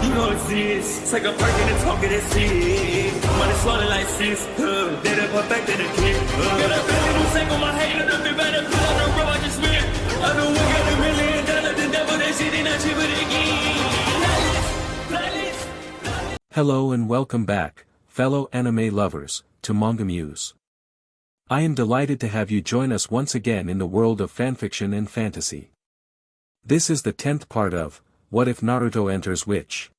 You know it's this. Take a perk and a talk of that shit. Money swallowed like sis. Did it perfect in the kid. Got a billion who sang on my head. Look up better put on the road I just spent. I know we got $1 million. The devil that shit ain't not cheaper again. Hello and welcome back, fellow anime lovers, to MangaMuse. I am delighted to have you join us once again in the world of fanfiction and fantasy. This is the 10th part of What If Naruto Enters Witch?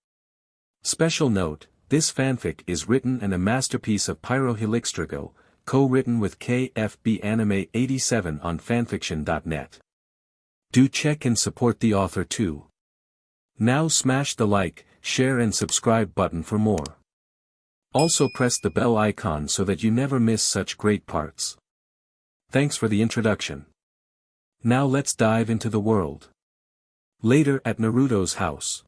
Special note, this fanfic is written and a masterpiece of pyrohelixdrago, co-written with KFB Anime 87 on fanfiction.net. Do check and support the author too. Now smash the like, share and subscribe button for more. Also press the bell icon so that you never miss such great parts. Thanks for the introduction. Now let's dive into the world. Later at Naruto's house.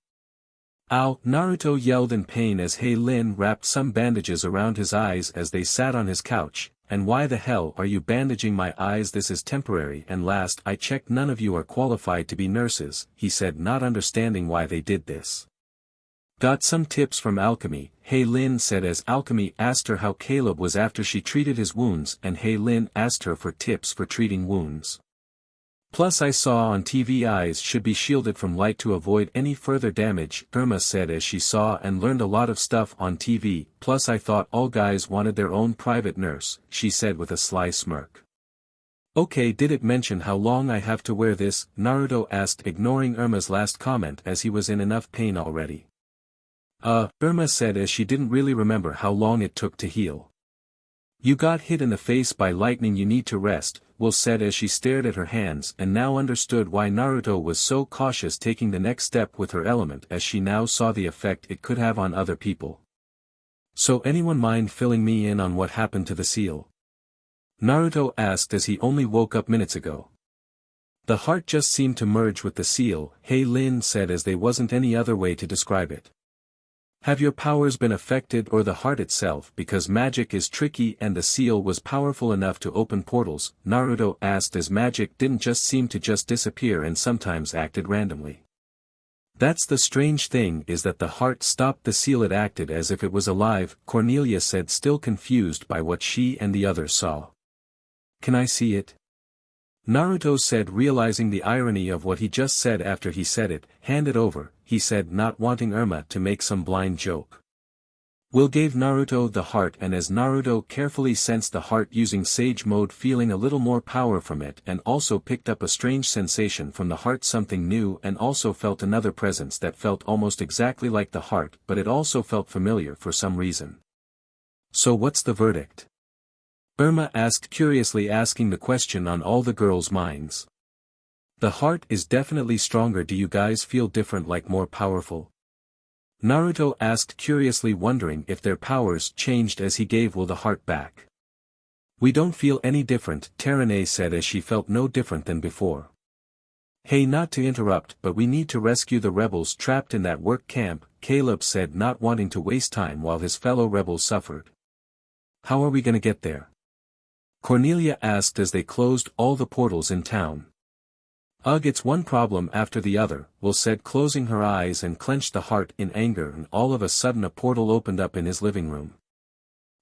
Ow! Naruto yelled in pain as Lin wrapped some bandages around his eyes as they sat on his couch. And why the hell are you bandaging my eyes? This is temporary, and last I checked none of you are qualified to be nurses, he said, not understanding why they did this. Got some tips from Alchemy, Lin said as Alchemy asked her how Caleb was after she treated his wounds, and Lin asked her for tips for treating wounds. Plus I saw on TV eyes should be shielded from light to avoid any further damage, Irma said as she saw and learned a lot of stuff on TV, plus I thought all guys wanted their own private nurse, she said with a sly smirk. Okay, did it mention how long I have to wear this? Naruto asked, ignoring Irma's last comment as he was in enough pain already. Irma said as she didn't really remember how long it took to heal. You got hit in the face by lightning, you need to rest, Will said as she stared at her hands and now understood why Naruto was so cautious taking the next step with her element, as she now saw the effect it could have on other people. So anyone mind filling me in on what happened to the seal? Naruto asked as he only woke up minutes ago. The heart just seemed to merge with the seal, Lin said as there wasn't any other way to describe it. Have your powers been affected or the heart itself, because magic is tricky and the seal was powerful enough to open portals? Naruto asked as magic didn't just seem to just disappear and sometimes acted randomly. That's the strange thing, is that the heart stopped the seal, it acted as if it was alive, Cornelia said, still confused by what she and the others saw. Can I see it? Naruto said, realizing the irony of what he just said after he said it. Hand it over, he said, not wanting Irma to make some blind joke. Will gave Naruto the heart, and as Naruto carefully sensed the heart using sage mode, feeling a little more power from it, and also picked up a strange sensation from the heart, something new, and also felt another presence that felt almost exactly like the heart, but it also felt familiar for some reason. So what's the verdict? Irma asked, curiously, asking the question on all the girls' minds. The heart is definitely stronger. Do you guys feel different, like more powerful? Naruto asked curiously, wondering if their powers changed as he gave Will the heart back. We don't feel any different, Terane said as she felt no different than before. Hey, not to interrupt, but we need to rescue the rebels trapped in that work camp, Caleb said, not wanting to waste time while his fellow rebels suffered. How are we gonna get there? Cornelia asked as they closed all the portals in town. Ugh, it's one problem after the other, Will said, closing her eyes and clenched the heart in anger, and all of a sudden a portal opened up in his living room.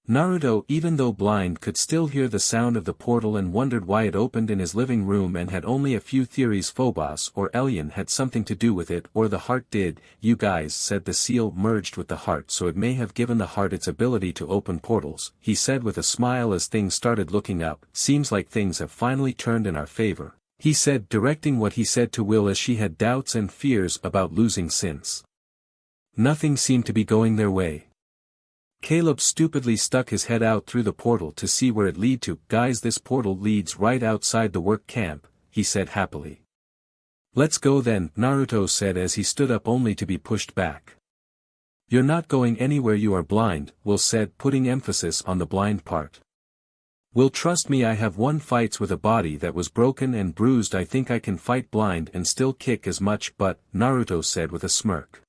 Naruto, even though blind, could still hear the sound of the portal and wondered why it opened in his living room, and had only a few theories. Phobos or Elion had something to do with it, or the heart did. You guys said the seal merged with the heart, so it may have given the heart its ability to open portals, he said with a smile as things started looking up. Seems like things have finally turned in our favor, he said, directing what he said to Will as she had doubts and fears about losing since nothing seemed to be going their way. Caleb stupidly stuck his head out through the portal to see where it lead to. Guys, this portal leads right outside the work camp, he said happily. Let's go then, Naruto said as he stood up only to be pushed back. You're not going anywhere, you are blind, Will said, putting emphasis on the blind part. Will, trust me, I have won fights with a body that was broken and bruised. I think I can fight blind and still kick as much, but, Naruto said with a smirk.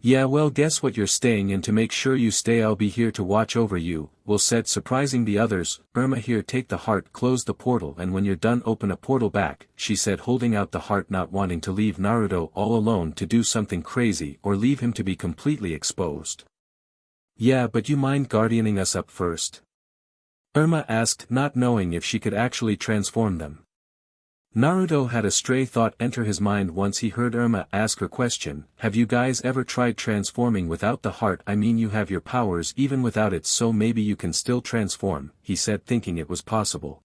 Yeah, well, guess what, you're staying, and to make sure you stay I'll be here to watch over you, Will said, surprising the others. Irma, here, take the heart, close the portal, and when you're done open a portal back, she said, holding out the heart, not wanting to leave Naruto all alone to do something crazy or leave him to be completely exposed. Yeah, but you mind guardianing us up first? Irma asked, not knowing if she could actually transform them. Naruto had a stray thought enter his mind once he heard Irma ask her question, have you guys ever tried transforming without the heart? I mean, you have your powers even without it, so maybe you can still transform, he said, thinking it was possible.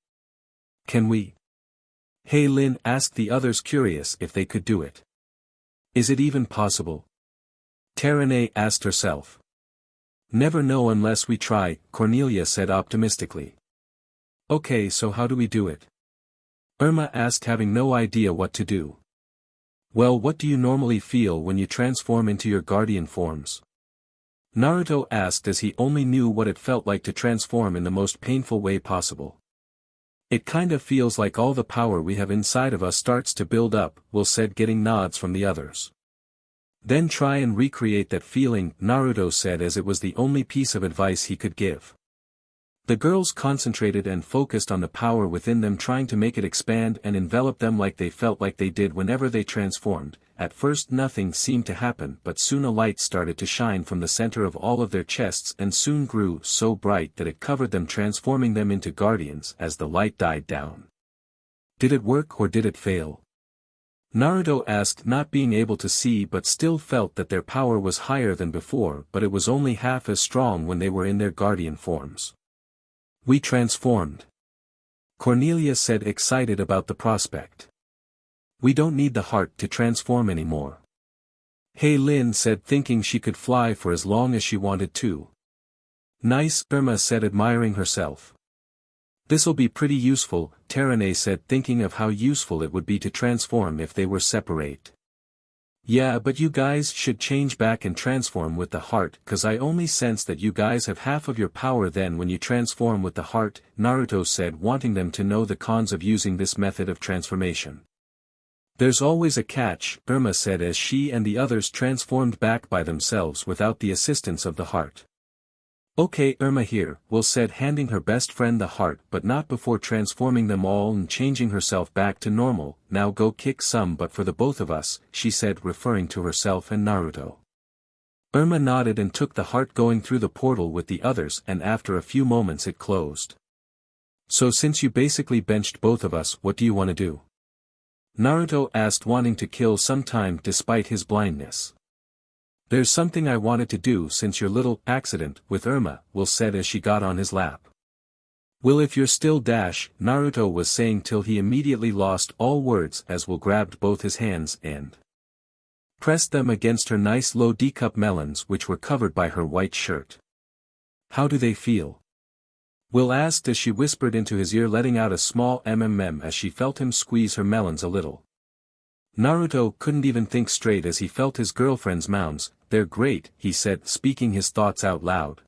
Can we? Hey Lin, asked the others, curious if they could do it. Is it even possible? Terene asked herself. Never know unless we try, Cornelia said optimistically. Okay, so how do we do it? Irma asked, having no idea what to do. Well, what do you normally feel when you transform into your guardian forms? Naruto asked, as he only knew what it felt like to transform in the most painful way possible. It kind of feels like all the power we have inside of us starts to build up, Will said, getting nods from the others. Then try and recreate that feeling, Naruto said, as it was the only piece of advice he could give. The girls concentrated and focused on the power within them, trying to make it expand and envelop them like they felt like they did whenever they transformed. At first nothing seemed to happen, but soon a light started to shine from the center of all of their chests and soon grew so bright that it covered them, transforming them into guardians as the light died down. Did it work or did it fail? Naruto asked, not being able to see, but still felt that their power was higher than before, but it was only half as strong when they were in their guardian forms. We transformed. Cornelia said, excited about the prospect. We don't need the heart to transform anymore. Hey Lin said, thinking she could fly for as long as she wanted to. Nice, Irma said, admiring herself. This'll be pretty useful, Terene said, thinking of how useful it would be to transform if they were separate. Yeah, but you guys should change back and transform with the heart, cause I only sense that you guys have half of your power then when you transform with the heart, Naruto said, wanting them to know the cons of using this method of transformation. There's always a catch, Irma said, as she and the others transformed back by themselves without the assistance of the heart. Okay, Irma, here, Will said, handing her best friend the heart, but not before transforming them all and changing herself back to normal. Now go kick some butt for the both of us, she said, referring to herself and Naruto. Irma nodded and took the heart, going through the portal with the others, and after a few moments it closed. So since you basically benched both of us, what do you want to do? Naruto asked, wanting to kill some time despite his blindness. There's something I wanted to do since your little accident with Irma, Will said as she got on his lap. Will, if you're still dash, Naruto was saying till he immediately lost all words as Will grabbed both his hands and pressed them against her nice low D-cup melons, which were covered by her white shirt. How do they feel? Will asked as she whispered into his ear, letting out a small mmm as she felt him squeeze her melons a little. Naruto couldn't even think straight as he felt his girlfriend's mounds. They're great, he said, speaking his thoughts out loud.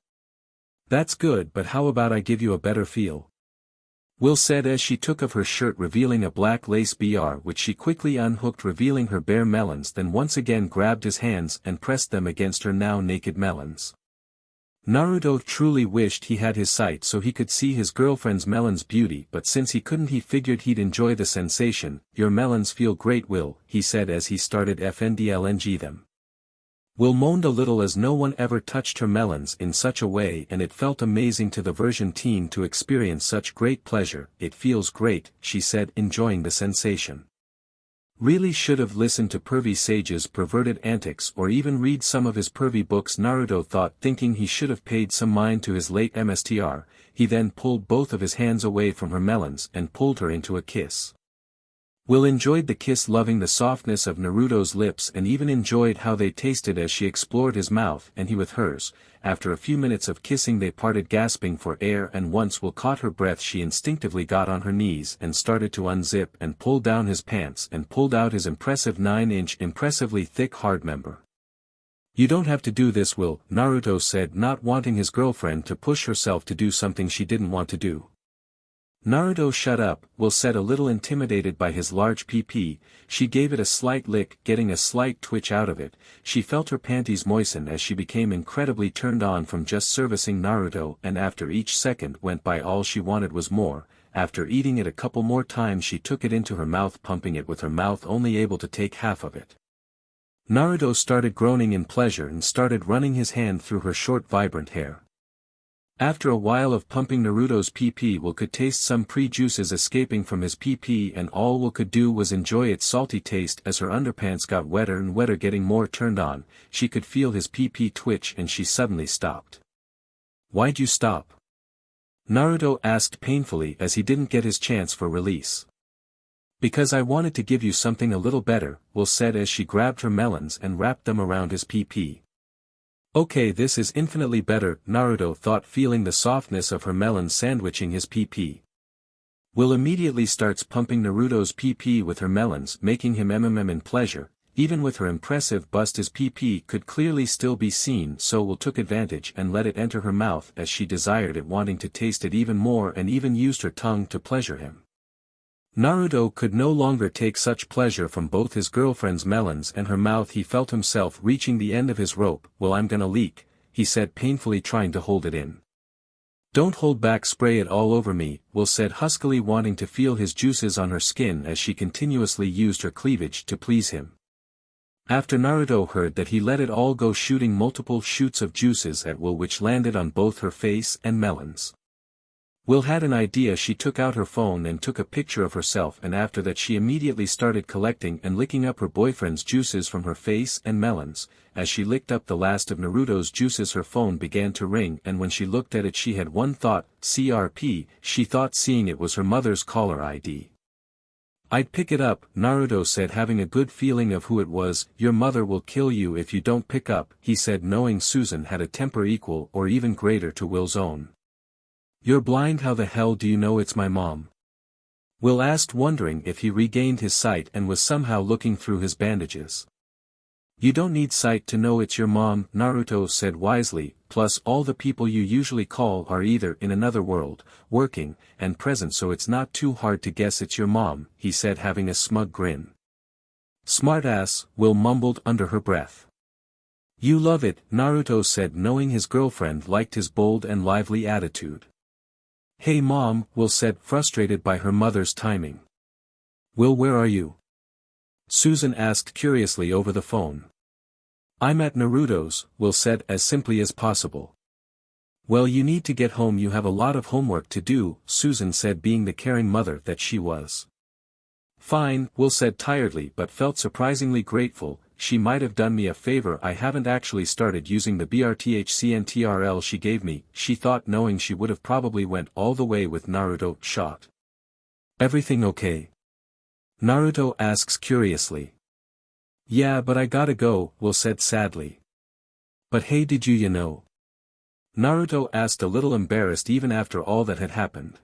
That's good, but how about I give you a better feel? Will said as she took off her shirt, revealing a black lace BR, which she quickly unhooked, revealing her bare melons, then once again grabbed his hands and pressed them against her now naked melons. Naruto truly wished he had his sight so he could see his girlfriend's melons' beauty, but since he couldn't, he figured he'd enjoy the sensation. Your melons feel great, Will, he said as he started FNDLNG them. Will moaned a little as no one ever touched her melons in such a way, and it felt amazing to the version teen to experience such great pleasure. It feels great, she said, enjoying the sensation. Really should have listened to Pervy Sage's perverted antics or even read some of his pervy books, Naruto thought, thinking he should have paid some mind to his late MSTR. He then pulled both of his hands away from her melons and pulled her into a kiss. Will enjoyed the kiss, loving the softness of Naruto's lips, and even enjoyed how they tasted as she explored his mouth and he with hers. After a few minutes of kissing they parted, gasping for air, and once Will caught her breath she instinctively got on her knees and started to unzip and pull down his pants and pulled out his impressive 9-inch impressively thick hard member. You don't have to do this, Will, Naruto said, not wanting his girlfriend to push herself to do something she didn't want to do. Naruto shut up, Will said a little intimidated by his large PP, she gave it a slight lick getting a slight twitch out of it, she felt her panties moisten as she became incredibly turned on from just servicing Naruto and after each second went by all she wanted was more, after eating it a couple more times she took it into her mouth pumping it with her mouth only able to take half of it. Naruto started groaning in pleasure and started running his hand through her short vibrant hair. After a while of pumping Naruto's PP Will could taste some pre-juices escaping from his PP and all Will could do was enjoy its salty taste as her underpants got wetter and wetter getting more turned on, she could feel his PP twitch and she suddenly stopped. "Why'd you stop?" Naruto asked painfully as he didn't get his chance for release. "Because I wanted to give you something a little better," Will said as she grabbed her melons and wrapped them around his PP. "Okay, this is infinitely better," Naruto thought feeling the softness of her melon sandwiching his PP. Will immediately starts pumping Naruto's PP with her melons making him in pleasure, even with her impressive bust his PP could clearly still be seen so Will took advantage and let it enter her mouth as she desired it wanting to taste it even more and even used her tongue to pleasure him. Naruto could no longer take such pleasure from both his girlfriend's melons and her mouth he felt himself reaching the end of his rope. "Well, I'm gonna leak," he said painfully trying to hold it in. "Don't hold back, spray it all over me," Will said huskily wanting to feel his juices on her skin as she continuously used her cleavage to please him. After Naruto heard that he let it all go shooting multiple shoots of juices at Will which landed on both her face and melons. Will had an idea she took out her phone and took a picture of herself and after that she immediately started collecting and licking up her boyfriend's juices from her face and melons, as she licked up the last of Naruto's juices her phone began to ring and when she looked at it she had one thought, CRP, she thought seeing it was her mother's caller ID. "I'd pick it up," Naruto said having a good feeling of who it was. "Your mother will kill you if you don't pick up," he said knowing Susan had a temper equal or even greater to Will's own. "You're blind, how the hell do you know it's my mom?" Will asked wondering if he regained his sight and was somehow looking through his bandages. "You don't need sight to know it's your mom," Naruto said wisely, "plus all the people you usually call are either in another world, working, and present so it's not too hard to guess it's your mom," he said having a smug grin. "Smartass," Will mumbled under her breath. "You love it," Naruto said knowing his girlfriend liked his bold and lively attitude. "Hey mom," Will said frustrated by her mother's timing. "Will, where are you?" Susan asked curiously over the phone. "I'm at Naruto's," Will said as simply as possible. "Well, you need to get home, you have a lot of homework to do," Susan said being the caring mother that she was. "Fine," Will said tiredly but felt surprisingly grateful, "she might have done me a favor, I haven't actually started using the BRTHCNTRL she gave me," she thought knowing she would have probably went all the way with Naruto shot. "Everything okay?" Naruto asks curiously. "Yeah, but I gotta go," Will said sadly. "But hey, did you know?" Naruto asked a little embarrassed even after all that had happened.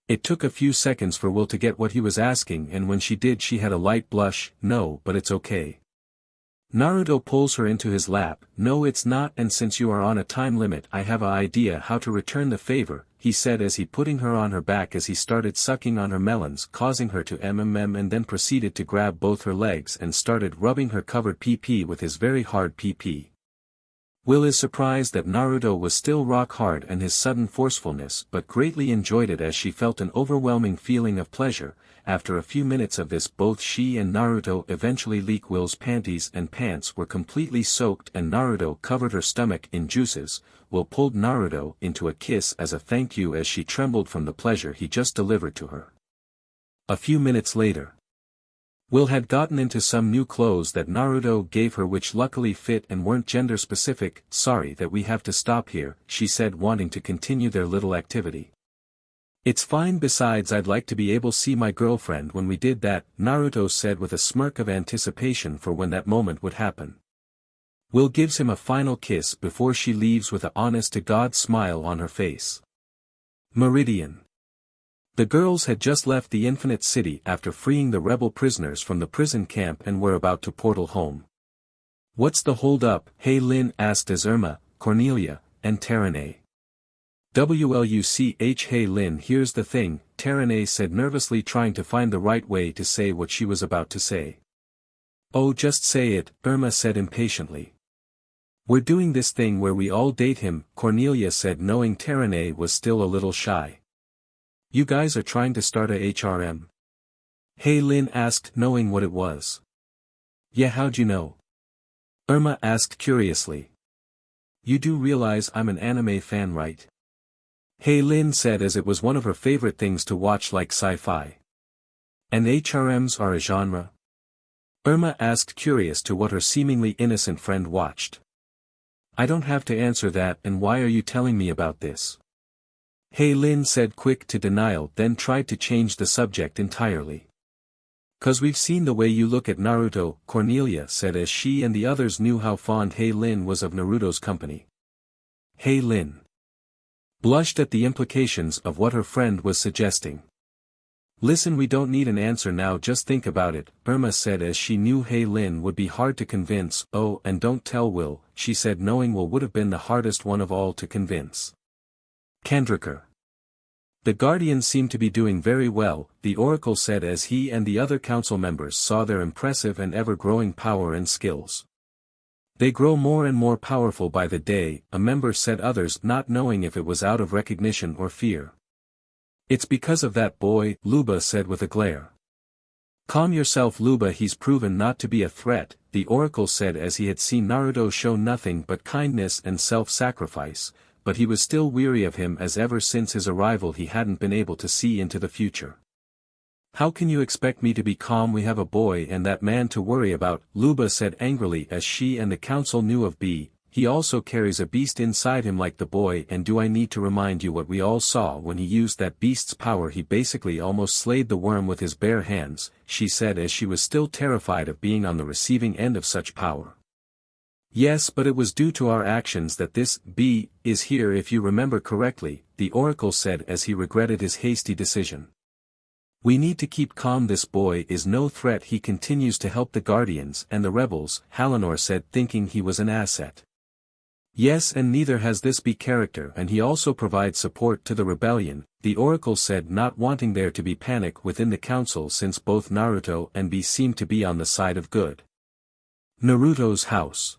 It took a few seconds for Will to get what he was asking and when she did she had a light blush. "No, but it's okay." Naruto pulls her into his lap. "No, it's not, and since you are on a time limit I have an idea how to return the favor," he said as he putting her on her back as he started sucking on her melons causing her to and then proceeded to grab both her legs and started rubbing her covered PP with his very hard PP. Will is surprised that Naruto was still rock hard and his sudden forcefulness but greatly enjoyed it as she felt an overwhelming feeling of pleasure. After a few minutes of this both she and Naruto eventually leak. Will's panties and pants were completely soaked and Naruto covered her stomach in juices. Will pulled Naruto into a kiss as a thank you as she trembled from the pleasure he just delivered to her. A few minutes later, Will had gotten into some new clothes that Naruto gave her which luckily fit and weren't gender specific. "Sorry that we have to stop here," she said wanting to continue their little activity. "It's fine, besides I'd like to be able to see my girlfriend when we did that," Naruto said with a smirk of anticipation for when that moment would happen. Will gives him a final kiss before she leaves with an honest-to-God smile on her face. Meridian. The girls had just left the Infinite City after freeing the rebel prisoners from the prison camp and were about to portal home. "What's the hold up, hey Lin?" asked as Irma, Cornelia, and Terene. WLUCH. "Hey Lin, here's the thing, Terene said nervously, trying to find the right way to say what she was about to say. Oh, just say it, Irma said impatiently. We're doing this thing where we all date him, Cornelia said, knowing Terene was still a little shy. You guys are trying to start a HRM? Hey Lin asked, knowing what it was. Yeah, how'd you know? Irma asked curiously. You do realize I'm an anime fan, right? Hey Lin said, as it was one of her favorite things to watch, like sci-fi. And HRMs are a genre? Irma asked, curious to what her seemingly innocent friend watched. I don't have to answer that, and why are you telling me about this? Hey Lin said, quick to denial, then tried to change the subject entirely. 'Cause we've seen the way you look at Naruto, Cornelia said, as she and the others knew how fond Hey Lin was of Naruto's company. Hey Lin blushed at the implications of what her friend was suggesting. Listen, we don't need an answer now, just think about it, Irma said, as she knew Hey Lin would be hard to convince. Oh, and don't tell Will, she said, knowing Will would have been the hardest one of all to convince. Kendricker. The Guardians seem to be doing very well, the Oracle said, as he and the other council members saw their impressive and ever-growing power and skills. They grow more and more powerful by the day, a member said, others not knowing if it was out of recognition or fear. It's because of that boy, Luba said with a glare. Calm yourself, Luba, he's proven not to be a threat, the Oracle said, as he had seen Naruto show nothing but kindness and self-sacrifice, but he was still weary of him, as ever since his arrival he hadn't been able to see into the future. How can you expect me to be calm? We have a boy and that man to worry about, Luba said angrily, as she and the council knew of B. He also carries a beast inside him like the boy, and do I need to remind you what we all saw when he used that beast's power? He basically almost slayed the worm with his bare hands, she said, as she was still terrified of being on the receiving end of such power. Yes, but it was due to our actions that this B is here, if you remember correctly, the Oracle said, as he regretted his hasty decision. We need to keep calm, this boy is no threat, he continues to help the Guardians and the rebels, Halinor said, thinking he was an asset. Yes, and neither has this B character, and he also provides support to the rebellion, the Oracle said, not wanting there to be panic within the council since both Naruto and B seemed to be on the side of good. Naruto's house.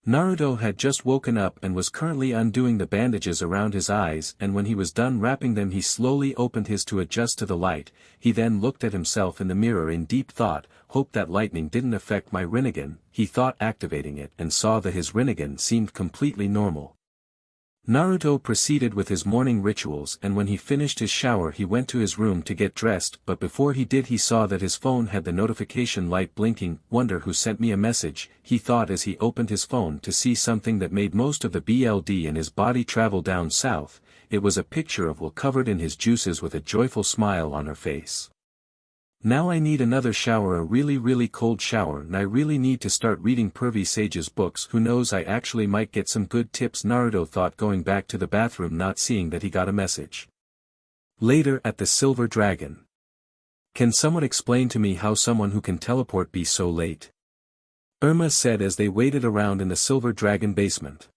Naruto had just woken up and was currently undoing the bandages around his eyes, and when he was done wrapping them he slowly opened his to adjust to the light. He then looked at himself in the mirror in deep thought. Hope that lightning didn't affect my Rinnegan, he thought, activating it, and saw that his Rinnegan seemed completely normal. Naruto proceeded with his morning rituals, and when he finished his shower he went to his room to get dressed, but before he did he saw that his phone had the notification light blinking. Wonder who sent me a message, he thought as he opened his phone to see something that made most of the BLD in his body travel down south. It was a picture of Will covered in his juices with a joyful smile on her face. Now I need another shower, a really cold shower, and I really need to start reading VERYYYY's books. Who knows, I actually might get some good tips, Naruto thought, going back to the bathroom, not seeing that he got a message. Later at the Silver Dragon. Can someone explain to me how someone who can teleport be so late? Irma said as they waited around in the Silver Dragon basement.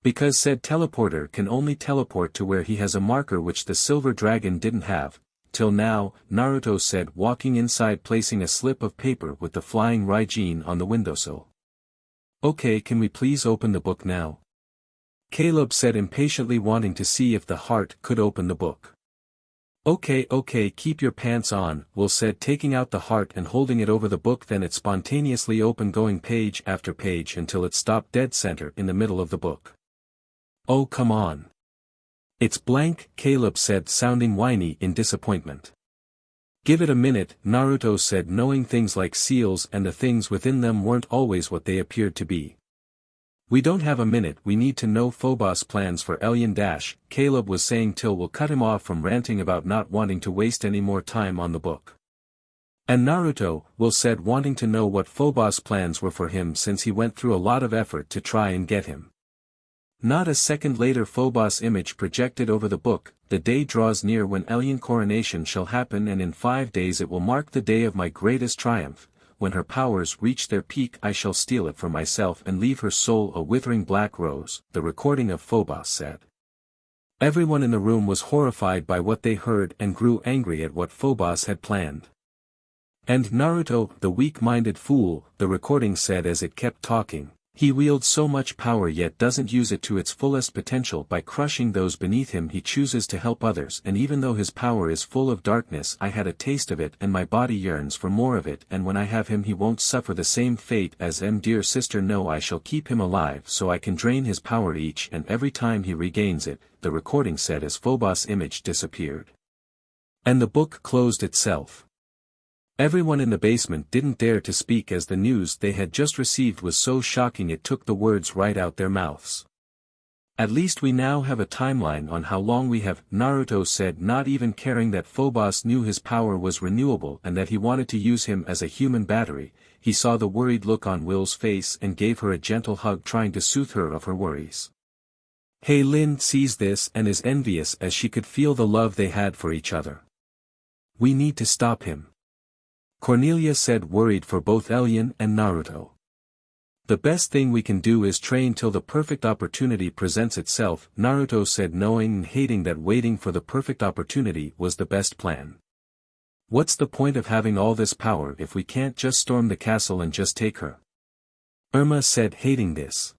Because said teleporter can only teleport to where he has a marker which the Silver Dragon didn't have. Till now, Naruto said, walking inside, placing a slip of paper with the flying Raijin on the windowsill. Okay, can we please open the book now? Caleb said impatiently, wanting to see if the heart could open the book. Okay, keep your pants on, Will said, taking out the heart and holding it over the book. Then it spontaneously opened, going page after page until it stopped dead center in the middle of the book. Oh, come on. It's blank, Caleb said, sounding whiny in disappointment. Give it a minute, Naruto said, knowing things like seals and the things within them weren't always what they appeared to be. We don't have a minute, we need to know Phobos' plans for Elian Dash, Caleb was saying till Will cut him off from ranting about not wanting to waste any more time on the book. And Naruto, Will said, wanting to know what Phobos' plans were for him since he went through a lot of effort to try and get him. Not a second later, Phobos' image projected over the book. The day draws near when Elian coronation shall happen, and in 5 days it will mark the day of my greatest triumph. When her powers reach their peak I shall steal it for myself and leave her soul a withering black rose, the recording of Phobos said. Everyone in the room was horrified by what they heard and grew angry at what Phobos had planned. And Naruto, the weak-minded fool, the recording said as it kept talking. He wields so much power yet doesn't use it to its fullest potential. By crushing those beneath him he chooses to help others, and even though his power is full of darkness I had a taste of it and my body yearns for more of it, and when I have him he won't suffer the same fate as dear sister. No, I shall keep him alive so I can drain his power each and every time he regains it, the recording said as Phobos' image disappeared. And the book closed itself. Everyone in the basement didn't dare to speak as the news they had just received was so shocking it took the words right out their mouths. At least we now have a timeline on how long we have, Naruto said, not even caring that Phobos knew his power was renewable and that he wanted to use him as a human battery. He saw the worried look on Will's face and gave her a gentle hug, trying to soothe her of her worries. Lin sees this and is envious as she could feel the love they had for each other. We need to stop him, Cornelia said, worried for both Elyon and Naruto. The best thing we can do is train till the perfect opportunity presents itself, Naruto said, knowing and hating that waiting for the perfect opportunity was the best plan. What's the point of having all this power if we can't just storm the castle and just take her? Irma said, hating this.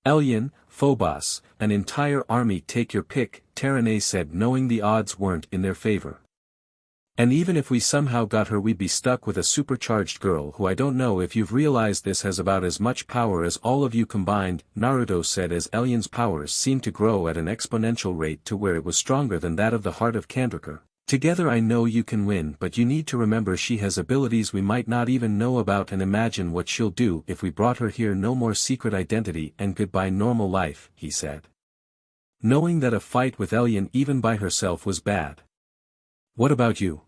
Elyon, Phobos, an entire army, take your pick, Terane said, knowing the odds weren't in their favor. And even if we somehow got her we'd be stuck with a supercharged girl who I don't know if you've realized this has about as much power as all of you combined, Naruto said as Elyon's powers seemed to grow at an exponential rate to where it was stronger than that of the heart of Kandrakar. Together I know you can win, but you need to remember she has abilities we might not even know about, and imagine what she'll do if we brought her here. No more secret identity and goodbye normal life, he said. Knowing that a fight with Elyon even by herself was bad. What about you?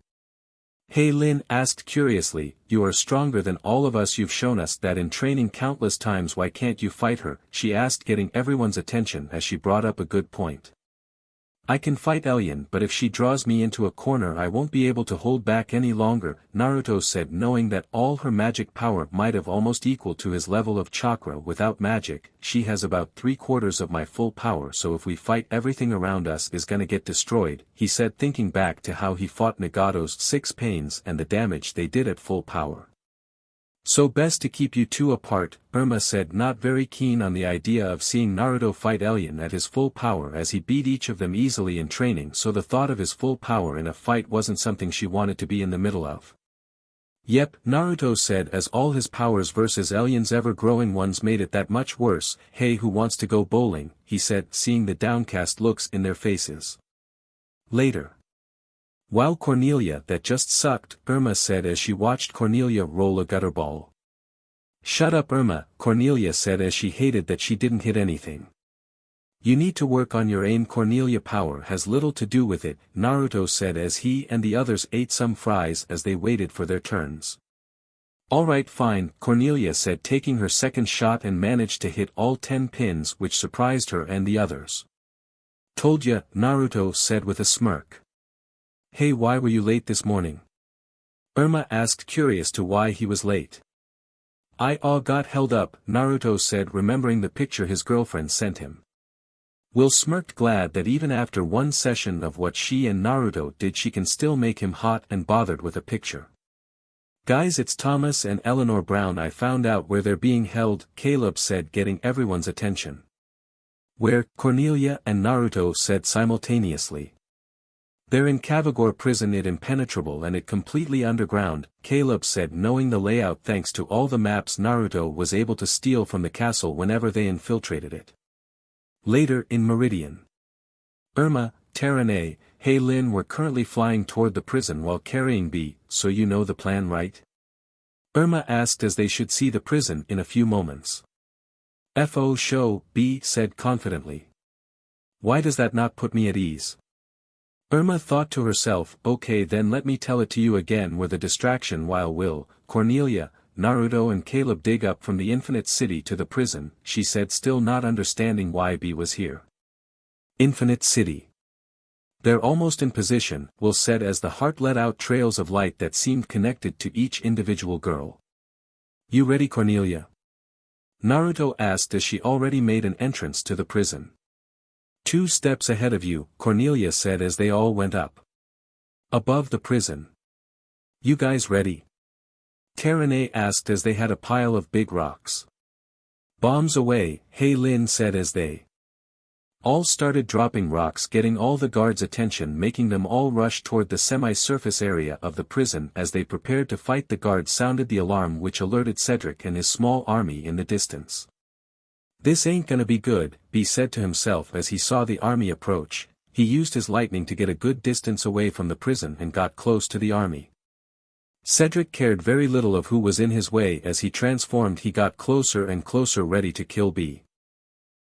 Lin asked curiously, you are stronger than all of us, you've shown us that in training countless times, why can't you fight her, she asked, getting everyone's attention as she brought up a good point. I can fight Elyon, but if she draws me into a corner I won't be able to hold back any longer, Naruto said, knowing that all her magic power might have almost equal to his level of chakra. Without magic, she has about 3/4 of my full power, so if we fight everything around us is gonna get destroyed, he said, thinking back to how he fought Nagato's 6 pains and the damage they did at full power. So best to keep you two apart, Irma said, not very keen on the idea of seeing Naruto fight Elyon at his full power as he beat each of them easily in training, so the thought of his full power in a fight wasn't something she wanted to be in the middle of. Yep, Naruto said, as all his powers versus Elyon's ever-growing ones made it that much worse. Hey, who wants to go bowling, he said, seeing the downcast looks in their faces. Later. While Cornelia, that just sucked, Irma said as she watched Cornelia roll a gutter ball. Shut up, Irma, Cornelia said as she hated that she didn't hit anything. You need to work on your aim. Cornelia, power has little to do with it, Naruto said as he and the others ate some fries as they waited for their turns. Alright, fine, Cornelia said, taking her second shot and managed to hit all 10 pins, which surprised her and the others. Told ya, Naruto said with a smirk. Hey, why were you late this morning? Irma asked, curious to why he was late. I got held up, Naruto said, remembering the picture his girlfriend sent him. Will smirked, glad that even after one session of what she and Naruto did she can still make him hot and bothered with a picture. Guys, it's Thomas and Eleanor Brown. I found out where they're being held, Caleb said, getting everyone's attention. Where? Cornelia and Naruto said simultaneously. They're in Kavagor prison, it impenetrable and it completely underground, Caleb said, knowing the layout thanks to all the maps Naruto was able to steal from the castle whenever they infiltrated it. Later in Meridian. Irma, Terane, Lin were currently flying toward the prison while carrying B, so you know the plan, right? Irma asked as they should see the prison in a few moments. FO show, B said confidently. Why does that not put me at ease? Irma thought to herself, okay then let me tell it to you again. Were the distraction while Will, Cornelia, Naruto and Caleb dig up from the Infinite City to the prison, she said, still not understanding why B was here. Infinite City. They're almost in position, Will said as the heart let out trails of light that seemed connected to each individual girl. You ready, Cornelia? Naruto asked as she already made an entrance to the prison. 2 steps ahead of you, Cornelia said as they all went up. Above the prison. You guys ready? Terene asked as they had a pile of big rocks. Bombs away, Hei Lin said as they all started dropping rocks, getting all the guards' attention, making them all rush toward the semi-surface area of the prison. As they prepared to fight, the guards sounded the alarm which alerted Cedric and his small army in the distance. This ain't gonna be good, B said to himself as he saw the army approach. He used his lightning to get a good distance away from the prison and got close to the army. Cedric cared very little of who was in his way. As he transformed, he got closer and closer, ready to kill B.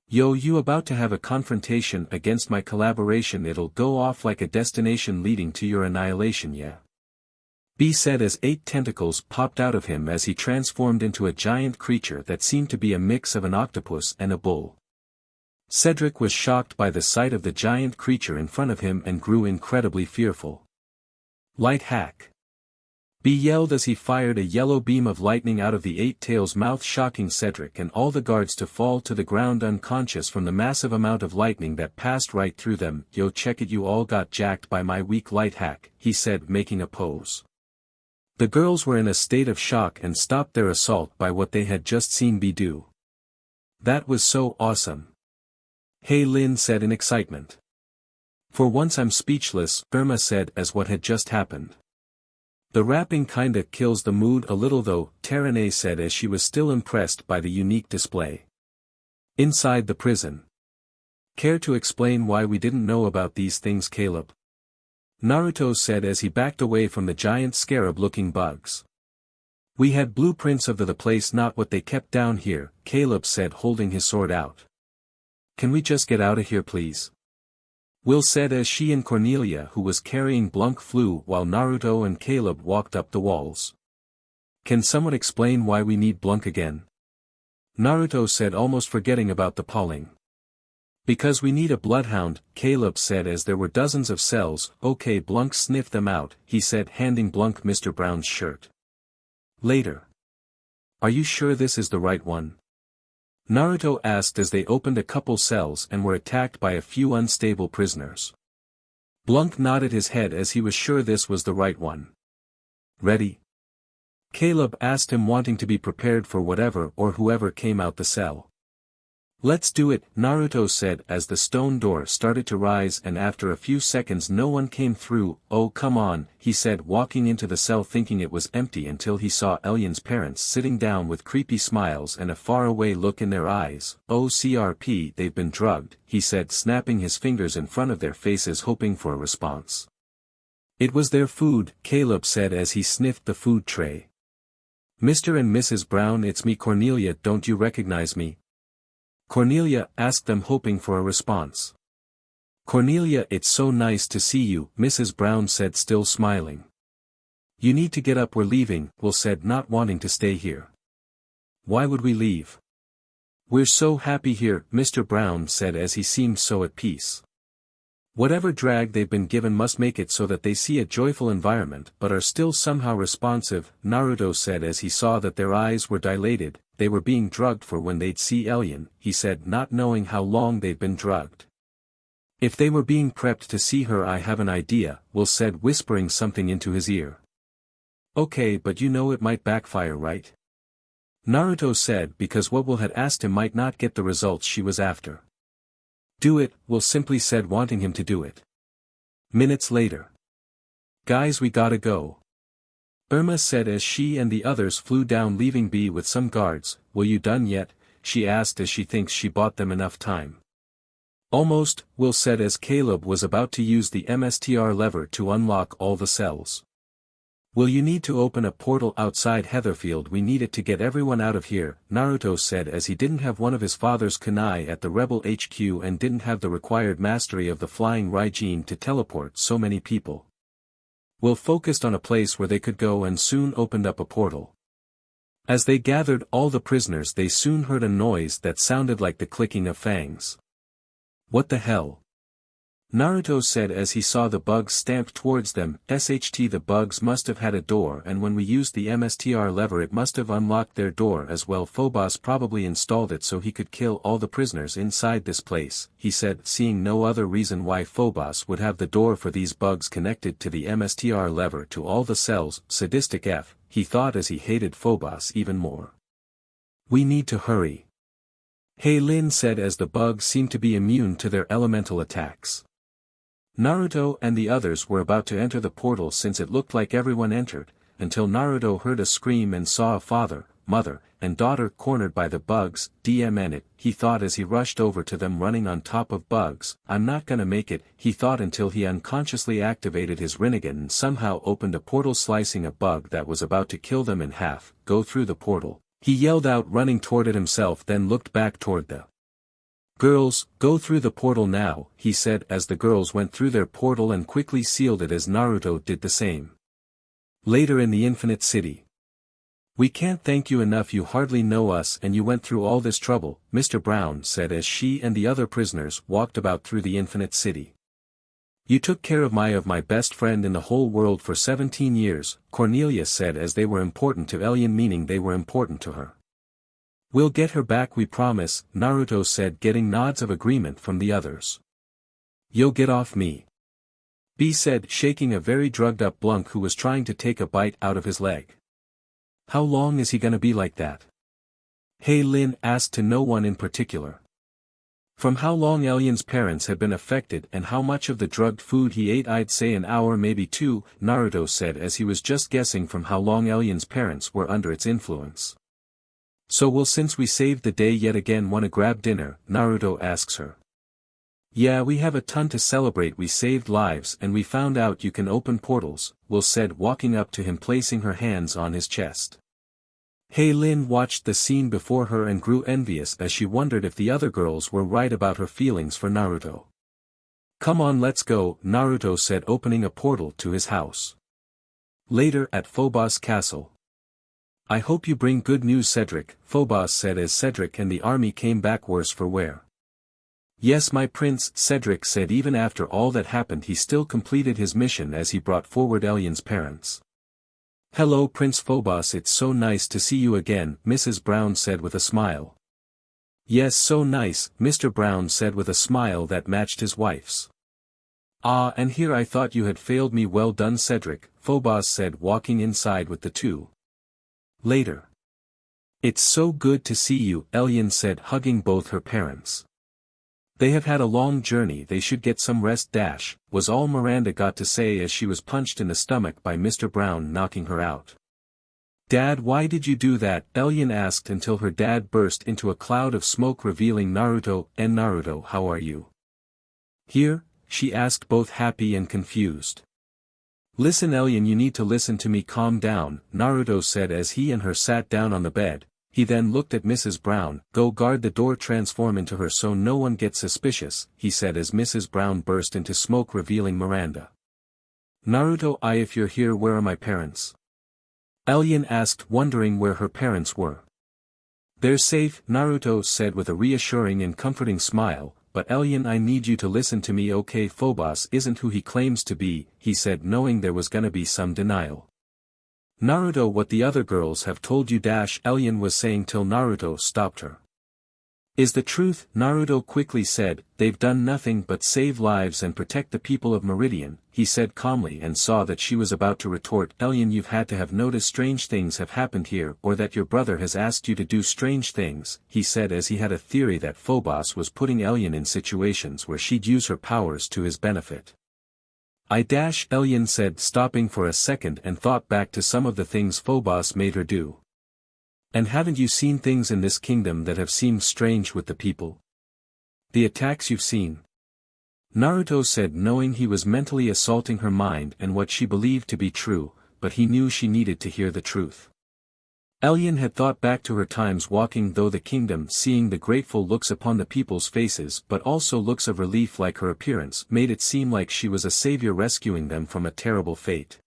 Yo, you about to have a confrontation against my collaboration? It'll go off like a destination leading to your annihilation, yeah. B said as 8 tentacles popped out of him as he transformed into a giant creature that seemed to be a mix of an octopus and a bull. Cedric was shocked by the sight of the giant creature in front of him and grew incredibly fearful. Light hack. B yelled as he fired a yellow beam of lightning out of the 8-tail's mouth, shocking Cedric and all the guards to fall to the ground unconscious from the massive amount of lightning that passed right through them. Yo, check it, you all got jacked by my weak light hack, he said, making a pose. The girls were in a state of shock and stopped their assault by what they had just seen B do. That was so awesome. Hei Lin said in excitement. For once I'm speechless, Irma said as what had just happened. The rapping kinda kills the mood a little though, Terene said as she was still impressed by the unique display. Inside the prison. Care to explain why we didn't know about these things, Caleb? Naruto said as he backed away from the giant scarab-looking bugs. We had blueprints of the place, not what they kept down here, Caleb said, holding his sword out. Can we just get out of here, please? Will said as she and Cornelia, who was carrying Blunk, flew while Naruto and Caleb walked up the walls. Can someone explain why we need Blunk again? Naruto said, almost forgetting about the Pauling. Because we need a bloodhound, Caleb said as there were dozens of cells. Okay, Blunk sniffed them out, he said, handing Blunk Mr. Brown's shirt. Later. Are you sure this is the right one? Naruto asked as they opened a couple cells and were attacked by a few unstable prisoners. Blunk nodded his head as he was sure this was the right one. Ready? Caleb asked him, wanting to be prepared for whatever or whoever came out the cell. Let's do it, Naruto said as the stone door started to rise, and after a few seconds no one came through. Oh come on, he said, walking into the cell thinking it was empty until he saw Elion's parents sitting down with creepy smiles and a faraway look in their eyes. Oh CRP, they've been drugged, he said, snapping his fingers in front of their faces hoping for a response. It was their food, Caleb said as he sniffed the food tray. Mr. and Mrs. Brown, it's me, Cornelia, don't you recognize me? Cornelia asked them, hoping for a response. Cornelia, it's so nice to see you, Mrs. Brown said, still smiling. You need to get up, we're leaving, Will said, not wanting to stay here. Why would we leave? We're so happy here, Mr. Brown said as he seemed so at peace. Whatever drag they've been given must make it so that they see a joyful environment but are still somehow responsive, Naruto said as he saw that their eyes were dilated. They were being drugged for when they'd see Elion, he said, not knowing how long they've been drugged. If they were being prepped to see her, I have an idea, Will said, whispering something into his ear. Okay, but you know it might backfire, right? Naruto said, because what Will had asked him might not get the results she was after. Do it, Will simply said, wanting him to do it. Minutes later. Guys, we gotta go. Irma said as she and the others flew down, leaving B with some guards. Will you done yet? She asked as she thinks she bought them enough time. Almost, Will said as Caleb was about to use the MSTR lever to unlock all the cells. Will you need to open a portal outside Heatherfield? We need it to get everyone out of here, Naruto said as he didn't have one of his father's kunai at the Rebel HQ and didn't have the required mastery of the flying Raijin to teleport so many people. Will focused on a place where they could go and soon opened up a portal. As they gathered all the prisoners, they soon heard a noise that sounded like the clicking of fangs. What the hell? Naruto said as he saw the bugs stamped towards them. SHT, the bugs must have had a door, and when we used the MSTR lever it must have unlocked their door as well. Phobos probably installed it so he could kill all the prisoners inside this place, he said, seeing no other reason why Phobos would have the door for these bugs connected to the MSTR lever to all the cells. Sadistic F, he thought as he hated Phobos even more. We need to hurry. Hey Lin said as the bugs seemed to be immune to their elemental attacks. Naruto and the others were about to enter the portal since it looked like everyone entered, until Naruto heard a scream and saw a father, mother, and daughter cornered by the bugs. DMN it, he thought as he rushed over to them running on top of bugs. I'm not gonna make it, he thought until he unconsciously activated his Rinnegan and somehow opened a portal slicing a bug that was about to kill them in half. Go through the portal. He yelled out running toward it himself, then looked back toward the girls. Go through the portal now, he said as the girls went through their portal and quickly sealed it as Naruto did the same. Later in the Infinite City. We can't thank you enough, you hardly know us and you went through all this trouble, Mr. Brown said as she and the other prisoners walked about through the Infinite City. You took care of my best friend in the whole world for 17 years, Cornelia said as they were important to Elian, meaning they were important to her. We'll get her back, we promise, Naruto said, getting nods of agreement from the others. Yo, get off me. B said, shaking a very drugged up Blunk who was trying to take a bite out of his leg. How long is he gonna be like that? Hey Lin asked to no one in particular. From how long Elian's parents had been affected and how much of the drugged food he ate, I'd say an hour, maybe 2, Naruto said as he was just guessing from how long Elian's parents were under its influence. So well, since we saved the day yet again, wanna grab dinner, Naruto asks her. Yeah, we have a ton to celebrate, we saved lives and we found out you can open portals, Will said, walking up to him placing her hands on his chest. Hey Lin watched the scene before her and grew envious as she wondered if the other girls were right about her feelings for Naruto. Come on, let's go, Naruto said, opening a portal to his house. Later at Phobos Castle. I hope you bring good news, Cedric, Phobos said as Cedric and the army came back worse for wear. Yes, my prince, Cedric said. Even after all that happened he still completed his mission as he brought forward Elian's parents. Hello Prince Phobos, it's so nice to see you again, Mrs. Brown said with a smile. Yes, so nice, Mr. Brown said with a smile that matched his wife's. Ah, and here I thought you had failed me. Well done, Cedric, Phobos said, walking inside with the two. Later. It's so good to see you, Elian said, hugging both her parents. They have had a long journey, they should get some rest. Was all Miranda got to say as she was punched in the stomach by Mr. Brown, knocking her out. Dad, why did you do that? Elian asked until her dad burst into a cloud of smoke revealing Naruto. And Naruto, how are you? Here, she asked, both happy and confused. Listen Elian, you need to listen to me, calm down, Naruto said as he and her sat down on the bed. He then looked at Mrs. Brown. Go guard the door, transform into her so no one gets suspicious, he said as Mrs. Brown burst into smoke revealing Miranda. Naruto, if you're here, where are my parents? Elian asked, wondering where her parents were. They're safe, Naruto said with a reassuring and comforting smile, but Elian, I need you to listen to me, okay? Phobos isn't who he claims to be, he said, knowing there was gonna be some denial. Naruto, what the other girls have told you? Elian was saying till Naruto stopped her. Is the truth? Naruto quickly said, they've done nothing but save lives and protect the people of Meridian, he said calmly, and saw that she was about to retort. Elian, you've had to have noticed strange things have happened here, or that your brother has asked you to do strange things, he said as he had a theory that Phobos was putting Elian in situations where she'd use her powers to his benefit. Elian said, stopping for a second and thought back to some of the things Phobos made her do. And haven't you seen things in this kingdom that have seemed strange with the people? The attacks you've seen? Naruto said, knowing he was mentally assaulting her mind and what she believed to be true, but he knew she needed to hear the truth. Elian had thought back to her times walking through the kingdom, seeing the grateful looks upon the people's faces, but also looks of relief, like her appearance made it seem like she was a savior rescuing them from a terrible fate.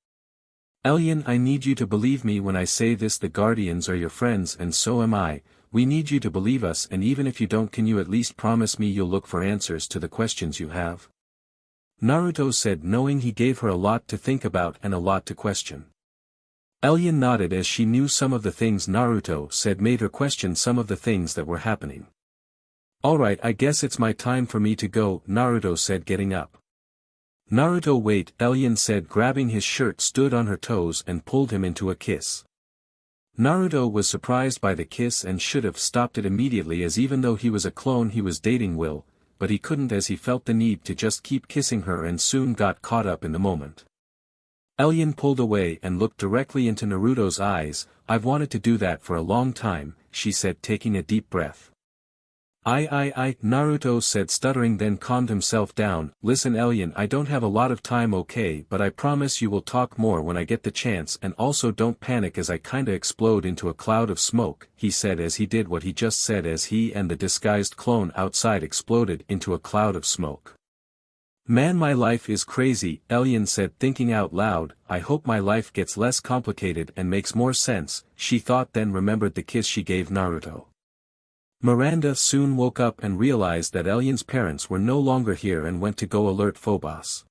Elian, I need you to believe me when I say this, the Guardians are your friends and so am I, we need you to believe us, and even if you don't, can you at least promise me you'll look for answers to the questions you have? Naruto said, knowing he gave her a lot to think about and a lot to question. Elian nodded as she knew some of the things Naruto said made her question some of the things that were happening. Alright, I guess it's my time for me to go, Naruto said, getting up. Naruto, wait, Elian said, grabbing his shirt, stood on her toes and pulled him into a kiss. Naruto was surprised by the kiss and should have stopped it immediately, as even though he was a clone he was dating Will, but he couldn't, as he felt the need to just keep kissing her and soon got caught up in the moment. Elian pulled away and looked directly into Naruto's eyes. I've wanted to do that for a long time, she said, taking a deep breath. Naruto said, stuttering, then calmed himself down. Listen Elian, I don't have a lot of time, okay, but I promise you will talk more when I get the chance, and also don't panic as I kinda explode into a cloud of smoke, he said as he did what he just said as he and the disguised clone outside exploded into a cloud of smoke. Man, my life is crazy, Elian said, thinking out loud. I hope my life gets less complicated and makes more sense, she thought, then remembered the kiss she gave Naruto. Miranda soon woke up and realized that Elian's parents were no longer here and went to go alert Phobos.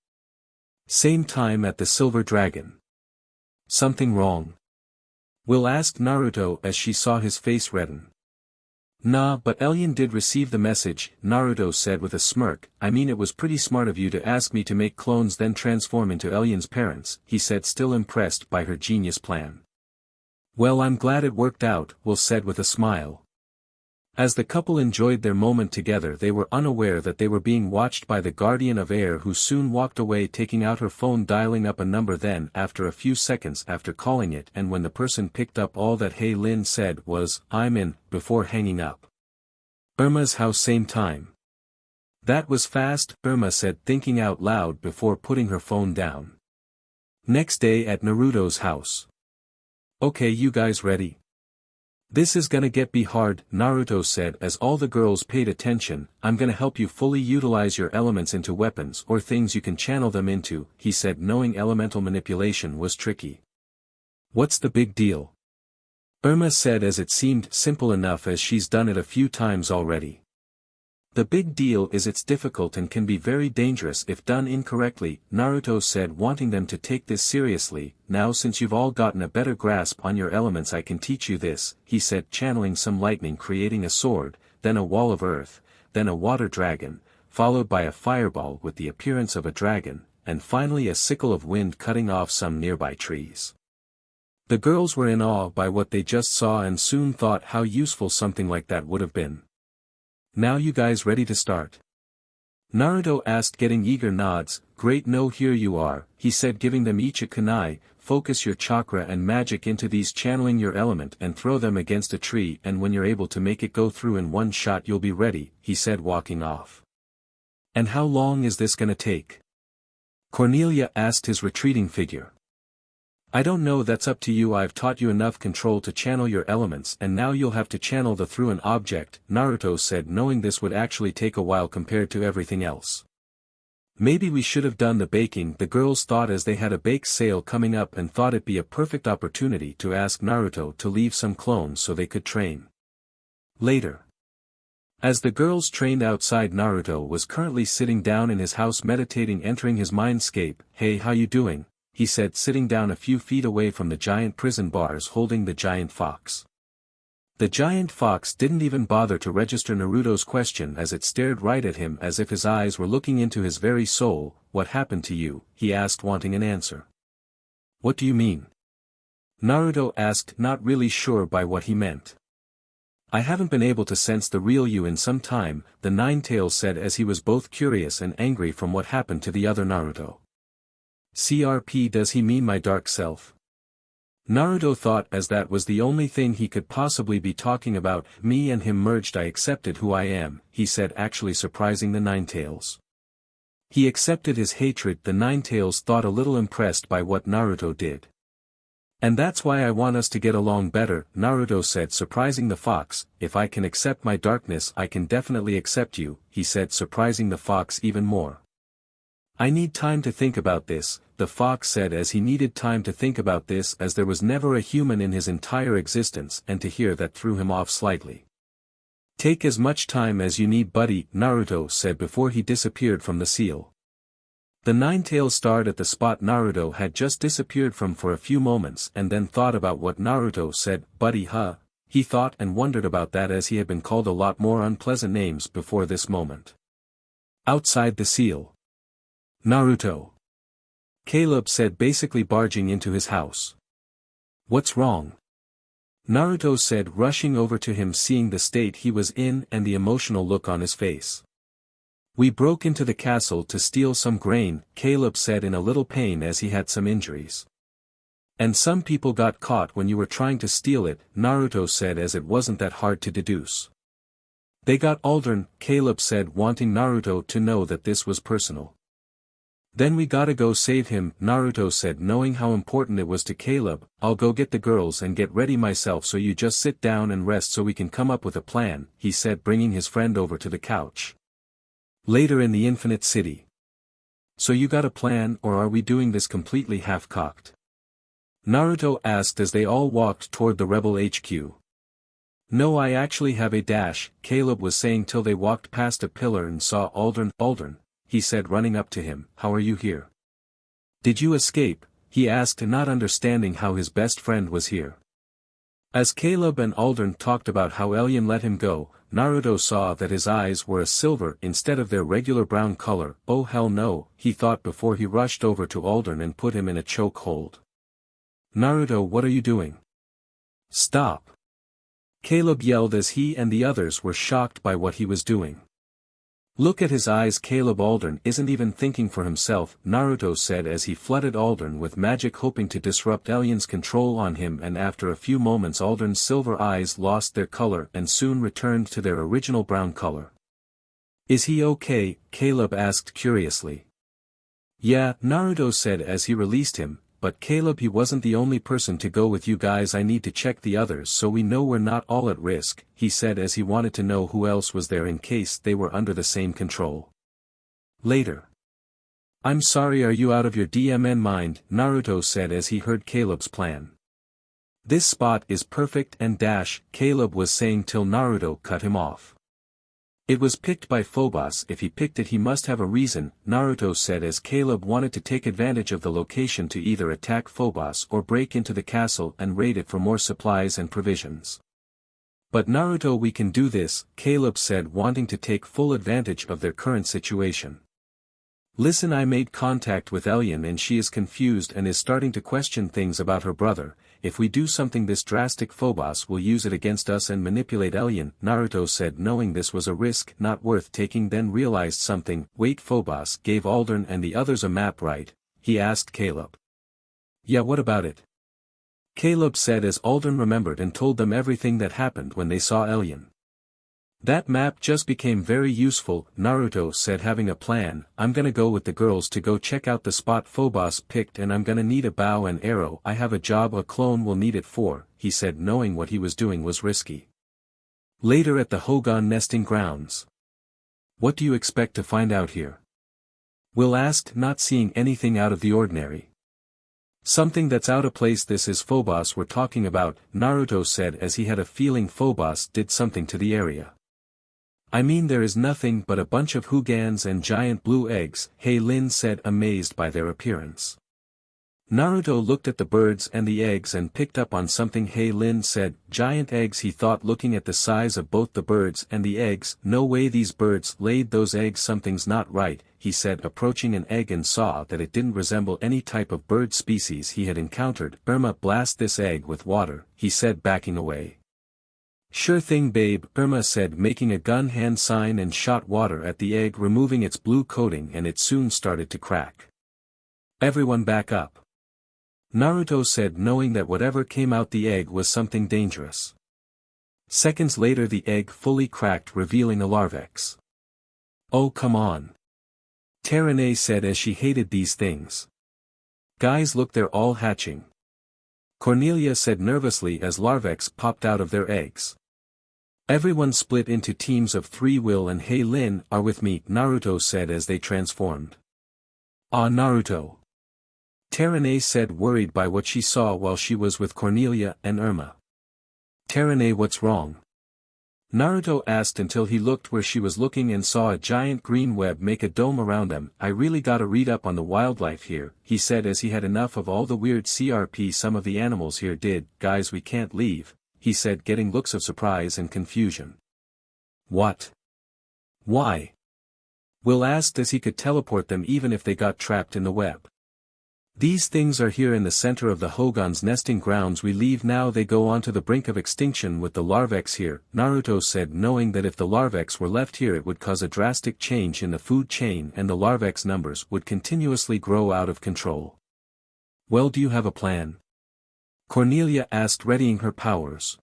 Same time at the Silver Dragon. Something wrong? Will asked Naruto as she saw his face redden. Nah, but Elian did receive the message, Naruto said with a smirk. I mean, it was pretty smart of you to ask me to make clones then transform into Elian's parents, he said, still impressed by her genius plan. Well, I'm glad it worked out, Will said with a smile. As the couple enjoyed their moment together, they were unaware that they were being watched by the Guardian of Air, who soon walked away, taking out her phone, dialing up a number. Then, after a few seconds after calling it and when the person picked up, all that Hey Lin said was, I'm in, before hanging up. Irma's house, same time. That was fast, Irma said, thinking out loud before putting her phone down. Next day at Naruto's house. Okay, you guys ready? This is gonna be hard, Naruto said as all the girls paid attention. I'm gonna help you fully utilize your elements into weapons or things you can channel them into, he said, knowing elemental manipulation was tricky. What's the big deal? Irma said as it seemed simple enough as she's done it a few times already. The big deal is it's difficult and can be very dangerous if done incorrectly, Naruto said, wanting them to take this seriously. Now since you've all gotten a better grasp on your elements, I can teach you this, he said, channeling some lightning, creating a sword, then a wall of earth, then a water dragon, followed by a fireball with the appearance of a dragon, and finally a sickle of wind cutting off some nearby trees. The girls were in awe by what they just saw and soon thought how useful something like that would have been. Now you guys ready to start? Naruto asked, getting eager nods. Great, no, here you are, he said, giving them each a kunai. Focus your chakra and magic into these, channeling your element, and throw them against a tree, and when you're able to make it go through in one shot you'll be ready, he said, walking off. And how long is this gonna take? Cornelia asked his retreating figure. I don't know, that's up to you. I've taught you enough control to channel your elements and now you'll have to channel the through an object, Naruto said, knowing this would actually take a while compared to everything else. Maybe we should have done the baking, the girls thought as they had a bake sale coming up and thought it'd be a perfect opportunity to ask Naruto to leave some clones so they could train. Later. As the girls trained outside, Naruto was currently sitting down in his house meditating, entering his mindscape. Hey, how you doing? He said, sitting down a few feet away from the giant prison bars holding the giant fox. The giant fox didn't even bother to register Naruto's question as it stared right at him as if his eyes were looking into his very soul. What happened to you? He asked, wanting an answer. What do you mean? Naruto asked, not really sure by what he meant. I haven't been able to sense the real you in some time, the Ninetales said as he was both curious and angry from what happened to the other Naruto. CRP, does he mean my dark self? Naruto thought as that was the only thing he could possibly be talking about. Me and him merged, I accepted who I am, he said, actually surprising the Ninetales. He accepted his hatred. The Ninetales thought, a little impressed by what Naruto did. And that's why I want us to get along better, Naruto said, surprising the fox. If I can accept my darkness, I can definitely accept you, he said, surprising the fox even more. I need time to think about this, the fox said as he needed time to think about this as there was never a human in his entire existence, and to hear that threw him off slightly. Take as much time as you need, buddy, Naruto said before he disappeared from the seal. The nine-tailed starred at the spot Naruto had just disappeared from for a few moments and then thought about what Naruto said. Buddy huh? He thought and wondered about that as he had been called a lot more unpleasant names before this moment. Outside the seal. Naruto. Caleb said, basically barging into his house. What's wrong? Naruto said, rushing over to him, seeing the state he was in and the emotional look on his face. We broke into the castle to steal some grain, Caleb said in a little pain as he had some injuries. And some people got caught when you were trying to steal it, Naruto said, as it wasn't that hard to deduce. They got Aldern, Caleb said, wanting Naruto to know that this was personal. Then we gotta go save him, Naruto said, knowing how important it was to Caleb. I'll go get the girls and get ready myself, so you just sit down and rest so we can come up with a plan, he said, bringing his friend over to the couch. Later in the Infinite City. So you got a plan, or are we doing this completely half-cocked? Naruto asked as they all walked toward the Rebel HQ. No, I actually have a dash, Caleb was saying till they walked past a pillar and saw Aldern. Aldern, he said, running up to him, how are you here? Did you escape? He asked, not understanding how his best friend was here. As Caleb and Aldern talked about how Elyon let him go, Naruto saw that his eyes were a silver instead of their regular brown color. Oh hell no, he thought before he rushed over to Aldern and put him in a choke hold. Naruto, what are you doing? Stop! Caleb yelled as he and the others were shocked by what he was doing. Look at his eyes, Caleb. Aldern isn't even thinking for himself, Naruto said as he flooded Aldern with magic, hoping to disrupt Elyon's control on him, and after a few moments Aldern's silver eyes lost their color and soon returned to their original brown color. Is he okay? Caleb asked curiously. Yeah, Naruto said as he released him, but Caleb, he wasn't the only person to go with you guys. I need to check the others so we know we're not all at risk, he said as he wanted to know who else was there in case they were under the same control. Later. I'm sorry, are you out of your DMN mind? Naruto said as he heard Caleb's plan. This spot is perfect and dash, Caleb was saying till Naruto cut him off. It was picked by Phobos. If he picked it, he must have a reason, Naruto said as Caleb wanted to take advantage of the location to either attack Phobos or break into the castle and raid it for more supplies and provisions. But Naruto, we can do this, Caleb said, wanting to take full advantage of their current situation. Listen, I made contact with Elyon and she is confused and is starting to question things about her brother. If we do something this drastic, Phobos will use it against us and manipulate Elyon, Naruto said, knowing this was a risk not worth taking, then realized something. Wait, Phobos gave Aldern and the others a map, right? He asked Caleb. Yeah, what about it? Caleb said as Aldern remembered and told them everything that happened when they saw Elyon. That map just became very useful, Naruto said, having a plan. I'm gonna go with the girls to go check out the spot Phobos picked, and I'm gonna need a bow and arrow. I have a job a clone will need it for, he said, knowing what he was doing was risky. Later at the Hogan nesting grounds. What do you expect to find out here? Will asked, not seeing anything out of the ordinary. Something that's out of place. This is Phobos we're talking about, Naruto said as he had a feeling Phobos did something to the area. I mean, there is nothing but a bunch of Hugans and giant blue eggs, Lin said, amazed by their appearance. Naruto looked at the birds and the eggs and picked up on something. Lin said, giant eggs, he thought, looking at the size of both the birds and the eggs. No way these birds laid those eggs, something's not right, he said, approaching an egg and saw that it didn't resemble any type of bird species he had encountered. Irma, blast this egg with water, he said, backing away. Sure thing, babe, Irma said, making a gun hand sign and shot water at the egg, removing its blue coating, and it soon started to crack. Everyone back up. Naruto said, knowing that whatever came out the egg was something dangerous. Seconds later the egg fully cracked, revealing a Larx. Oh come on. Terene said as she hated these things. Guys, look, they're all hatching. Cornelia said nervously as Larx popped out of their eggs. Everyone split into teams of 3. Will and Lin are with me, Naruto said as they transformed. Ah, Naruto. Terene said, worried by what she saw while she was with Cornelia and Irma. Terene, what's wrong? Naruto asked until he looked where she was looking and saw a giant green web make a dome around them. I really gotta read up on the wildlife here, he said as he had enough of all the weird CRP some of the animals here did. Guys, we can't leave, he said, getting looks of surprise and confusion. What? Why? Will asked as he could teleport them even if they got trapped in the web. These things are here in the center of the Hogan's nesting grounds. We leave now. They go on to the brink of extinction with the Larx here, Naruto said, knowing that if the Larx were left here it would cause a drastic change in the food chain and the Larx numbers would continuously grow out of control. Well, do you have a plan? Cornelia asked, readying her powers.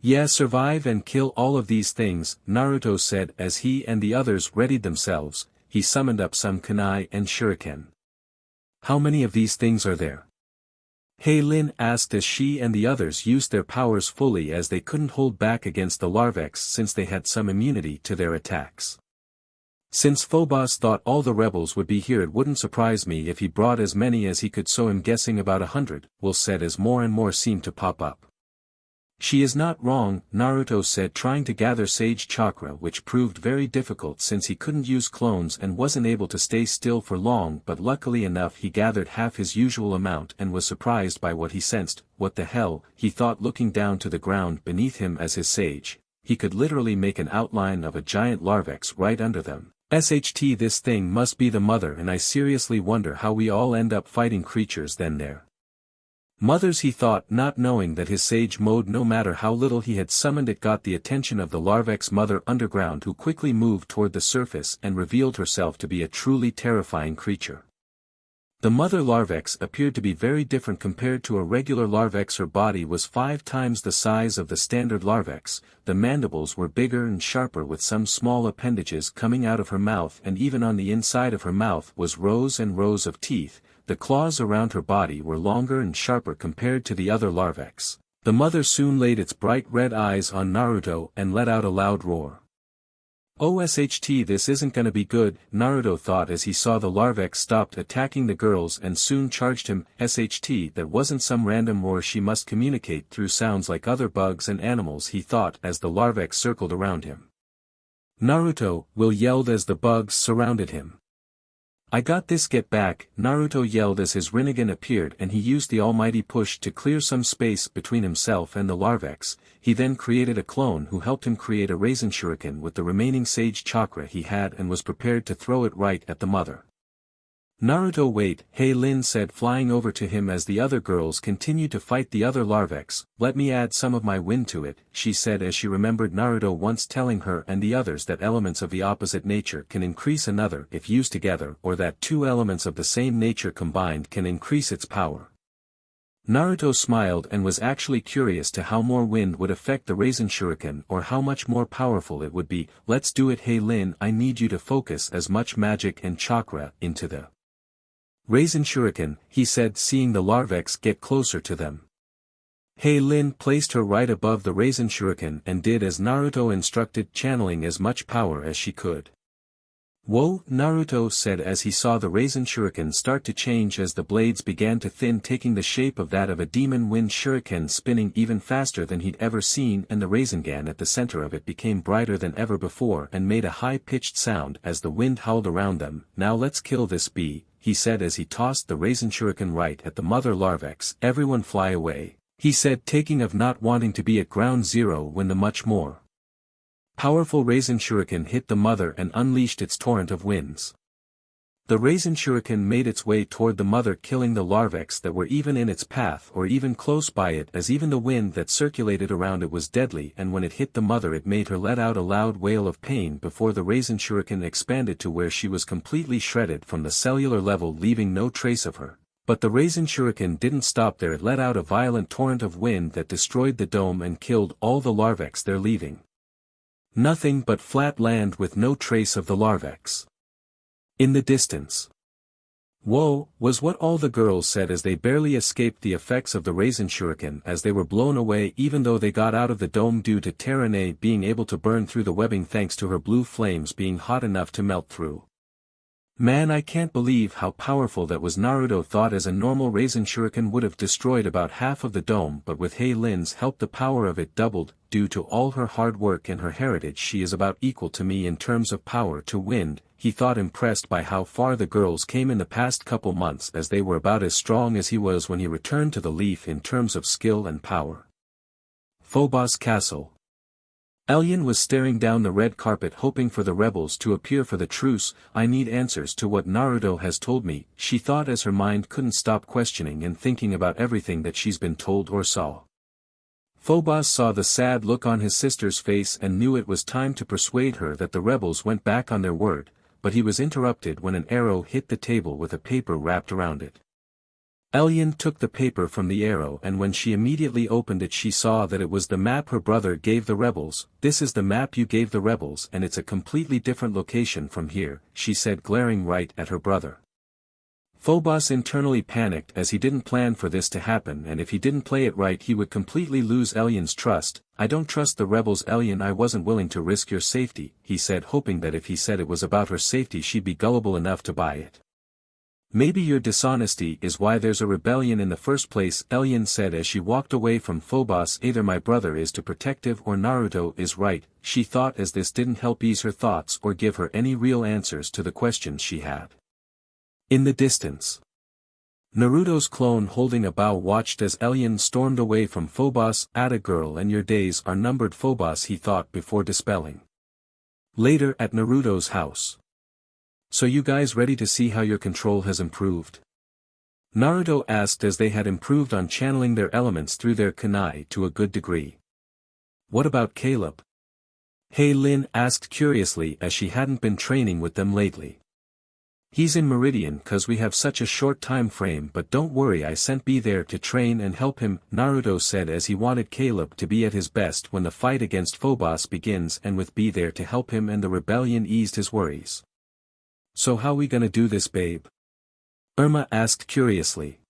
Yeah, survive and kill all of these things, Naruto said as he and the others readied themselves. He summoned up some kunai and shuriken. How many of these things are there? Lin asked as she and the others used their powers fully as they couldn't hold back against the Larx since they had some immunity to their attacks. Since Phobos thought all the rebels would be here, it wouldn't surprise me if he brought as many as he could, so I'm guessing about 100, Will said as more and more seemed to pop up. She is not wrong, Naruto said, trying to gather sage chakra, which proved very difficult since he couldn't use clones and wasn't able to stay still for long, but luckily enough he gathered half his usual amount and was surprised by what he sensed. What the hell, he thought, looking down to the ground beneath him as his sage. He could literally make an outline of a giant Larx right under them. SHT, this thing must be the mother, and I seriously wonder how we all end up fighting creatures then there. Mothers, he thought, not knowing that his sage mode, no matter how little he had summoned it, got the attention of the Larx mother underground, who quickly moved toward the surface and revealed herself to be a truly terrifying creature. The mother Larx appeared to be very different compared to a regular Larx. Her body was 5 times the size of the standard Larx, the mandibles were bigger and sharper with some small appendages coming out of her mouth, and even on the inside of her mouth was rows and rows of teeth. The claws around her body were longer and sharper compared to the other Larx. The mother soon laid its bright red eyes on Naruto and let out a loud roar. Oh SHT, this isn't gonna be good, Naruto thought as he saw the Larx stopped attacking the girls and soon charged him. SHT, that wasn't some random roar, she must communicate through sounds like other bugs and animals, he thought as the Larx circled around him. Naruto, Will yelled as the bugs surrounded him. I got this, get back, Naruto yelled as his Rinnegan appeared, and he used the almighty push to clear some space between himself and the Larx. He then created a clone who helped him create a Raisin Shuriken with the remaining sage chakra he had and was prepared to throw it right at the mother. Naruto, wait, Lin said, flying over to him as the other girls continued to fight the other Larx. Let me add some of my wind to it, she said as she remembered Naruto once telling her and the others that elements of the opposite nature can increase another if used together, or that 2 elements of the same nature combined can increase its power. Naruto smiled and was actually curious to how more wind would affect the Raisin Shuriken, or how much more powerful it would be. Let's do it, Lin, I need you to focus as much magic and chakra into the Raisin Shuriken, he said, seeing the Larx get closer to them. Lin placed her right above the Raisin Shuriken and did as Naruto instructed, channeling as much power as she could. Whoa, Naruto said as he saw the Raisin Shuriken start to change as the blades began to thin, taking the shape of that of a demon wind shuriken, spinning even faster than he'd ever seen, and the Raisingan at the center of it became brighter than ever before and made a high-pitched sound as the wind howled around them. Now let's kill this bee, he said as he tossed the Raisin Shuriken right at the mother Larx. Everyone fly away, he said, taking of not wanting to be at ground zero when the much more powerful Raisin Shuriken hit the mother and unleashed its torrent of winds. The Raisin Shuriken made its way toward the mother, killing the Larx that were even in its path or even close by it, as even the wind that circulated around it was deadly, and when it hit the mother it made her let out a loud wail of pain before the Raisin Shuriken expanded to where she was completely shredded from the cellular level, leaving no trace of her. But the Raisin Shuriken didn't stop there. It let out a violent torrent of wind that destroyed the dome and killed all the Larx there, leaving nothing but flat land with no trace of the Larx in the distance. Whoa, was what all the girls said as they barely escaped the effects of the Raisin Shuriken as they were blown away, even though they got out of the dome due to Terane being able to burn through the webbing thanks to her blue flames being hot enough to melt through. Man, I can't believe how powerful that was, Naruto thought, as a normal Raisin Shuriken would have destroyed about half of the dome, but with Lin's help the power of it doubled. due to all her hard work and her heritage she is about equal to me in terms of power to wind, he thought, impressed by how far the girls came in the past couple months, as they were about as strong as he was when he returned to the Leaf in terms of skill and power. Phobos Castle. Elyon was staring down the red carpet hoping for the rebels to appear for the truce. I need answers to what Naruto has told me, she thought as her mind couldn't stop questioning and thinking about everything that she's been told or saw. Phobos saw the sad look on his sister's face and knew it was time to persuade her that the rebels went back on their word, but he was interrupted when an arrow hit the table with a paper wrapped around it. Elyon took the paper from the arrow, and when she immediately opened it she saw that it was the map her brother gave the rebels. This is the map you gave the rebels, and it's a completely different location from here, she said, glaring right at her brother. Phobos internally panicked as he didn't plan for this to happen, and if he didn't play it right he would completely lose Elyon's trust. I don't trust the rebels, Elyon. I wasn't willing to risk your safety, he said, hoping that if he said it was about her safety she'd be gullible enough to buy it. Maybe your dishonesty is why there's a rebellion in the first place, Elyon said as she walked away from Phobos. Either my brother is too protective or Naruto is right, she thought, as this didn't help ease her thoughts or give her any real answers to the questions she had. In the distance, Naruto's clone holding a bow watched as Elyon stormed away from Phobos. Atta girl, and your days are numbered, Phobos, he thought before dispelling. Later at Naruto's house. So you guys ready to see how your control has improved? Naruto asked as they had improved on channeling their elements through their kunai to a good degree. What about Caleb? Lin asked curiously as she hadn't been training with them lately. He's in Meridian cause we have such a short time frame, but don't worry, I sent B there to train and help him, Naruto said as he wanted Caleb to be at his best when the fight against Phobos begins, and with B there to help him and the rebellion eased his worries. So how we gonna do this, babe? Irma asked curiously.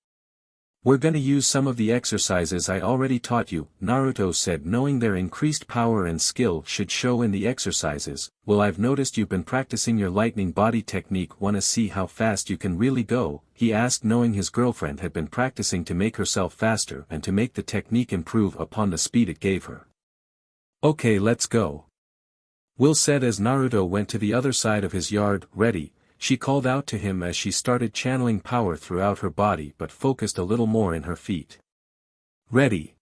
We're gonna use some of the exercises I already taught you, Naruto said, knowing their increased power and skill should show in the exercises. Well, I've noticed you've been practicing your lightning body technique. Wanna see how fast you can really go? He asked, knowing his girlfriend had been practicing to make herself faster and to make the technique improve upon the speed it gave her. Okay, let's go. Will said as Naruto went to the other side of his yard. Ready? She called out to him as she started channeling power throughout her body but focused a little more in her feet. Ready?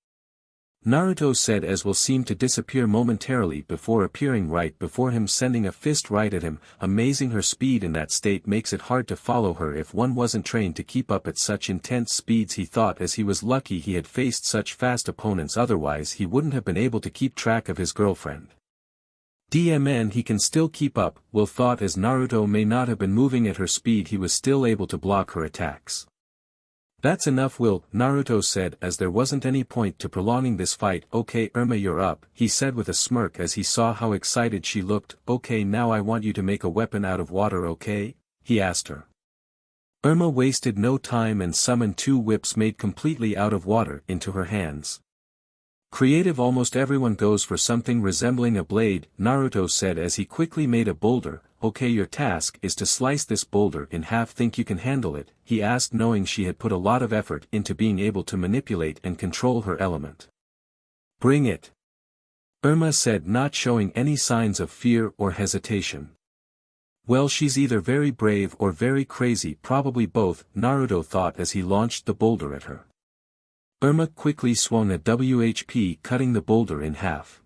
Naruto said as Will seemed to disappear momentarily before appearing right before him, sending a fist right at him. Amazing, her speed in that state makes it hard to follow her if one wasn't trained to keep up at such intense speeds, he thought, as he was lucky he had faced such fast opponents, otherwise he wouldn't have been able to keep track of his girlfriend. DMN, he can still keep up, Will thought, as Naruto may not have been moving at her speed he was still able to block her attacks. That's enough, Will, Naruto said as there wasn't any point to prolonging this fight. Okay, Irma, you're up, he said with a smirk as he saw how excited she looked. Okay, now I want you to make a weapon out of water, okay? He asked her. Irma wasted no time and summoned 2 whips made completely out of water into her hands. Creative, almost everyone goes for something resembling a blade, Naruto said as he quickly made a boulder. Okay, your task is to slice this boulder in half. Think you can handle it? He asked, knowing she had put a lot of effort into being able to manipulate and control her element. Bring it. Irma said, not showing any signs of fear or hesitation. Well, she's either very brave or very crazy, probably both, Naruto thought as he launched the boulder at her. Irma quickly swung a WHP, cutting the boulder in half.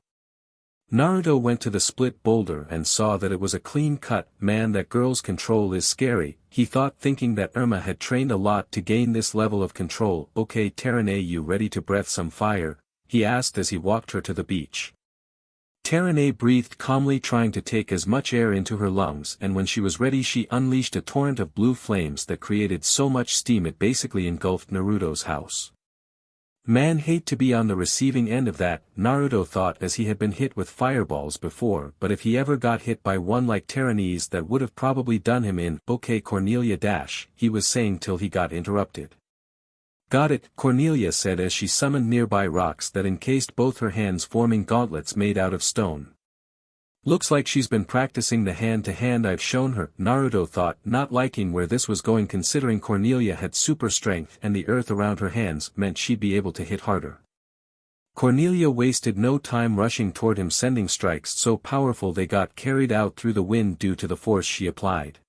Naruto went to the split boulder and saw that it was a clean cut. Man, that girl's control is scary, he thought, thinking that Irma had trained a lot to gain this level of control. Okay, Terane, you ready to breath some fire? He asked as he walked her to the beach. Terane breathed calmly, trying to take as much air into her lungs, and when she was ready she unleashed a torrent of blue flames that created so much steam it basically engulfed Naruto's house. Man, hate to be on the receiving end of that, Naruto thought as he had been hit with fireballs before, but if he ever got hit by one like Terane's that would have probably done him in. Okay, Cornelia dash, he was saying till he got interrupted. Got it, Cornelia said as she summoned nearby rocks that encased both her hands, forming gauntlets made out of stone. Looks like she's been practicing the hand-to-hand I've shown her, Naruto thought, not liking where this was going considering Cornelia had super strength and the earth around her hands meant she'd be able to hit harder. Cornelia wasted no time rushing toward him, sending strikes so powerful they got carried out through the wind due to the force she applied.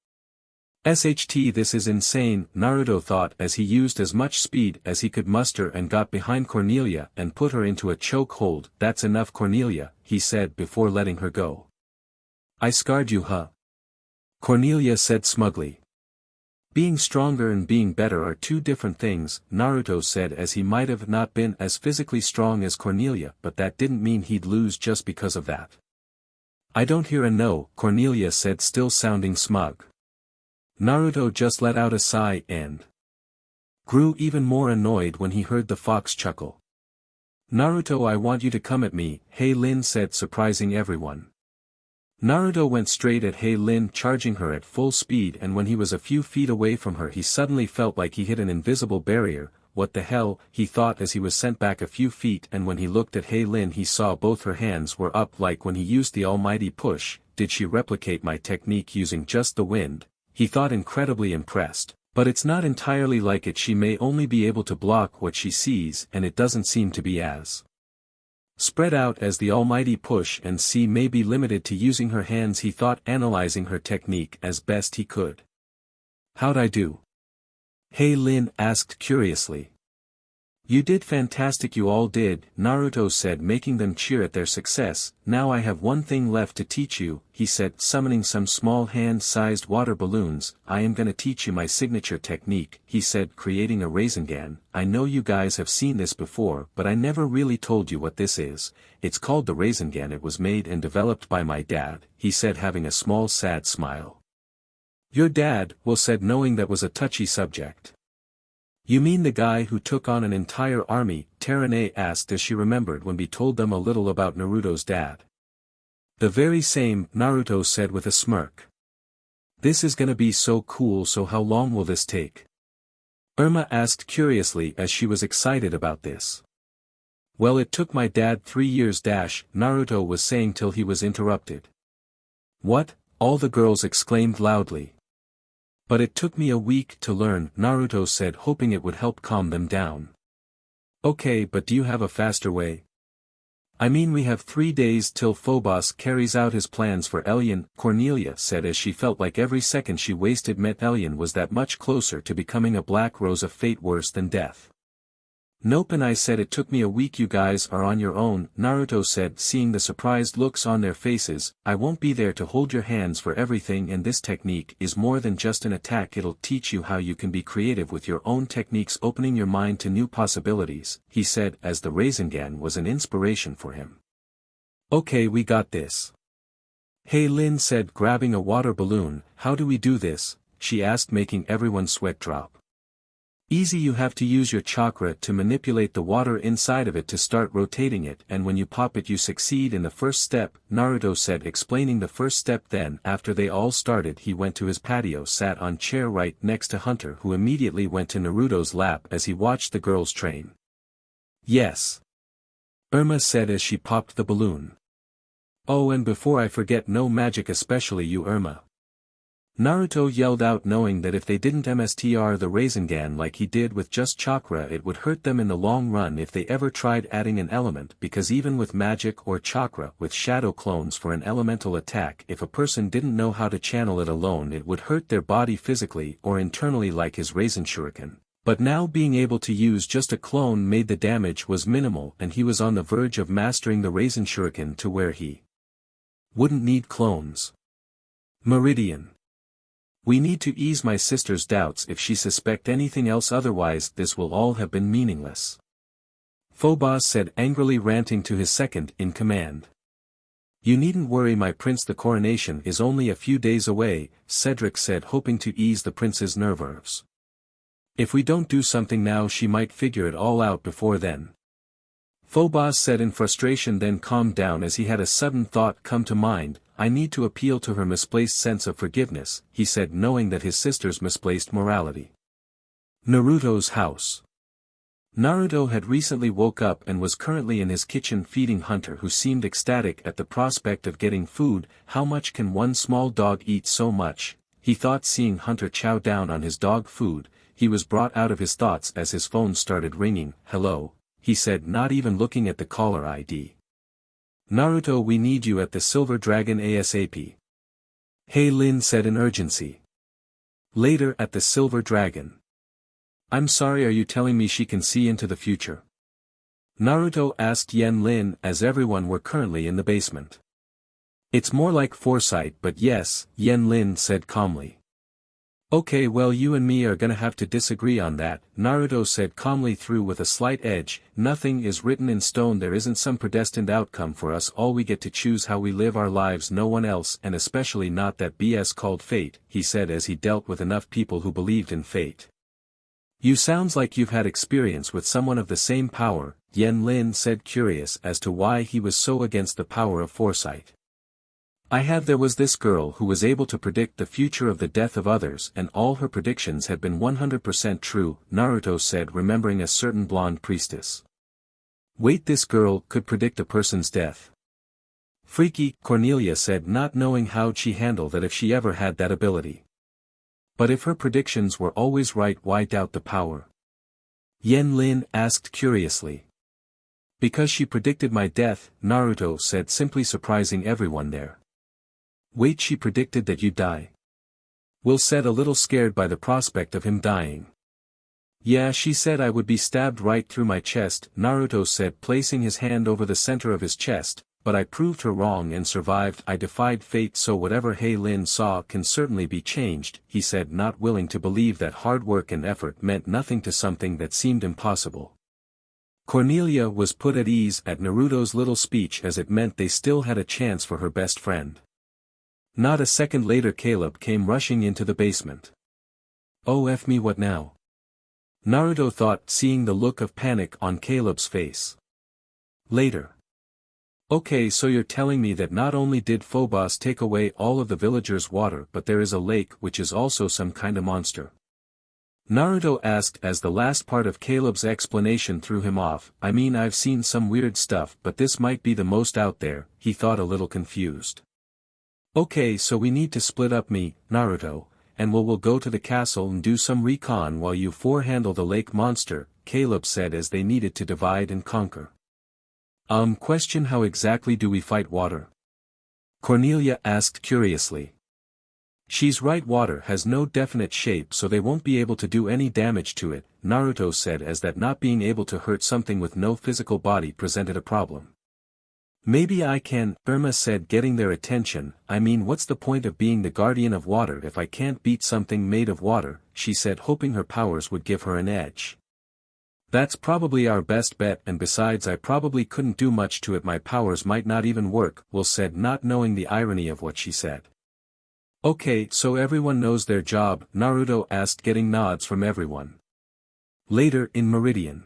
"SHT, this is insane," Naruto thought as he used as much speed as he could muster and got behind Cornelia and put her into a choke hold. "That's enough, Cornelia," he said before letting her go. "I scarred you, huh?" Cornelia said smugly. "Being stronger and being better are two different things," Naruto said, as he might have not been as physically strong as Cornelia, but that didn't mean he'd lose just because of that. "I don't hear a no," Cornelia said, still sounding smug. Naruto just let out a sigh and grew even more annoyed when he heard the fox chuckle. "Naruto, I want you to come at me," Lin said, surprising everyone. Naruto went straight at Lin, charging her at full speed, and when he was a few feet away from her he suddenly felt like he hit an invisible barrier. "What the hell," he thought as he was sent back a few feet, and when he looked at Lin he saw both her hands were up like when he used the almighty push. "Did she replicate my technique using just the wind?" he thought, incredibly impressed. "But it's not entirely like it. She may only be able to block what she sees, and it doesn't seem to be as spread out as the almighty push, and she may be limited to using her hands," he thought, analyzing her technique as best he could. "How'd I do?" Lin asked curiously. "You did fantastic, you all did," Naruto said, making them cheer at their success. "Now I have one thing left to teach you," he said, summoning some small hand-sized water balloons. "I am gonna teach you my signature technique," he said, creating a Rasengan. "I know you guys have seen this before, but I never really told you what this is. It's called the Rasengan. It was made and developed by my dad," he said, having a small sad smile. "Your dad?" Will said, knowing that was a touchy subject. "You mean the guy who took on an entire army?" Terane asked as she remembered when we told them a little about Naruto's dad. "The very same," Naruto said with a smirk. "This is gonna be so cool. So how long will this take?" Irma asked curiously as she was excited about this. "Well, it took my dad 3 years Naruto was saying till he was interrupted. "What?" all the girls exclaimed loudly. "But it took me a week to learn," Naruto said, hoping it would help calm them down. "Okay, but do you have a faster way?" "I mean, we have 3 days till Phobos carries out his plans for Elion," Cornelia said, as she felt like every second she wasted meant Elion was that much closer to becoming a black rose of fate worse than death. "Nope, and I said it took me a week. You guys are on your own," Naruto said, seeing the surprised looks on their faces. "I won't be there to hold your hands for everything, and this technique is more than just an attack. It'll teach you how you can be creative with your own techniques, opening your mind to new possibilities," he said, as the Rasengan was an inspiration for him. "Okay, we got this." Lin said, grabbing a water balloon. "How do we do this?" she asked, making everyone sweat drop. "Easy, you have to use your chakra to manipulate the water inside of it to start rotating it, and when you pop it you succeed in the first step," Naruto said, explaining the first step. Then, after they all started, he went to his patio, sat on chair right next to Hunter, who immediately went to Naruto's lap as he watched the girls train. "Yes," Irma said as she popped the balloon. "Oh, and before I forget, no magic, especially you, Irma," Naruto yelled out, knowing that if they didn't mstr the Rasengan like he did with just chakra, it would hurt them in the long run if they ever tried adding an element, because even with magic or chakra with shadow clones for an elemental attack, if a person didn't know how to channel it alone, it would hurt their body physically or internally like his Rasen Shuriken. But now being able to use just a clone made the damage was minimal, and he was on the verge of mastering the Rasen Shuriken to where he wouldn't need clones. Meridian. "We need to ease my sister's doubts if she suspect anything else, otherwise this will all have been meaningless," Phobos said, angrily ranting to his second in command. "You needn't worry, my prince, the coronation is only a few days away," Cedric said, hoping to ease the prince's nerves. "If we don't do something now, she might figure it all out before then," Phobos said in frustration, then calmed down as he had a sudden thought come to mind. "I need to appeal to her misplaced sense of forgiveness," he said, knowing that his sister's misplaced morality. Naruto's house. Naruto had recently woke up and was currently in his kitchen feeding Hunter, who seemed ecstatic at the prospect of getting food. "How much can one small dog eat so much?" he thought, seeing Hunter chow down on his dog food. He was brought out of his thoughts as his phone started ringing. "Hello?" he said, not even looking at the caller ID. Naruto, we need you at the Silver Dragon ASAP. Hey Lin said in urgency. Later at the Silver Dragon. I'm sorry, are you telling me she can see into the future? Naruto asked Yen Lin as everyone were currently in the basement. It's more like foresight, but yes, Yen Lin said calmly. Okay, well, you and me are gonna have to disagree on that, Naruto said calmly, through with a slight edge. Nothing is written in stone, there isn't some predestined outcome for us all, we get to choose how we live our lives, no one else, and especially not that BS called fate, he said as he dealt with enough people who believed in fate. You sounds like you've had experience with someone of the same power, Yen Lin said, curious as to why he was so against the power of foresight. There was this girl who was able to predict the future of the death of others, and all her predictions had been 100% true, Naruto said, remembering a certain blonde priestess. Wait, this girl could predict a person's death? Freaky, Cornelia said, not knowing how she handled that if she ever had that ability. But if her predictions were always right, why doubt the power? Yen Lin asked curiously. Because she predicted my death, Naruto said, simply surprising everyone there. Wait, she predicted that you'd die? Will said, a little scared by the prospect of him dying. Yeah, she said I would be stabbed right through my chest, Naruto said, placing his hand over the center of his chest, but I proved her wrong and survived. I defied fate, so whatever Hei Lin saw can certainly be changed, he said, not willing to believe that hard work and effort meant nothing to something that seemed impossible. Cornelia was put at ease at Naruto's little speech, as it meant they still had a chance for her best friend. Not a second later, Caleb came rushing into the basement. Oh F me, what now? Naruto thought, seeing the look of panic on Caleb's face. Later. Okay, so you're telling me that not only did Phobos take away all of the villagers' water, but there is a lake which is also some kind of monster? Naruto asked as the last part of Caleb's explanation threw him off. I mean, I've seen some weird stuff, but this might be the most out there, he thought, a little confused. Okay, so we need to split up, me, Naruto, and we'll go to the castle and do some recon while you four handle the lake monster, Caleb said as they needed to divide and conquer. Question, how exactly do we fight water? Cornelia asked curiously. She's right, water has no definite shape, so they won't be able to do any damage to it, Naruto said, as that not being able to hurt something with no physical body presented a problem. Maybe I can, Irma said, getting their attention. I mean, what's the point of being the guardian of water if I can't beat something made of water, she said, hoping her powers would give her an edge. That's probably our best bet, and besides I probably couldn't do much to it, my powers might not even work, Will said, not knowing the irony of what she said. Okay, so everyone knows their job, Naruto asked, getting nods from everyone. Later in Meridian.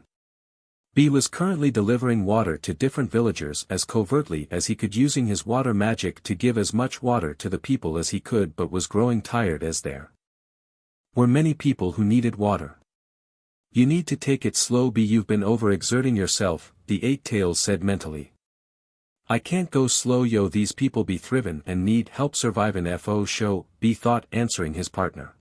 B was currently delivering water to different villagers as covertly as he could, using his water magic to give as much water to the people as he could, but was growing tired as there were many people who needed water. You need to take it slow, B, you've been overexerting yourself, the Eight Tails said mentally. I can't go slow, yo, these people be thriven and need help survive an FO show, B thought, answering his partner.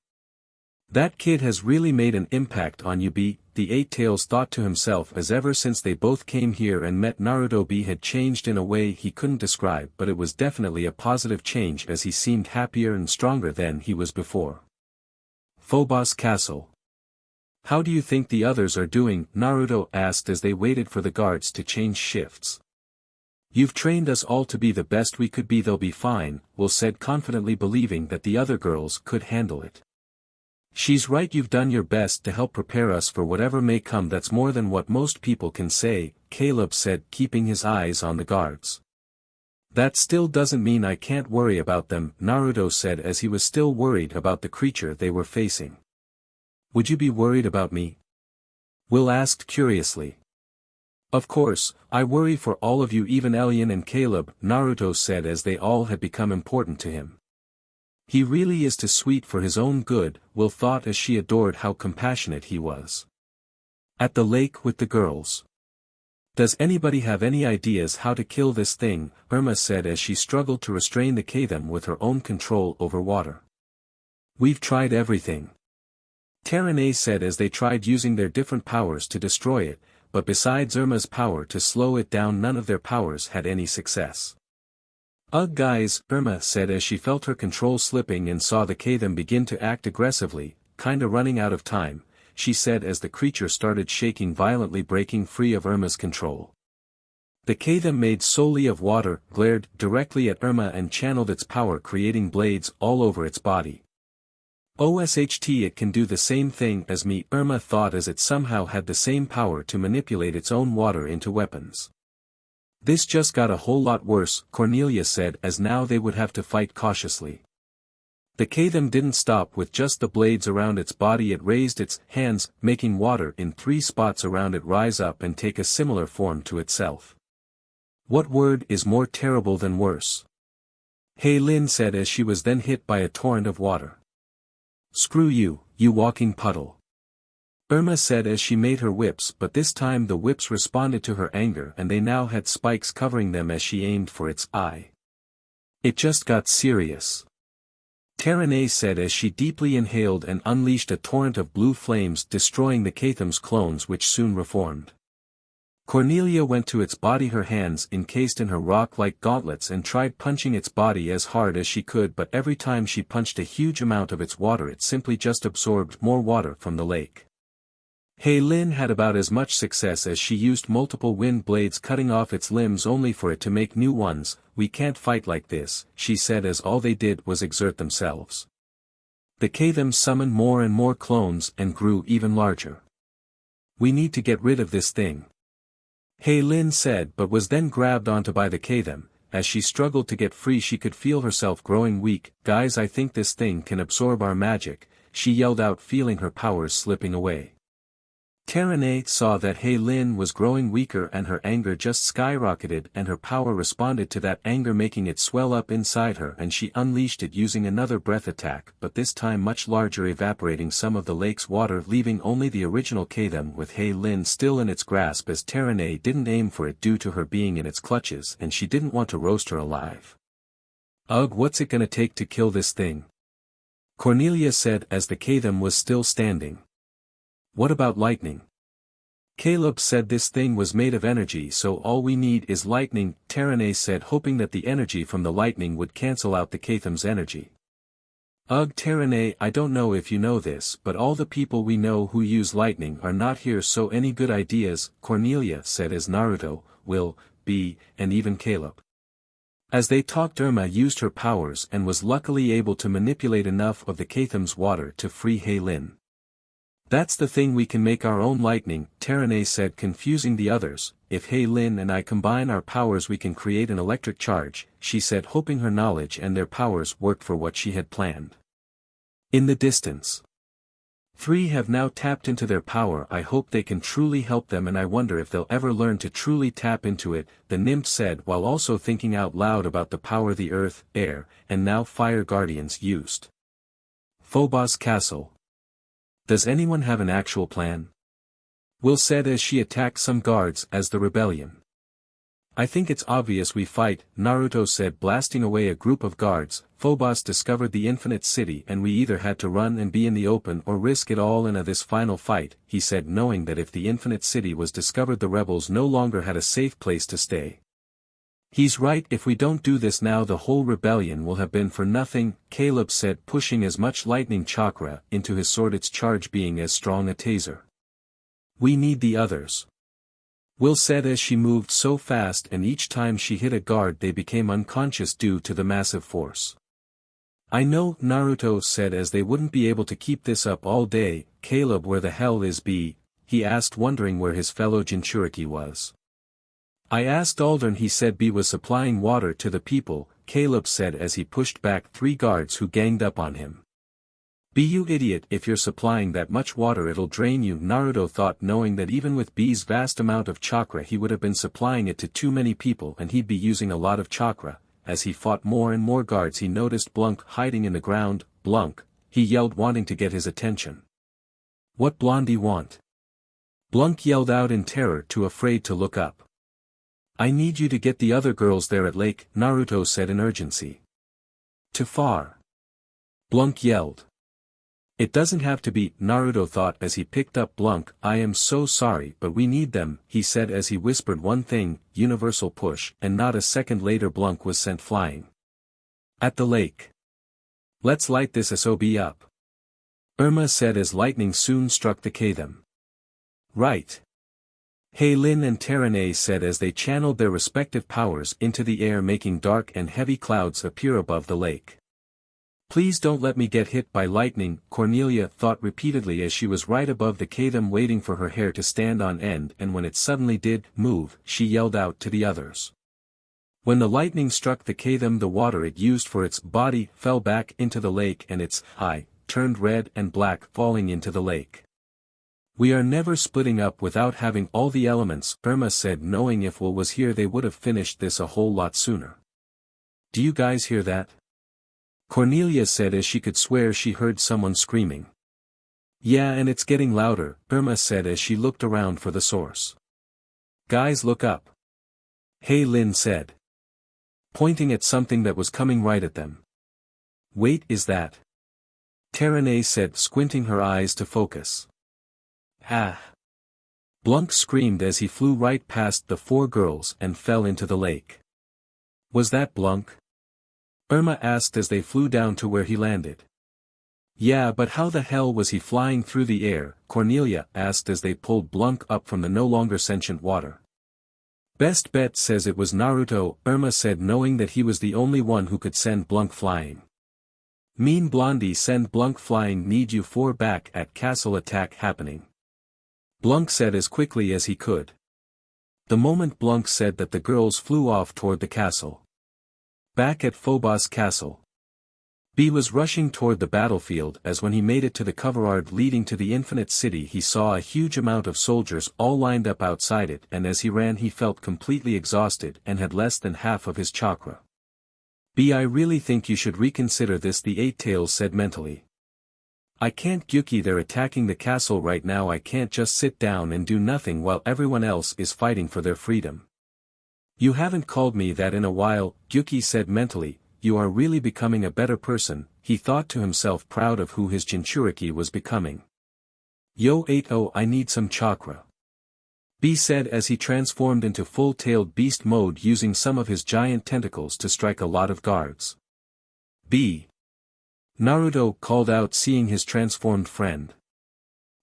That kid has really made an impact on you, B, the Eight Tails thought to himself, as ever since they both came here and met Naruto, B had changed in a way he couldn't describe, but it was definitely a positive change as he seemed happier and stronger than he was before. Phobos Castle. How do you think the others are doing? Naruto asked as they waited for the guards to change shifts. You've trained us all to be the best we could be, they'll be fine, Will said, confidently believing that the other girls could handle it. She's right, you've done your best to help prepare us for whatever may come, that's more than what most people can say, Caleb said, keeping his eyes on the guards. That still doesn't mean I can't worry about them, Naruto said as he was still worried about the creature they were facing. Would you be worried about me? Will asked curiously. Of course, I worry for all of you, even Elian and Caleb, Naruto said as they all had become important to him. He really is too sweet for his own good, Will thought as she adored how compassionate he was. At the lake with the girls. Does anybody have any ideas how to kill this thing? Irma said as she struggled to restrain the Katham with her own control over water. We've tried everything. Terane said as they tried using their different powers to destroy it, but besides Irma's power to slow it down, none of their powers had any success. "Ugh guys," Irma said as she felt her control slipping and saw the Katham begin to act aggressively, kinda running out of time, she said as the creature started shaking violently, breaking free of Irma's control. The Katham, made solely of water, glared directly at Irma and channeled its power, creating blades all over its body. "OSHT, it can do the same thing as me," Irma thought, as it somehow had the same power to manipulate its own water into weapons. "This just got a whole lot worse," Cornelia said, as now they would have to fight cautiously. The Katham didn't stop with just the blades around its body. It raised its hands, making water in 3 spots around it rise up and take a similar form to itself. "What word is more terrible than worse?" Lin said as she was then hit by a torrent of water. "Screw you, you walking puddle," Irma said as she made her whips, but this time the whips responded to her anger and they now had spikes covering them as she aimed for its eye. "It just got serious," Terene said as she deeply inhaled and unleashed a torrent of blue flames, destroying the Katham's clones, which soon reformed. Cornelia went to its body, her hands encased in her rock-like gauntlets, and tried punching its body as hard as she could, but every time she punched a huge amount of its water, it simply just absorbed more water from the lake. Lin had about as much success as she used multiple wind blades, cutting off its limbs only for it to make new ones. "We can't fight like this," she said as all they did was exert themselves. The Katham summoned more and more clones and grew even larger. "We need to get rid of this thing," Lin said, but was then grabbed onto by the Katham. As she struggled to get free, she could feel herself growing weak. "Guys, I think this thing can absorb our magic," she yelled out, feeling her powers slipping away. Terene saw that Lin was growing weaker and her anger just skyrocketed, and her power responded to that anger, making it swell up inside her, and she unleashed it using another breath attack, but this time much larger, evaporating some of the lake's water, leaving only the original Katham with Lin still in its grasp, as Terene didn't aim for it due to her being in its clutches and she didn't want to roast her alive. "Ugh, what's it gonna take to kill this thing?" Cornelia said as the Katham was still standing. "What about lightning?" Caleb said this thing was made of energy, so all we need is lightning, Terene said, hoping that the energy from the lightning would cancel out the Katham's energy. "Ugh, Terene, I don't know if you know this, but all the people we know who use lightning are not here, so any good ideas?" Cornelia said as Naruto, Will, B, and even Caleb. As they talked, Irma used her powers and was luckily able to manipulate enough of the Katham's water to free Lin. "That's the thing, we can make our own lightning," Terene said, confusing the others. "If Lin and I combine our powers, we can create an electric charge," she said, hoping her knowledge and their powers worked for what she had planned. In the distance, 3 have now tapped into their power. "I hope they can truly help them, and I wonder if they'll ever learn to truly tap into it," the nymph said, while also thinking out loud about the power the earth, air, and now fire guardians used. Phobos Castle. "Does anyone have an actual plan?" Will said as she attacked some guards as the rebellion. "I think it's obvious we fight," Naruto said, blasting away a group of guards. "Phobos discovered the Infinite City and we either had to run and be in the open or risk it all in this final fight," he said, knowing that if the Infinite City was discovered, the rebels no longer had a safe place to stay. "He's right, if we don't do this now, the whole rebellion will have been for nothing," Caleb said, pushing as much lightning chakra into his sword, its charge being as strong a taser. "We need the others," Will said as she moved so fast, and each time she hit a guard they became unconscious due to the massive force. "I know," Naruto said, as they wouldn't be able to keep this up all day. "Caleb, where the hell is B?" he asked, wondering where his fellow Jinchuriki was. "I asked Aldern, he said B was supplying water to the people," Caleb said as he pushed back 3 guards who ganged up on him. "B, you idiot, if you're supplying that much water it'll drain you," Naruto thought, knowing that even with B's vast amount of chakra he would have been supplying it to too many people and he'd be using a lot of chakra. As he fought more and more guards, he noticed Blunk hiding in the ground. "Blunk," he yelled, wanting to get his attention. "What Blondie want?" Blunk yelled out in terror, too afraid to look up. "I need you to get the other girls there at lake," Naruto said in urgency. "Too far," Blunk yelled. It doesn't have to be, Naruto thought as he picked up Blanc. I am so sorry but we need them, he said as he whispered one thing, universal push, and not a second later Blanc was sent flying. At the lake. Let's light this SOB up. Irma said as lightning soon struck the Katham. Right. Lin and Terane said as they channeled their respective powers into the air making dark and heavy clouds appear above the lake. Please don't let me get hit by lightning, Cornelia thought repeatedly as she was right above the Katham waiting for her hair to stand on end, and when it suddenly did move, she yelled out to the others. When the lightning struck the Katham, the water it used for its body fell back into the lake and its eye turned red and black falling into the lake. We are never splitting up without having all the elements, Irma said, knowing if Will was here they would have finished this a whole lot sooner. Do you guys hear that? Cornelia said as she could swear she heard someone screaming. Yeah, and it's getting louder, Irma said as she looked around for the source. Guys, look up. Lin said, pointing at something that was coming right at them. Wait, is that? Terane said, squinting her eyes to focus. Ah! Blanc screamed as he flew right past the four girls and fell into the lake. Was that Blanc? Irma asked as they flew down to where he landed. Yeah, but how the hell was he flying through the air? Cornelia asked as they pulled Blanc up from the no longer sentient water. Best bet says it was Naruto, Irma said, knowing that he was the only one who could send Blanc flying. Mean Blondie, send Blanc flying, need you four back at castle, attack happening. Blanc said as quickly as he could. The moment Blanc said that, the girls flew off toward the castle. Back at Phobos Castle. B was rushing toward the battlefield as when he made it to the courtyard leading to the Infinite City he saw a huge amount of soldiers all lined up outside it, and as he ran he felt completely exhausted and had less than half of his chakra. B, I really think you should reconsider this, the Eight Tails said mentally. I can't, Gyuki, they're attacking the castle right now, I can't just sit down and do nothing while everyone else is fighting for their freedom. You haven't called me that in a while, Gyuki said mentally. You are really becoming a better person, he thought to himself, proud of who his Jinchuriki was becoming. Yo 80, I need some chakra. B said as he transformed into full-tailed beast mode using some of his giant tentacles to strike a lot of guards. B. Naruto called out seeing his transformed friend.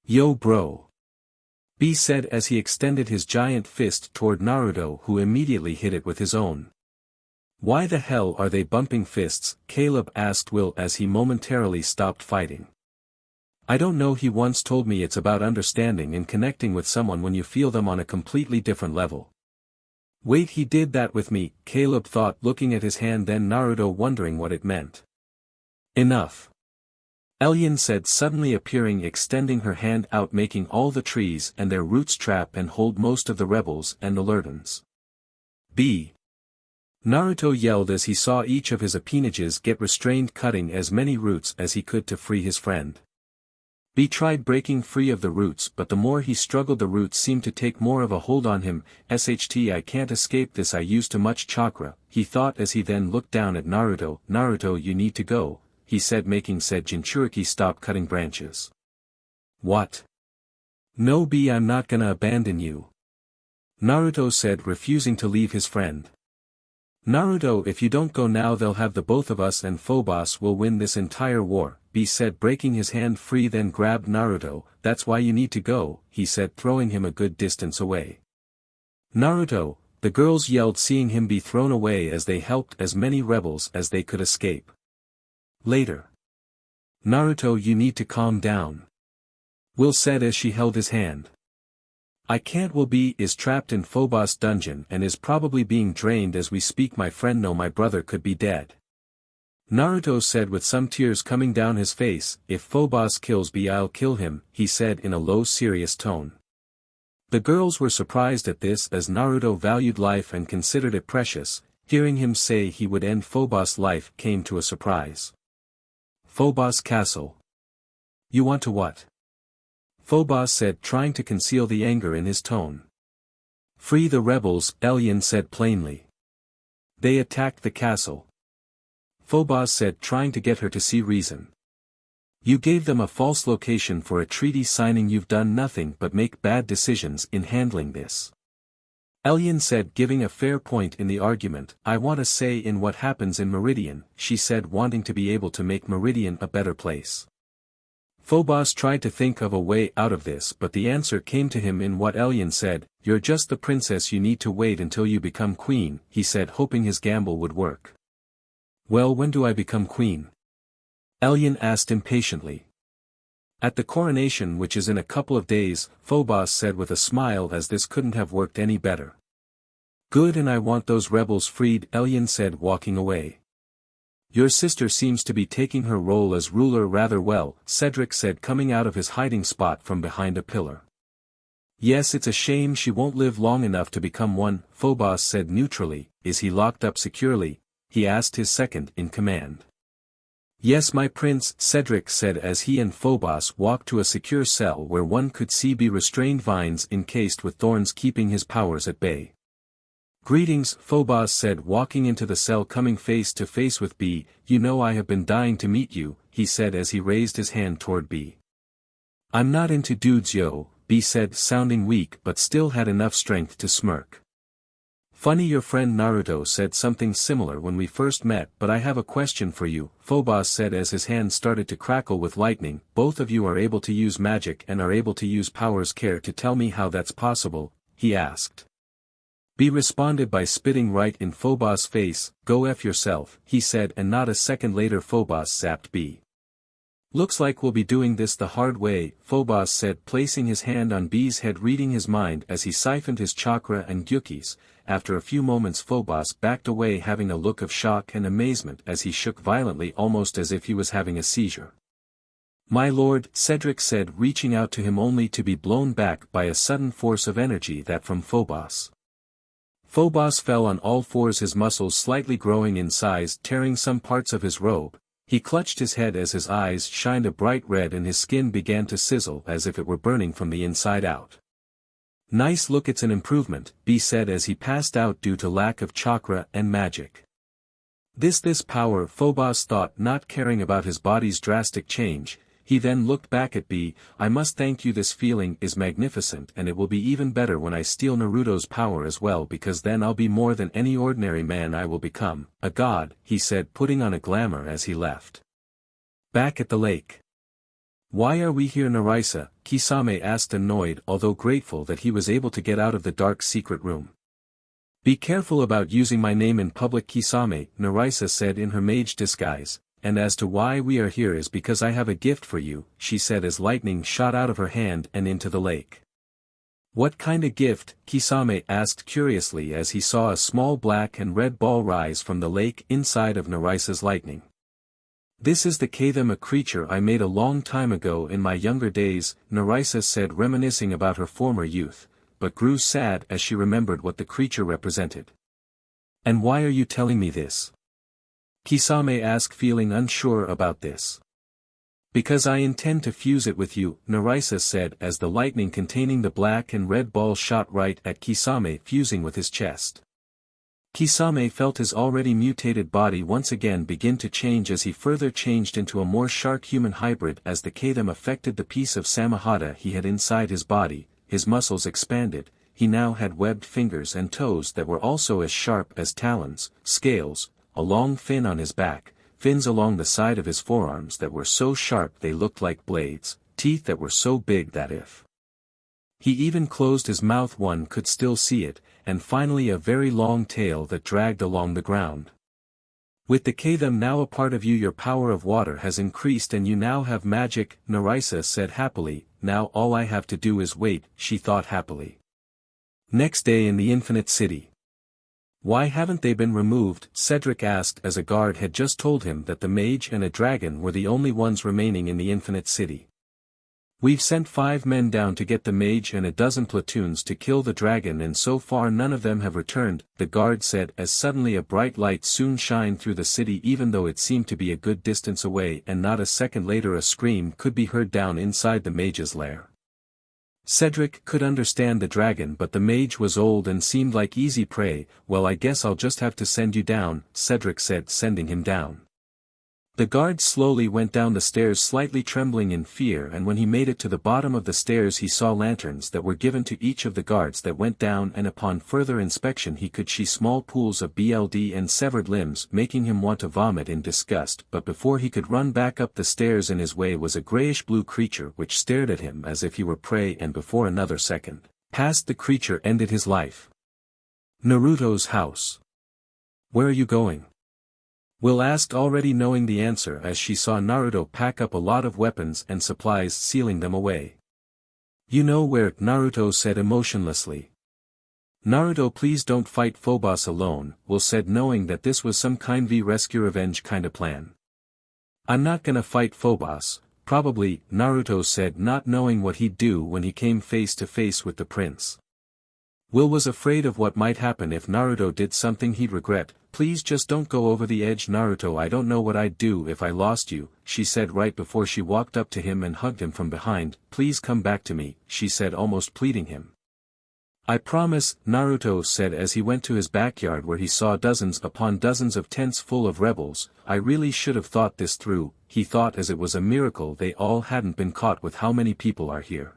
Yo bro. B said as he extended his giant fist toward Naruto, who immediately hit it with his own. Why the hell are they bumping fists? Caleb asked Will as he momentarily stopped fighting. I don't know, he once told me it's about understanding and connecting with someone when you feel them on a completely different level. Wait, he did that with me, Caleb thought, looking at his hand, then Naruto wondering what it meant. Enough. Elyon said, suddenly appearing, extending her hand out, making all the trees and their roots trap and hold most of the rebels and the Lurdans. B. Naruto yelled as he saw each of his appendages get restrained, cutting as many roots as he could to free his friend. B tried breaking free of the roots, but the more he struggled the roots seemed to take more of a hold on him. SHT, I can't escape this, I use too much chakra, he thought as he then looked down at Naruto. Naruto, you need to go, he said, making said Jinchuriki stop cutting branches. What? No B, I'm not gonna abandon you. Naruto said, refusing to leave his friend. Naruto, if you don't go now they'll have the both of us and Phobos will win this entire war, B said, breaking his hand free, then grabbed Naruto. That's why you need to go, he said, throwing him a good distance away. Naruto, the girls yelled, seeing him be thrown away as they helped as many rebels as they could escape. Later. Naruto, you need to calm down. Will said as she held his hand. I can't. Will B is trapped in Phobos dungeon and is probably being drained as we speak. My friend, no, my brother could be dead. Naruto said with some tears coming down his face. If Phobos kills B, I'll kill him, he said in a low, serious tone. The girls were surprised at this as Naruto valued life and considered it precious. Hearing him say he would end Phobos' life came to a surprise. Phobos Castle. You want to what? Phobos said, trying to conceal the anger in his tone. Free the rebels, Elyon said plainly. They attacked the castle. Phobos said, trying to get her to see reason. You gave them a false location for a treaty signing. You've done nothing but make bad decisions in handling this. Elian said, giving a fair point in the argument. I want a say in what happens in Meridian, she said, wanting to be able to make Meridian a better place. Phobos tried to think of a way out of this, but the answer came to him in what Elian said. You're just the princess, you need to wait until you become queen, he said, hoping his gamble would work. Well, when do I become queen? Elian asked impatiently. At the coronation, which is in a couple of days, Phobos said with a smile, as this couldn't have worked any better. Good, and I want those rebels freed, Elian said, walking away. Your sister seems to be taking her role as ruler rather well, Cedric said, coming out of his hiding spot from behind a pillar. Yes, it's a shame she won't live long enough to become one, Phobos said neutrally. Is he locked up securely? He asked his second in command. Yes, my prince, Cedric said as he and Phobos walked to a secure cell where one could see be restrained vines encased with thorns keeping his powers at bay. Greetings, Phobos said, walking into the cell, coming face to face with B. You know, I have been dying to meet you, he said as he raised his hand toward B. I'm not into dudes, yo, B said, sounding weak but still had enough strength to smirk. Funny, your friend Naruto said something similar when we first met, but I have a question for you, Phobos said as his hand started to crackle with lightning. Both of you are able to use magic and are able to use powers. Care to tell me how that's possible? He asked. B responded by spitting right in Phobos' face. Go F yourself, he said, and not a second later Phobos zapped B. Looks like we'll be doing this the hard way, Phobos said, placing his hand on B's head, reading his mind as he siphoned his chakra and gyukis. After a few moments Phobos backed away, having a look of shock and amazement as he shook violently, almost as if he was having a seizure. My lord, Cedric said, reaching out to him only to be blown back by a sudden force of energy that from Phobos. Phobos fell on all fours, his muscles slightly growing in size, tearing some parts of his robe. He clutched his head as his eyes shined a bright red and his skin began to sizzle as if it were burning from the inside out. Nice look, it's an improvement, B said as he passed out due to lack of chakra and magic. This power, Phobos thought, not caring about his body's drastic change. He then looked back at B. I must thank you, this feeling is magnificent, and it will be even better when I steal Naruto's power as well, because then I'll be more than any ordinary man. I will become a god, he said, putting on a glamour as he left. Back at the lake. Why are we here, Narisa? Kisame asked, annoyed although grateful that he was able to get out of the dark secret room. Be careful about using my name in public, Kisame, Narisa said in her mage disguise, and as to why we are here is because I have a gift for you, she said as lightning shot out of her hand and into the lake. What kind of gift? Kisame asked curiously as he saw a small black and red ball rise from the lake inside of Narisa's lightning. This is the Katham, a creature I made a long time ago in my younger days, Narisa said, reminiscing about her former youth, but grew sad as she remembered what the creature represented. And why are you telling me this? Kisame asked, feeling unsure about this. Because I intend to fuse it with you, Narisa said as the lightning containing the black and red ball shot right at Kisame, fusing with his chest. Kisame felt his already mutated body once again begin to change as he further changed into a more shark-human hybrid as the Katham affected the piece of Samahata he had inside his body. His muscles expanded, he now had webbed fingers and toes that were also as sharp as talons, scales, a long fin on his back, fins along the side of his forearms that were so sharp they looked like blades, teeth that were so big that if he even closed his mouth one could still see it, and finally a very long tail that dragged along the ground. With the Katham now a part of you, your power of water has increased and you now have magic, Narisa said happily. Now all I have to do is wait, she thought happily. Next day in the Infinite City. Why haven't they been removed? Cedric asked as a guard had just told him that the mage and a dragon were the only ones remaining in the Infinite City. We've sent 5 men down to get the mage and a dozen platoons to kill the dragon, and so far none of them have returned, the guard said as suddenly a bright light soon shined through the city even though it seemed to be a good distance away, and not a second later a scream could be heard down inside the mage's lair. Cedric could understand the dragon, but the mage was old and seemed like easy prey. Well, I guess I'll just have to send you down, Cedric said, sending him down. The guard slowly went down the stairs slightly trembling in fear, and when he made it to the bottom of the stairs he saw lanterns that were given to each of the guards that went down, and upon further inspection he could see small pools of blood and severed limbs, making him want to vomit in disgust. But before he could run back up the stairs, in his way was a grayish-blue creature which stared at him as if he were prey, and before another second passed the creature ended his life. Naruto's house. Where are you going? Will asked, already knowing the answer as she saw Naruto pack up a lot of weapons and supplies, sealing them away. You know where, Naruto said emotionlessly. Naruto, please don't fight Phobos alone, Will said, knowing that this was some kind of rescue revenge kinda plan. I'm not gonna fight Phobos, probably, Naruto said, not knowing what he'd do when he came face to face with the prince. Will was afraid of what might happen if Naruto did something he'd regret. Please just don't go over the edge, Naruto. I don't know what I'd do if I lost you, she said right before she walked up to him and hugged him from behind. Please come back to me, she said, almost pleading him. I promise, Naruto said as he went to his backyard where he saw dozens upon dozens of tents full of rebels. I really should have thought this through, he thought, as it was a miracle they all hadn't been caught with how many people are here.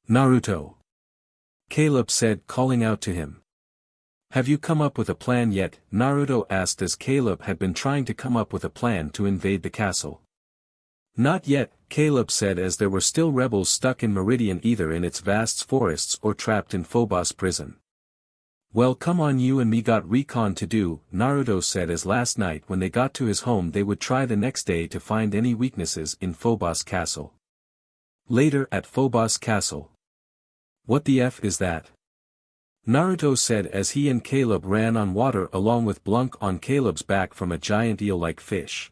Naruto. Caleb said, calling out to him. Have you come up with a plan yet? Naruto asked as Caleb had been trying to come up with a plan to invade the castle. Not yet, Caleb said, as there were still rebels stuck in Meridian, either in its vast forests or trapped in Phobos prison. Well, come on, you and me got recon to do, Naruto said, as last night when they got to his home they would try the next day to find any weaknesses in Phobos Castle. Later at Phobos Castle. What the F is that? Naruto said as he and Caleb ran on water along with Blunk on Caleb's back from a giant eel-like fish.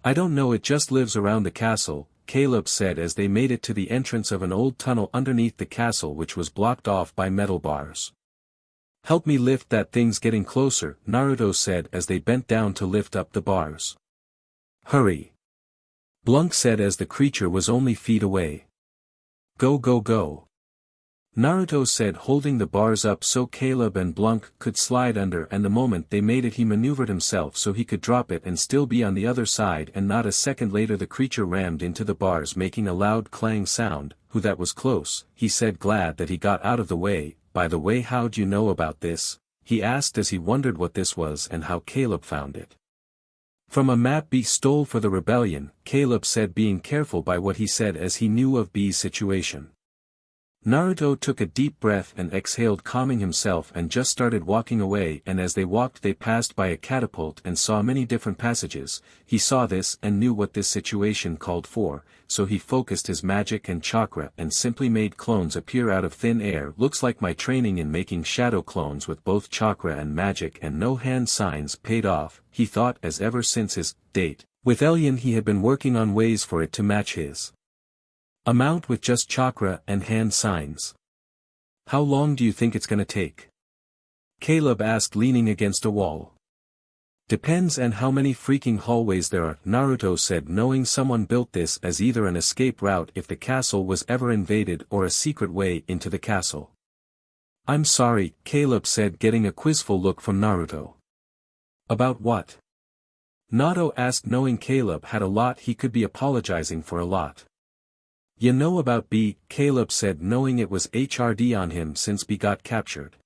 I don't know, it just lives around the castle, Caleb said as they made it to the entrance of an old tunnel underneath the castle which was blocked off by metal bars. Help me lift that, thing's getting closer, Naruto said as they bent down to lift up the bars. Hurry. Blunk said as the creature was only feet away. Go go go. Naruto said, holding the bars up so Caleb and Blunk could slide under, and the moment they made it he maneuvered himself so he could drop it and still be on the other side, and not a second later the creature rammed into the bars making a loud clang sound. Who that was close, he said, glad that he got out of the way. By the way, how'd you know about this? He asked as he wondered what this was and how Caleb found it. From a map B stole for the rebellion, Caleb said, being careful by what he said as he knew of B's situation. Naruto took a deep breath and exhaled, calming himself, and just started walking away, and as they walked they passed by a catapult and saw many different passages. He saw this and knew what this situation called for, so he focused his magic and chakra and simply made clones appear out of thin air. Looks like my training in making shadow clones with both chakra and magic and no hand signs paid off, he thought, as ever since his date with Elian he had been working on ways for it to match his amount with just chakra and hand signs. How long do you think it's gonna take? Caleb asked, leaning against a wall. Depends on how many freaking hallways there are, Naruto said, knowing someone built this as either an escape route if the castle was ever invaded or a secret way into the castle. I'm sorry, Caleb said, getting a quizful look from Naruto. About what? Naruto asked, knowing Caleb had a lot he could be apologizing for a lot. You know about B, Caleb said, knowing it was HRD on him since B got captured.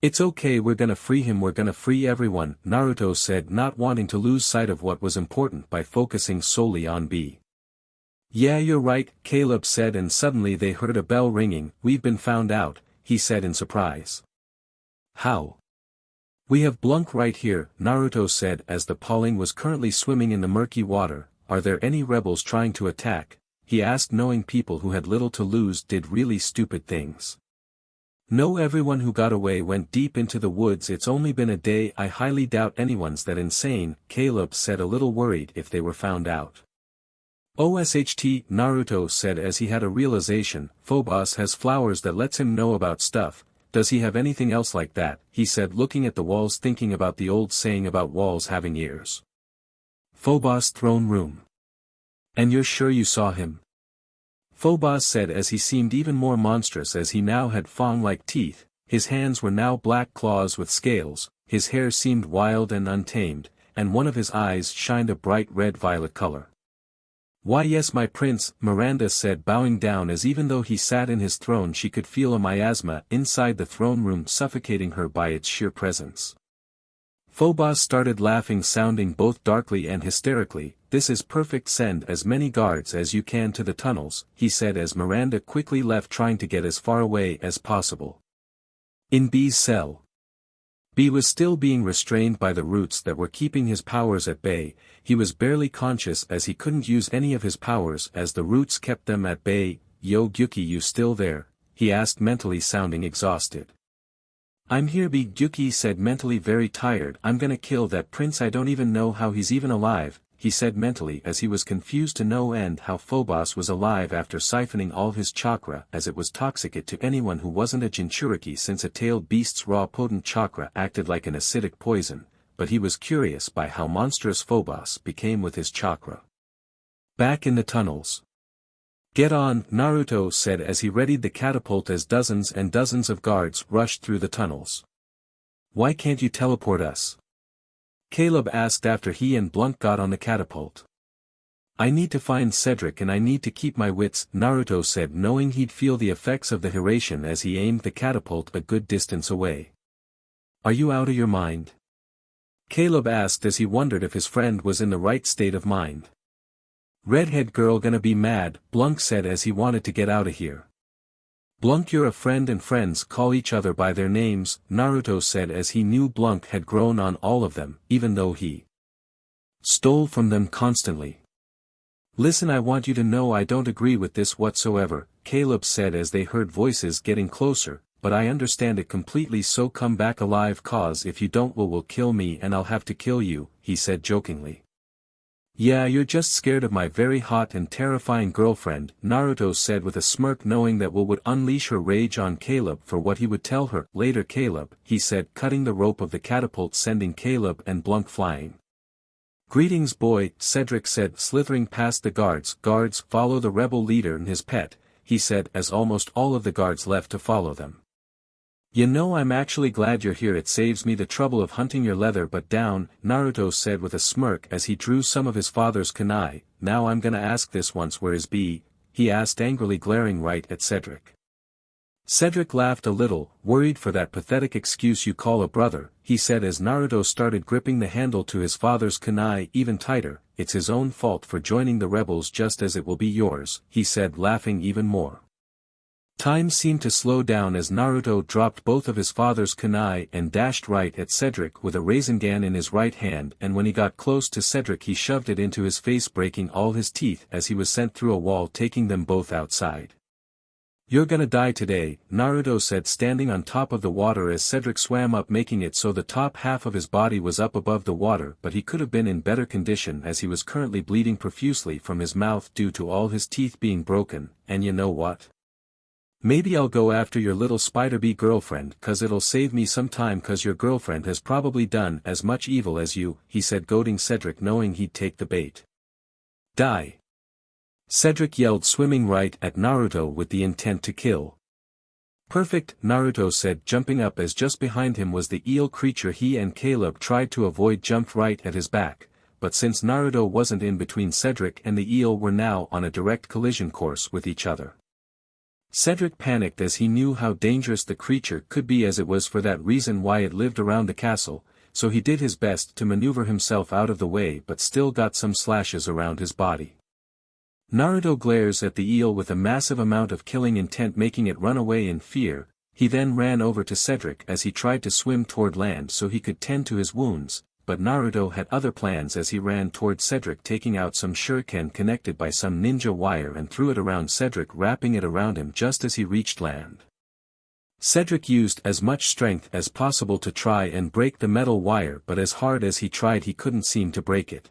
It's okay, we're gonna free him, we're gonna free everyone, Naruto said, not wanting to lose sight of what was important by focusing solely on B. Yeah, you're right, Caleb said, and suddenly they heard a bell ringing. We've been found out, he said in surprise. How? We have Blunk right here, Naruto said as the Pauling was currently swimming in the murky water. Are there any rebels trying to attack? He asked, knowing people who had little to lose did really stupid things. No, everyone who got away went deep into the woods. It's only been a day. I highly doubt anyone's that insane, Caleb said, a little worried if they were found out. OSHT, Naruto said as he had a realization. Phobos has flowers that lets him know about stuff. Does he have anything else like that? He said, looking at the walls, thinking about the old saying about walls having ears. Phobos throne room. And you're sure you saw him? Phobos said as he seemed even more monstrous as he now had fang-like teeth, his hands were now black claws with scales, his hair seemed wild and untamed, and one of his eyes shined a bright red-violet color. "Why yes my prince," Miranda said bowing down as even though he sat in his throne she could feel a miasma inside the throne room suffocating her by its sheer presence. Phobos started laughing sounding both darkly and hysterically. "This is perfect, send as many guards as you can to the tunnels," he said as Miranda quickly left trying to get as far away as possible. In B's cell. B was still being restrained by the roots that were keeping his powers at bay. He was barely conscious as he couldn't use any of his powers as the roots kept them at bay. "Yo Gyuki, you still there?" he asked mentally sounding exhausted. "I'm here," B Gyuki said mentally very tired. "I'm gonna kill that prince, I don't even know how he's even alive," he said mentally as he was confused to no end how Phobos was alive after siphoning all his chakra as it was toxic to anyone who wasn't a Jinchuriki since a tailed beast's raw potent chakra acted like an acidic poison, but he was curious by how monstrous Phobos became with his chakra. Back in the tunnels. "Get on," Naruto said as he readied the catapult as dozens and dozens of guards rushed through the tunnels. "Why can't you teleport us?" Caleb asked after he and Blunt got on the catapult. "I need to find Cedric and I need to keep my wits," Naruto said knowing he'd feel the effects of the Hiraishin as he aimed the catapult a good distance away. "Are you out of your mind?" Caleb asked as he wondered if his friend was in the right state of mind. "Redhead girl gonna be mad," Blunk said as he wanted to get out of here. "Blunk, you're a friend and friends call each other by their names," Naruto said as he knew Blunk had grown on all of them, even though he stole from them constantly. "Listen, I want you to know I don't agree with this whatsoever," Caleb said as they heard voices getting closer, "but I understand it completely, so come back alive cause if you don't will kill me and I'll have to kill you," he said jokingly. "Yeah, you're just scared of my very hot and terrifying girlfriend," Naruto said with a smirk knowing that Will would unleash her rage on Caleb for what he would tell her. "Later Caleb," he said cutting the rope of the catapult sending Caleb and Blunk flying. "Greetings boy," Cedric said slithering past the guards. "Guards, follow the rebel leader and his pet," he said as almost all of the guards left to follow them. "You know, I'm actually glad you're here, it saves me the trouble of hunting your leather but down," Naruto said with a smirk as he drew some of his father's kunai. "Now I'm gonna ask this once, where is B?" he asked angrily glaring right at Cedric. Cedric laughed a little, worried for that pathetic excuse you call a brother, he said as Naruto started gripping the handle to his father's kunai even tighter. "It's his own fault for joining the rebels just as it will be yours," he said laughing even more. Time seemed to slow down as Naruto dropped both of his father's kunai and dashed right at Cedric with a Rasengan in his right hand, and when he got close to Cedric he shoved it into his face breaking all his teeth as he was sent through a wall taking them both outside. "You're gonna die today," Naruto said standing on top of the water as Cedric swam up making it so the top half of his body was up above the water, but he could have been in better condition as he was currently bleeding profusely from his mouth due to all his teeth being broken. "And you know what? Maybe I'll go after your little spider bee girlfriend cause it'll save me some time cause your girlfriend has probably done as much evil as you," he said goading Cedric knowing he'd take the bait. "Die!" Cedric yelled swimming right at Naruto with the intent to kill. "Perfect," Naruto said jumping up as just behind him was the eel creature he and Caleb tried to avoid jumped right at his back, but since Naruto wasn't in between Cedric and the eel were now on a direct collision course with each other. Cedric panicked as he knew how dangerous the creature could be as it was for that reason why it lived around the castle, so he did his best to maneuver himself out of the way but still got some slashes around his body. Naruto glares at the eel with a massive amount of killing intent making it run away in fear. He then ran over to Cedric as he tried to swim toward land so he could tend to his wounds, but Naruto had other plans as he ran toward Cedric taking out some shuriken connected by some ninja wire and threw it around Cedric wrapping it around him just as he reached land. Cedric used as much strength as possible to try and break the metal wire but as hard as he tried he couldn't seem to break it.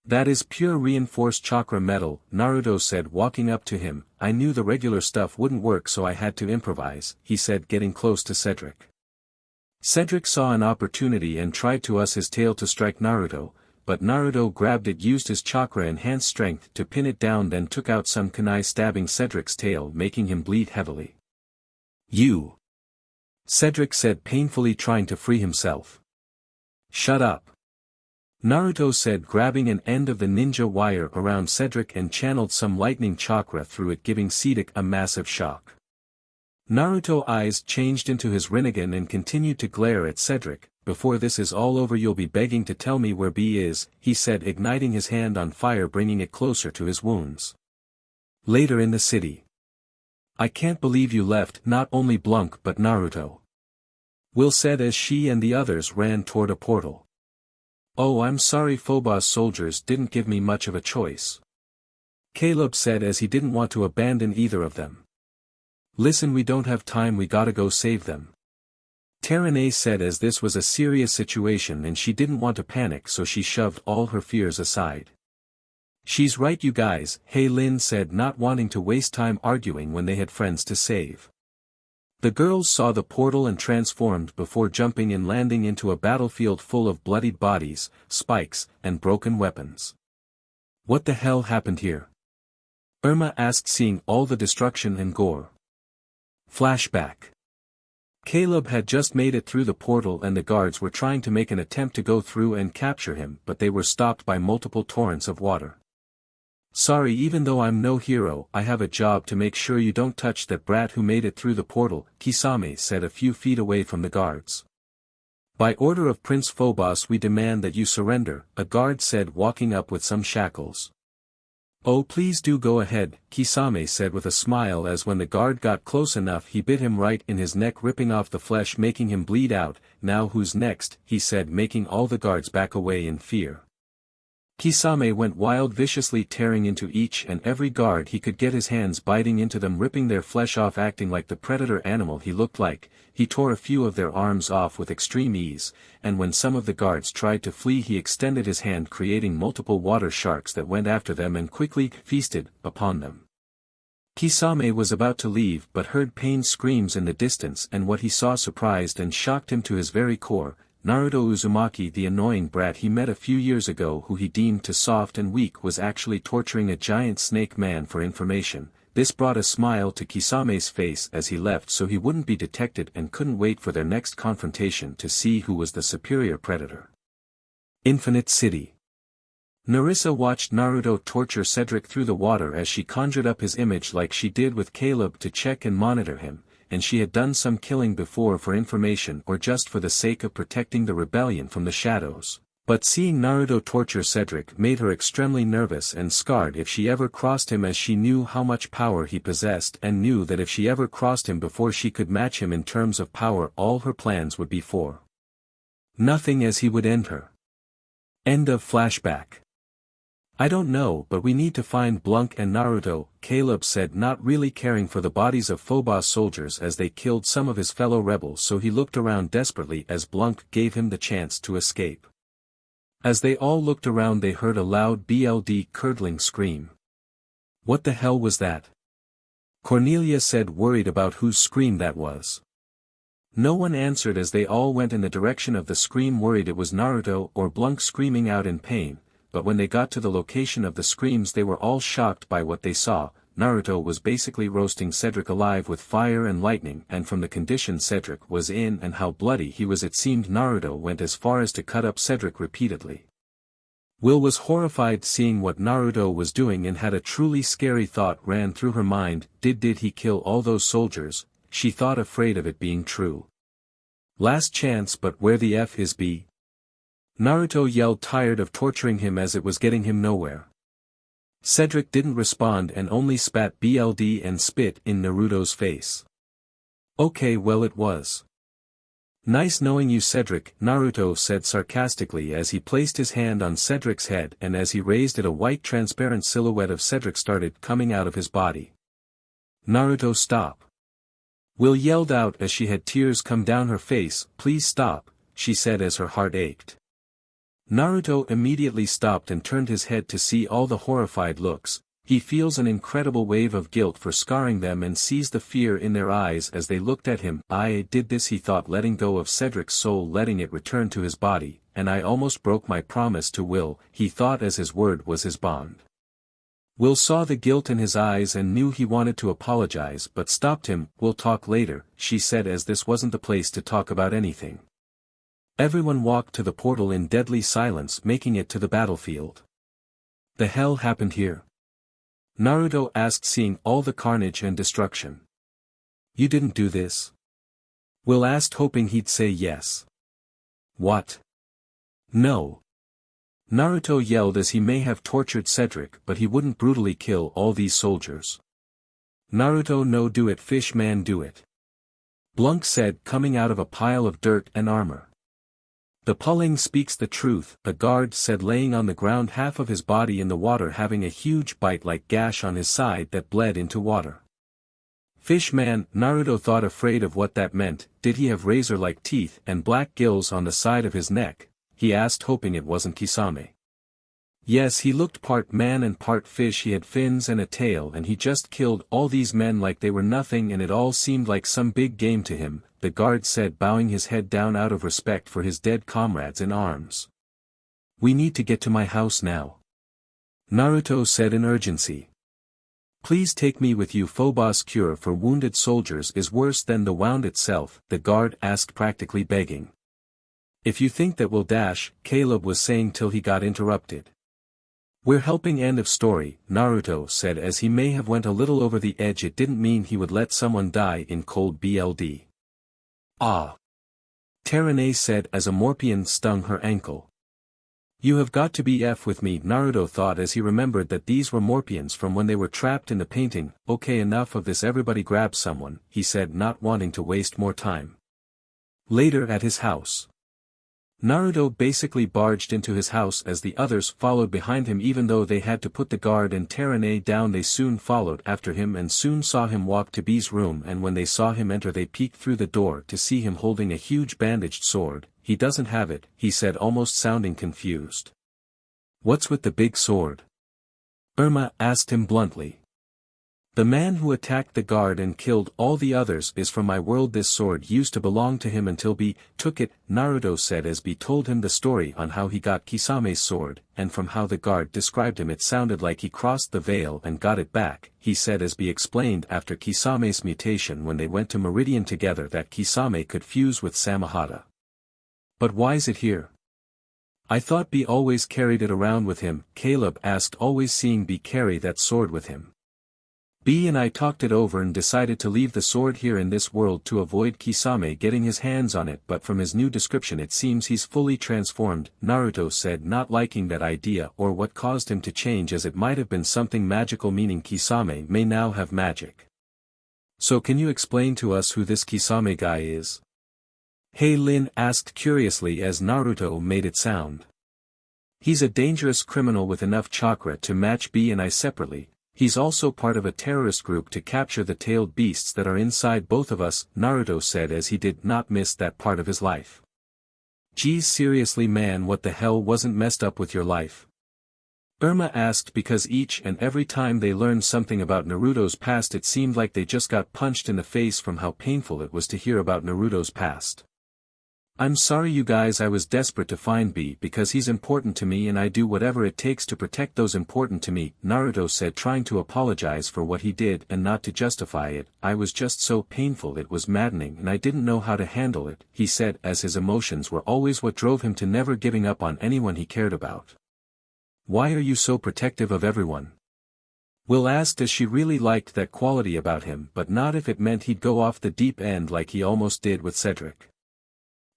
"That is pure reinforced chakra metal," Naruto said walking up to him. "I knew the regular stuff wouldn't work so I had to improvise," he said getting close to Cedric. Cedric saw an opportunity and tried to use his tail to strike Naruto, but Naruto grabbed it used his chakra-enhanced strength to pin it down then took out some kunai stabbing Cedric's tail making him bleed heavily. "You!" Cedric said painfully trying to free himself. "Shut up!" Naruto said, grabbing an end of the ninja wire around Cedric and channeled some lightning chakra through it, giving Cedric a massive shock. Naruto's eyes changed into his Rinnegan and continued to glare at Cedric. "Before this is all over you'll be begging to tell me where B is," he said, igniting his hand on fire, bringing it closer to his wounds. Later in the city. "I can't believe you left," not only Blanc but Naruto. Will said as she and the others ran toward a portal. "Oh, I'm sorry, Phobos soldiers didn't give me much of a choice," Caleb said as he didn't want to abandon either of them. "Listen, we don't have time, we gotta go save them," Terene said as this was a serious situation and she didn't want to panic, so she shoved all her fears aside. "She's right, you guys," Lin said, not wanting to waste time arguing when they had friends to save. The girls saw the portal and transformed before jumping and landing into a battlefield full of bloodied bodies, spikes, and broken weapons. "What the hell happened here?" Irma asked, seeing all the destruction and gore. Flashback. Caleb had just made it through the portal and the guards were trying to make an attempt to go through and capture him, but they were stopped by multiple torrents of water. "Sorry, even though I'm no hero, I have a job to make sure you don't touch that brat who made it through the portal," Kisame said a few feet away from the guards. "By order of Prince Phobos we demand that you surrender," a guard said, walking up with some shackles. "Oh, please do go ahead," Kisame said with a smile, as when the guard got close enough he bit him right in his neck, ripping off the flesh, making him bleed out. "Now who's next?" he said, making all the guards back away in fear. Kisame went wild, viciously tearing into each and every guard he could get his hands, biting into them, ripping their flesh off, acting like the predator animal he looked like. He tore a few of their arms off with extreme ease, and when some of the guards tried to flee he extended his hand, creating multiple water sharks that went after them and quickly feasted upon them. Kisame was about to leave but heard pain screams in the distance, and what he saw surprised and shocked him to his very core. Naruto Uzumaki, the annoying brat he met a few years ago who he deemed too soft and weak, was actually torturing a giant snake man for information. This brought a smile to Kisame's face as he left so he wouldn't be detected, and couldn't wait for their next confrontation to see who was the superior predator. Infinite City. Narissa watched Naruto torture Cedric through the water as she conjured up his image like she did with Caleb to check and monitor him, and she had done some killing before for information or just for the sake of protecting the rebellion from the shadows. But seeing Naruto torture Cedric made her extremely nervous and scarred if she ever crossed him, as she knew how much power he possessed and knew that if she ever crossed him before she could match him in terms of power, all her plans would be for nothing, as he would end her. End of flashback. "I don't know, but we need to find Blanc and Naruto," Caleb said, not really caring for the bodies of Phobos soldiers as they killed some of his fellow rebels, so he looked around desperately as Blanc gave him the chance to escape. As they all looked around they heard a loud blood-curdling scream. "What the hell was that?" Cornelia said, worried about whose scream that was. No one answered as they all went in the direction of the scream, worried it was Naruto or Blanc screaming out in pain. But when they got to the location of the screams they were all shocked by what they saw. Naruto was basically roasting Cedric alive with fire and lightning, and from the condition Cedric was in and how bloody he was, it seemed Naruto went as far as to cut up Cedric repeatedly. Will was horrified seeing what Naruto was doing and had a truly scary thought ran through her mind. Did he kill all those soldiers? She thought, afraid of it being true. Last chance, but where the F is B? Naruto yelled, tired of torturing him as it was getting him nowhere. Cedric didn't respond and only spat blood and spit in Naruto's face. "Okay, well, it was nice knowing you, Cedric," Naruto said sarcastically as he placed his hand on Cedric's head, and as he raised it a white transparent silhouette of Cedric started coming out of his body. "Naruto, stop!" Will yelled out as she had tears come down her face. "Please stop," she said as her heart ached. Naruto immediately stopped and turned his head to see all the horrified looks. He feels an incredible wave of guilt for scarring them and sees the fear in their eyes as they looked at him. "I did this," he thought, letting go of Cedric's soul, letting it return to his body, "and I almost broke my promise to Will," he thought, as his word was his bond. Will saw the guilt in his eyes and knew he wanted to apologize but stopped him. "We'll talk later," she said, as this wasn't the place to talk about anything. Everyone walked to the portal in deadly silence, making it to the battlefield. The hell happened here? Naruto asked, seeing all the carnage and destruction. You didn't do this? Will asked, hoping he'd say yes. What? No. Naruto yelled as he may have tortured Cedric, but he wouldn't brutally kill all these soldiers. Naruto no do it, fish man do it. Blunk said, coming out of a pile of dirt and armor. The pulling speaks the truth, a guard said, laying on the ground, half of his body in the water, having a huge bite-like gash on his side that bled into water. Fish man, Naruto thought, afraid of what that meant. Did he have razor-like teeth and black gills on the side of his neck? He asked, hoping it wasn't Kisame. Yes, he looked part man and part fish. He had fins and a tail, and he just killed all these men like they were nothing, and it all seemed like some big game to him, the guard said, bowing his head down out of respect for his dead comrades in arms. We need to get to my house now, Naruto said in urgency. Please take me with you. Phobos' cure for wounded soldiers is worse than the wound itself, the guard asked, practically begging. If you think that we'll dash, Caleb was saying till he got interrupted. We're helping. End of story, Naruto said as he may have went a little over the edge. It didn't mean he would let someone die in cold blood. Ah. Terane said as a morpion stung her ankle. You have got to be F with me, Naruto thought as he remembered that these were morpions from when they were trapped in the painting. Okay, enough of this, everybody grab someone, he said, not wanting to waste more time. Later at his house. Naruto basically barged into his house as the others followed behind him. Even though they had to put the guard and Terane down, they soon followed after him and soon saw him walk to B's room, and when they saw him enter they peeked through the door to see him holding a huge bandaged sword. He doesn't have it, he said, almost sounding confused. What's with the big sword? Irma asked him bluntly. The man who attacked the guard and killed all the others is from my world. This sword used to belong to him until B took it, Naruto said as B told him the story on how he got Kisame's sword, and from how the guard described him it sounded like he crossed the veil and got it back, he said as B explained after Kisame's mutation when they went to Meridian together that Kisame could fuse with Samahata. But why's it here? I thought B always carried it around with him, Caleb asked, always seeing B carry that sword with him. B and I talked it over and decided to leave the sword here in this world to avoid Kisame getting his hands on it, but from his new description it seems he's fully transformed, Naruto said, not liking that idea or what caused him to change, as it might have been something magical, meaning Kisame may now have magic. So can you explain to us who this Kisame guy is? Hey Lin asked curiously as Naruto made it sound. He's a dangerous criminal with enough chakra to match B and I separately. He's also part of a terrorist group to capture the tailed beasts that are inside both of us, Naruto said as he did not miss that part of his life. Geez, seriously man, what the hell wasn't messed up with your life? Irma asked, because each and every time they learned something about Naruto's past it seemed like they just got punched in the face from how painful it was to hear about Naruto's past. I'm sorry you guys, I was desperate to find B because he's important to me and I do whatever it takes to protect those important to me, Naruto said, trying to apologize for what he did and not to justify it. I was just so painful, it was maddening and I didn't know how to handle it, he said as his emotions were always what drove him to never giving up on anyone he cared about. Why are you so protective of everyone? Will asked as she really liked that quality about him, but not if it meant he'd go off the deep end like he almost did with Cedric.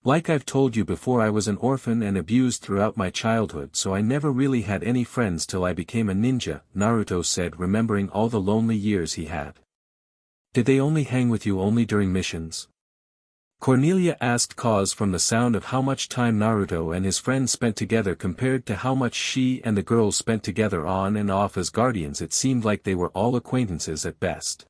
Like I've told you before, I was an orphan and abused throughout my childhood, so I never really had any friends till I became a ninja, Naruto said, remembering all the lonely years he had. Did they only hang with you only during missions? Cornelia asked, cause from the sound of how much time Naruto and his friends spent together compared to how much she and the girls spent together on and off as guardians, it seemed like they were all acquaintances at best.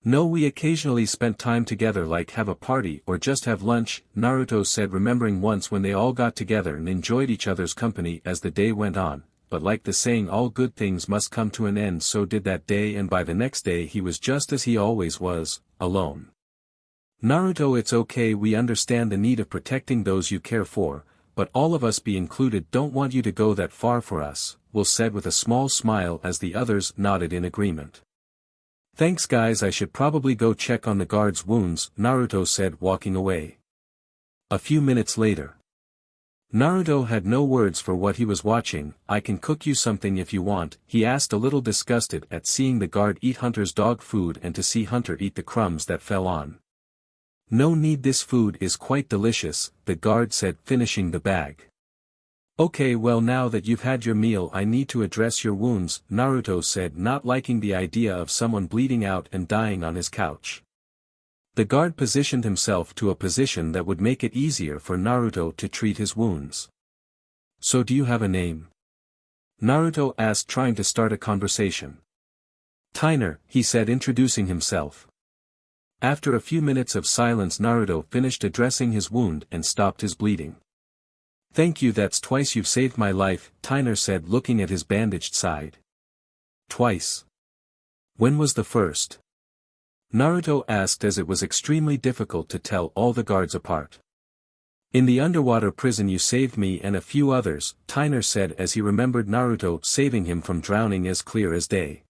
No, we occasionally spent time together, like have a party or just have lunch, Naruto said, remembering once when they all got together and enjoyed each other's company as the day went on, but like the saying, all good things must come to an end, so did that day, and by the next day he was just as he always was, alone. Naruto, it's okay, we understand the need of protecting those you care for, but all of us, be included, don't want you to go that far for us, Will said with a small smile as the others nodded in agreement. Thanks guys, I should probably go check on the guard's wounds, Naruto said, walking away. A few minutes later. Naruto had no words for what he was watching. I can cook you something if you want, he asked, a little disgusted at seeing the guard eat Hunter's dog food and to see Hunter eat the crumbs that fell on. No need, this food is quite delicious, the guard said, finishing the bag. Okay, well, now that you've had your meal I need to address your wounds, Naruto said, not liking the idea of someone bleeding out and dying on his couch. The guard positioned himself to a position that would make it easier for Naruto to treat his wounds. So do you have a name? Naruto asked, trying to start a conversation. Tyner, he said, introducing himself. After a few minutes of silence Naruto finished addressing his wound and stopped his bleeding. Thank you, that's twice you've saved my life, Tyner said, looking at his bandaged side. Twice? When was the first? Naruto asked, as it was extremely difficult to tell all the guards apart. In the underwater prison you saved me and a few others, Tyner said, as he remembered Naruto saving him from drowning as clear as day.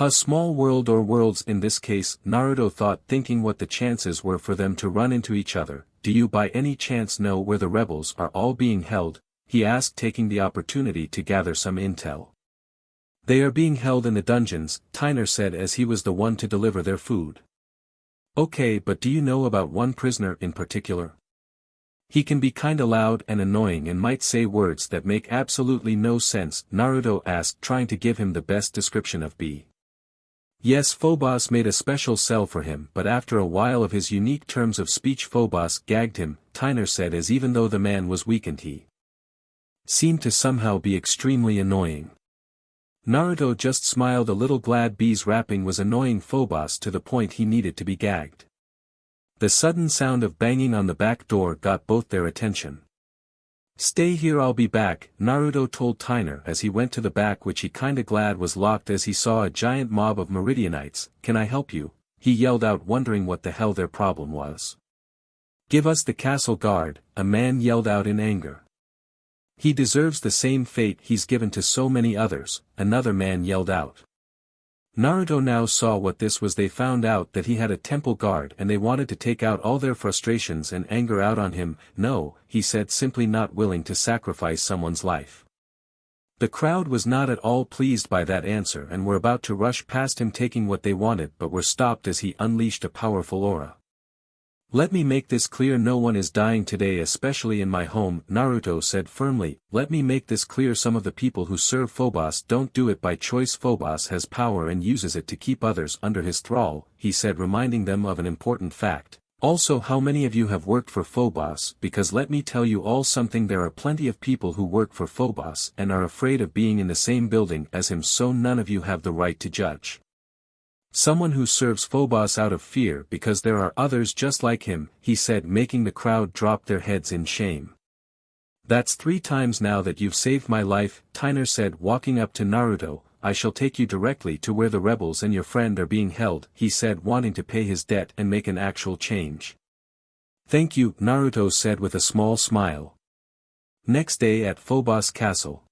A small world, or worlds in this case, Naruto thought, thinking what the chances were for them to run into each other. Do you by any chance know where the rebels are all being held? He asked, taking the opportunity to gather some intel. They are being held in the dungeons, Tyner said, as he was the one to deliver their food. Okay, but do you know about one prisoner in particular? He can be kinda loud and annoying and might say words that make absolutely no sense, Naruto asked, trying to give him the best description of B. Yes, Phobos made a special cell for him, but after a while of his unique terms of speech Phobos gagged him, Tyner said, as even though the man was weakened he seemed to somehow be extremely annoying. Naruto just smiled a little, glad B's rapping was annoying Phobos to the point he needed to be gagged. The sudden sound of banging on the back door got both their attention. Stay here, I'll be back, Naruto told Tyner as he went to the back, which he kinda glad was locked as he saw a giant mob of Meridianites. Can I help you? He yelled out, wondering what the hell their problem was. Give us the castle guard, a man yelled out in anger. He deserves the same fate he's given to so many others, another man yelled out. Naruto now saw what this was. They found out that he had a temple guard and they wanted to take out all their frustrations and anger out on him. No, he said, simply not willing to sacrifice someone's life. The crowd was not at all pleased by that answer and were about to rush past him taking what they wanted, but were stopped as he unleashed a powerful aura. Let me make this clear, no one is dying today, especially in my home, Naruto said firmly. Let me make this clear, some of the people who serve Phobos don't do it by choice. Phobos has power and uses it to keep others under his thrall, he said, reminding them of an important fact. Also, how many of you have worked for Phobos? Because let me tell you all something, there are plenty of people who work for Phobos and are afraid of being in the same building as him, so none of you have the right to judge someone who serves Phobos out of fear, because there are others just like him, he said, making the crowd drop their heads in shame. That's 3 times now that you've saved my life, Tyner said, walking up to Naruto. I shall take you directly to where the rebels and your friend are being held, he said, wanting to pay his debt and make an actual change. Thank you, Naruto said with a small smile. Next day at Phobos Castle.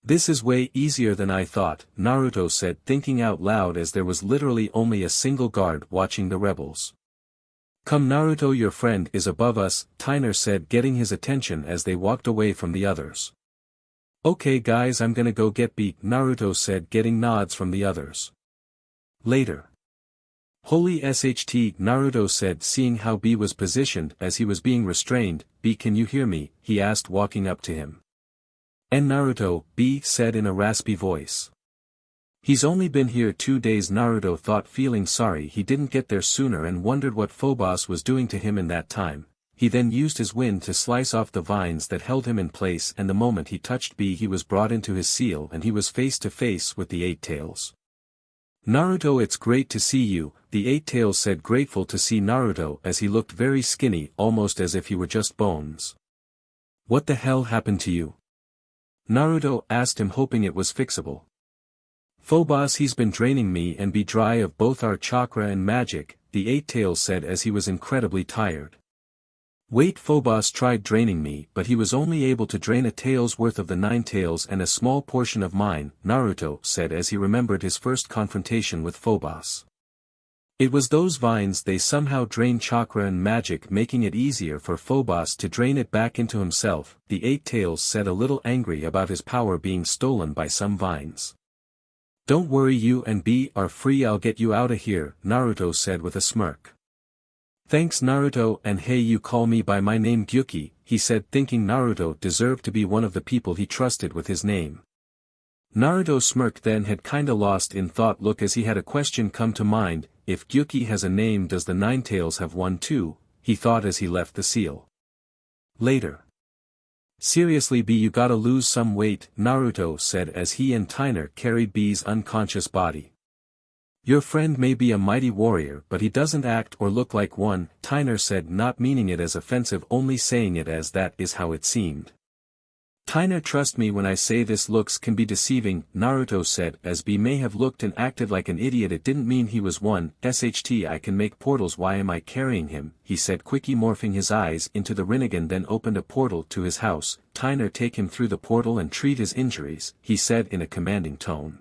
This is way easier than I thought, Naruto said, thinking out loud, as there was literally only a single guard watching the rebels. Come Naruto, your friend is above us, Tyner said, getting his attention as they walked away from the others. Okay guys, I'm gonna go get beat, Naruto said, getting nods from the others. Later. Holy SHT, Naruto said, seeing how B was positioned as he was being restrained. B, can you hear me? He asked, walking up to him. And Naruto, B said in a raspy voice. He's only been here 2 days, Naruto thought, feeling sorry he didn't get there sooner and wondered what Phobos was doing to him in that time. He then used his wind to slice off the vines that held him in place, and the moment he touched B he was brought into his seal and he was face to face with the 8 tails. Naruto, it's great to see you, the 8 tails said, grateful to see Naruto as he looked very skinny, almost as if he were just bones. What the hell happened to you? Naruto asked him, hoping it was fixable. Phobos, he's been draining me and be dry of both our chakra and magic, the 8 tails said as he was incredibly tired. Wait, Phobos tried draining me, but he was only able to drain a tail's worth of the 9 tails and a small portion of mine, Naruto said as he remembered his first confrontation with Phobos. It was those vines, they somehow drain chakra and magic, making it easier for Phobos to drain it back into himself, the Eight Tails said, a little angry about his power being stolen by some vines. Don't worry, you and B are free, I'll get you out of here, Naruto said with a smirk. Thanks Naruto, and hey, you call me by my name Gyuki, he said, thinking Naruto deserved to be one of the people he trusted with his name. Naruto smirked, then had kinda lost in thought look as he had a question come to mind. If Gyuki has a name, does the Nine Tails have one too? He thought as he left the seal. Later. Seriously B, you gotta lose some weight, Naruto said as he and Tyner carried B's unconscious body. Your friend may be a mighty warrior, but he doesn't act or look like one, Tyner said, not meaning it as offensive, only saying it as that is how it seemed. Tyner, trust me when I say this looks can be deceiving, Naruto said as B may have looked and acted like an idiot, it didn't mean he was one. SHT, I can make portals, why am I carrying him, he said, quickly morphing his eyes into the Rinnegan, then opened a portal to his house. Tyner, take him through the portal and treat his injuries, he said in a commanding tone.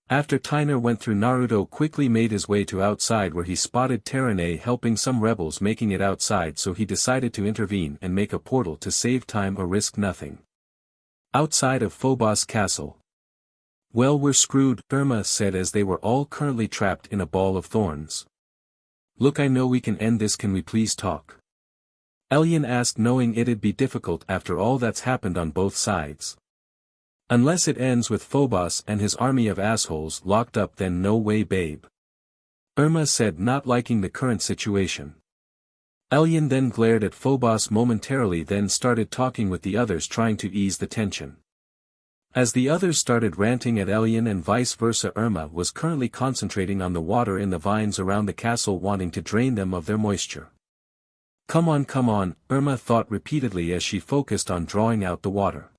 After Tyner went through, Naruto quickly made his way to outside where he spotted Terane helping some rebels making it outside, so he decided to intervene and make a portal to save time or risk nothing. Outside of Phobos Castle. Well, we're screwed, Irma said as they were all currently trapped in a ball of thorns. Look, I know we can end this, can we please talk? Elian asked, knowing it'd be difficult after all that's happened on both sides. Unless it ends with Phobos and his army of assholes locked up, then no way, babe. Irma said, not liking the current situation. Elian then glared at Phobos momentarily, then started talking with the others, trying to ease the tension. As the others started ranting at Elian and vice versa, Irma was currently concentrating on the water in the vines around the castle, wanting to drain them of their moisture. Come on, Irma thought repeatedly as she focused on drawing out the water.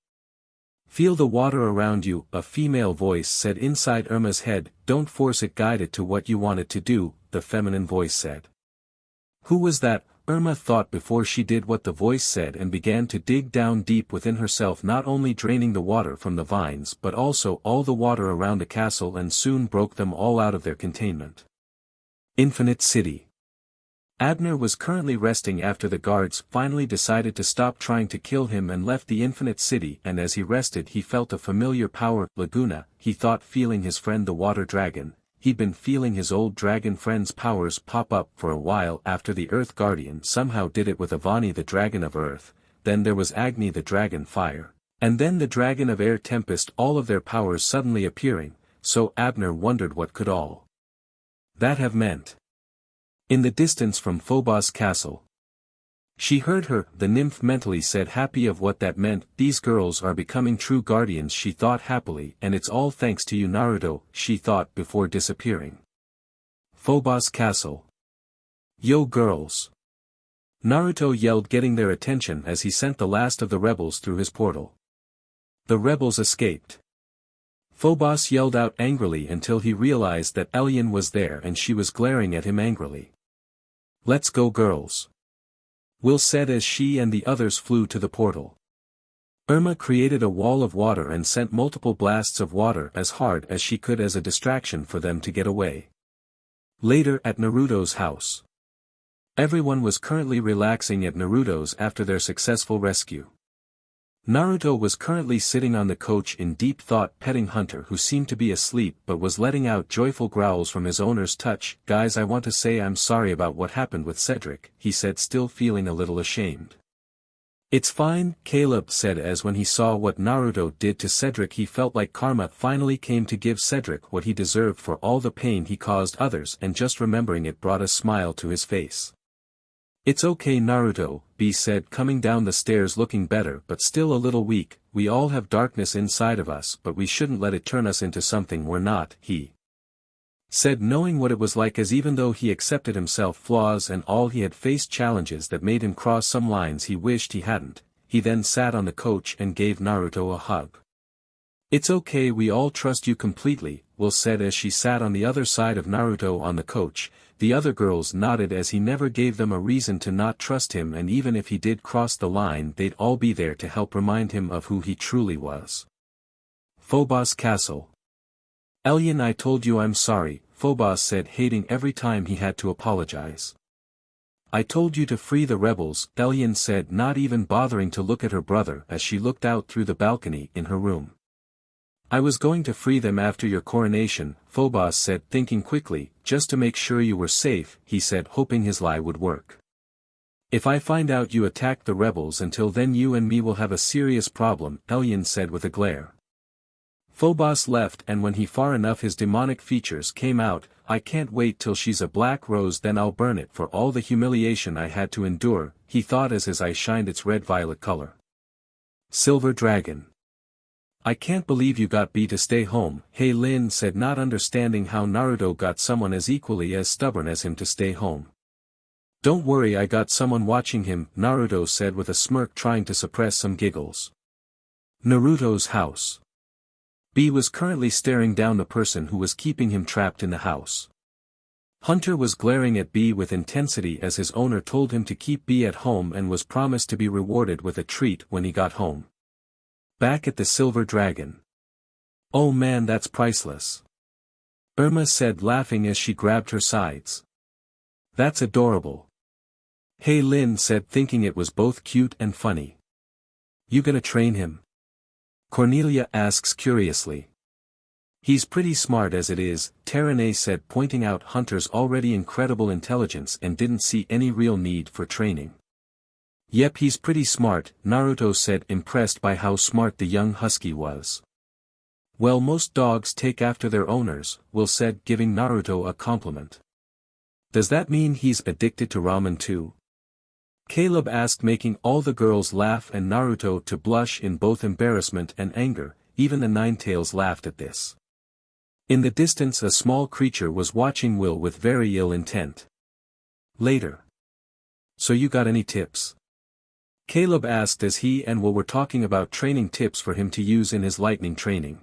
Feel the water around you, a female voice said inside Irma's head. Don't force it, guide it to what you want it to do, the feminine voice said. Who was that? Irma thought before she did what the voice said and began to dig down deep within herself, not only draining the water from the vines but also all the water around the castle, and soon broke them all out of their containment. Infinite City. Abner was currently resting after the guards finally decided to stop trying to kill him and left the Infinite City, and as he rested he felt a familiar power. Laguna, he thought, feeling his friend the water dragon. He'd been feeling his old dragon friend's powers pop up for a while after the Earth Guardian somehow did it with Avani the dragon of Earth, then there was Agni the dragon fire, and then the dragon of air Tempest, all of their powers suddenly appearing, so Abner wondered what could all that have meant. In the distance from Phobos Castle. She heard her, the nymph mentally said, happy of what that meant. These girls are becoming true guardians, she thought happily, and it's all thanks to you, Naruto, she thought before disappearing. Phobos Castle. Yo girls! Naruto yelled, getting their attention as he sent the last of the rebels through his portal. The rebels escaped. Phobos yelled out angrily until he realized that Elian was there and she was glaring at him angrily. Let's go, girls. Will said as she and the others flew to the portal. Irma created a wall of water and sent multiple blasts of water as hard as she could as a distraction for them to get away. Later at Naruto's house. Everyone was currently relaxing at Naruto's after their successful rescue. Naruto was currently sitting on the couch in deep thought, petting Hunter, who seemed to be asleep but was letting out joyful growls from his owner's touch. Guys, I want to say I'm sorry about what happened with Cedric, he said, still feeling a little ashamed. It's fine, Caleb said as when he saw what Naruto did to Cedric he felt like karma finally came to give Cedric what he deserved for all the pain he caused others, and just remembering it brought a smile to his face. It's okay, Naruto, B said, coming down the stairs looking better but still a little weak. We all have darkness inside of us, but we shouldn't let it turn us into something we're not, he said, knowing what it was like, as even though he accepted himself flaws and all, he had faced challenges that made him cross some lines he wished he hadn't. He then sat on the couch and gave Naruto a hug. It's okay, we all trust you completely, Will said as she sat on the other side of Naruto on the couch. The other girls nodded as he never gave them a reason to not trust him, and even if he did cross the line they'd all be there to help remind him of who he truly was. Phobos Castle. Elian, I told you I'm sorry, Phobos said, hating every time he had to apologize. I told you to free the rebels, Elian said, not even bothering to look at her brother as she looked out through the balcony in her room. I was going to free them after your coronation, Phobos said, thinking quickly, just to make sure you were safe, he said, hoping his lie would work. If I find out you attacked the rebels, until then you and me will have a serious problem, Elian said with a glare. Phobos left, and when he far enough his demonic features came out. I can't wait till she's a black rose, then I'll burn it for all the humiliation I had to endure, he thought as his eye shined its red-violet color. Silver Dragon. I can't believe you got B to stay home, Hey Lin said, not understanding how Naruto got someone as equally as stubborn as him to stay home. Don't worry, I got someone watching him, Naruto said with a smirk, trying to suppress some giggles. Naruto's house. B was currently staring down the person who was keeping him trapped in the house. Hunter was glaring at B with intensity as his owner told him to keep B at home and was promised to be rewarded with a treat when he got home. Back at the Silver Dragon. Oh man, that's priceless. Irma said, laughing as she grabbed her sides. That's adorable. Hey Lin said, thinking it was both cute and funny. You gonna train him? Cornelia asks curiously. He's pretty smart as it is, Terene said, pointing out Hunter's already incredible intelligence and didn't see any real need for training. Yep, he's pretty smart, Naruto said, impressed by how smart the young husky was. Well, most dogs take after their owners, Will said, giving Naruto a compliment. Does that mean he's addicted to ramen too? Caleb asked, making all the girls laugh and Naruto to blush in both embarrassment and anger. Even the Ninetales laughed at this. In the distance a small creature was watching Will with very ill intent. Later. So you got any tips? Caleb asked as he and Will were talking about training tips for him to use in his lightning training.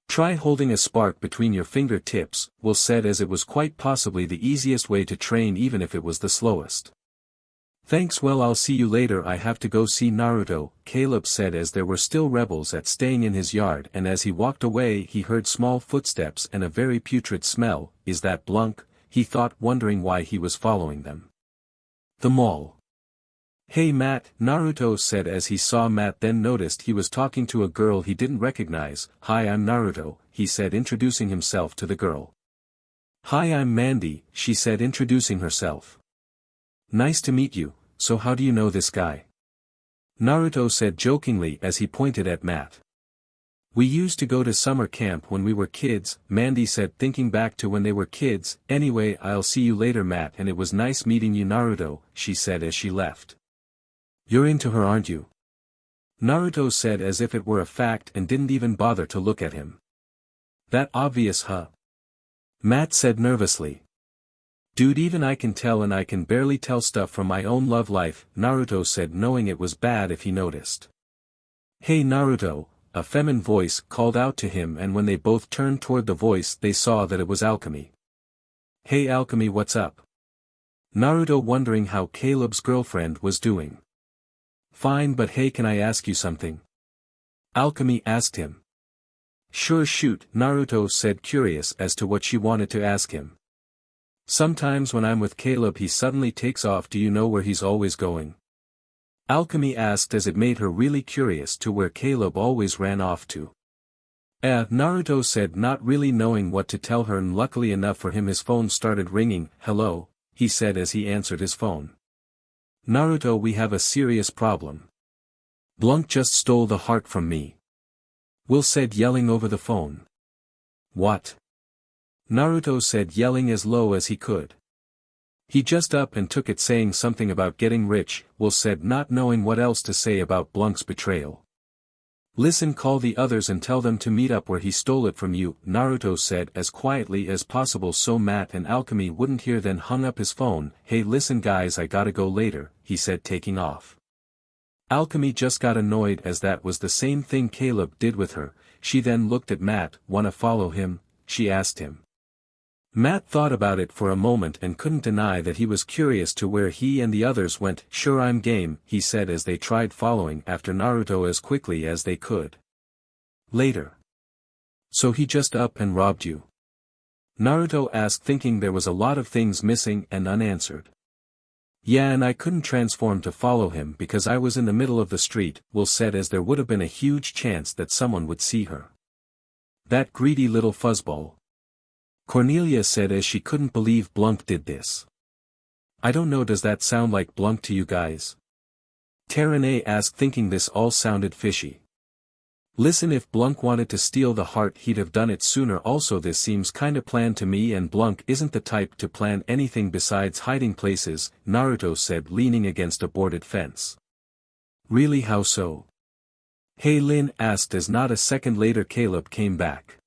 Try holding a spark between your fingertips, Will said, as it was quite possibly the easiest way to train even if it was the slowest. Thanks, well, I'll see you later, I have to go see Naruto, Caleb said as there were still rebels at staying in his yard, and as he walked away he heard small footsteps and a very putrid smell. Is that Blunk? He thought, wondering why he was following them. The mall. Hey Matt, Naruto said as he saw Matt, then noticed he was talking to a girl he didn't recognize. Hi, I'm Naruto, he said, introducing himself to the girl. Hi, I'm Mandy, she said, introducing herself. Nice to meet you. So how do you know this guy? Naruto said jokingly as he pointed at Matt. We used to go to summer camp when we were kids, Mandy said, thinking back to when they were kids. Anyway, I'll see you later, Matt, and it was nice meeting you, Naruto, she said as she left. You're into her, aren't you? Naruto said as if it were a fact and didn't even bother to look at him. That obvious, huh? Matt said nervously. Dude, even I can tell, and I can barely tell stuff from my own love life, Naruto said, knowing it was bad if he noticed. Hey Naruto, a feminine voice called out to him, and when they both turned toward the voice they saw that it was Alchemy. Hey Alchemy, what's up? Naruto wondering how Caleb's girlfriend was doing. Fine, but hey, can I ask you something? Alchemy asked him. Sure, shoot, Naruto said, curious as to what she wanted to ask him. Sometimes when I'm with Caleb he suddenly takes off. Do you know where he's always going? Alchemy asked as it made her really curious to where Caleb always ran off to. Naruto said, not really knowing what to tell her, and luckily enough for him his phone started ringing. Hello, he said as he answered his phone. Naruto, we have a serious problem. Blunk just stole the heart from me. Will said, yelling over the phone. What? Naruto said, yelling as low as he could. He just up and took it, saying something about getting rich. Will said, not knowing what else to say about Blunk's betrayal. Listen, call the others and tell them to meet up where he stole it from you, Naruto said as quietly as possible so Matt and Alchemy wouldn't hear, then hung up his phone. Hey listen guys, I gotta go later, he said, taking off. Alchemy just got annoyed as that was the same thing Caleb did with her. She then looked at Matt. Wanna follow him? She asked him. Matt thought about it for a moment and couldn't deny that he was curious to where he and the others went. Sure, I'm game, he said as they tried following after Naruto as quickly as they could. Later. So he just up and robbed you? Naruto asked, thinking there was a lot of things missing and unanswered. Yeah, and I couldn't transform to follow him because I was in the middle of the street, Will said, as there would have been a huge chance that someone would see her. That greedy little fuzzball. Cornelia said as she couldn't believe Blunk did this. I don't know, does that sound like Blunk to you guys? Terene asked, thinking this all sounded fishy. Listen, if Blunk wanted to steal the heart he'd have done it sooner. Also this seems kinda planned to me, and Blunk isn't the type to plan anything besides hiding places, Naruto said, leaning against a boarded fence. Really, how so? Hey Lin asked as not a second later Caleb came back.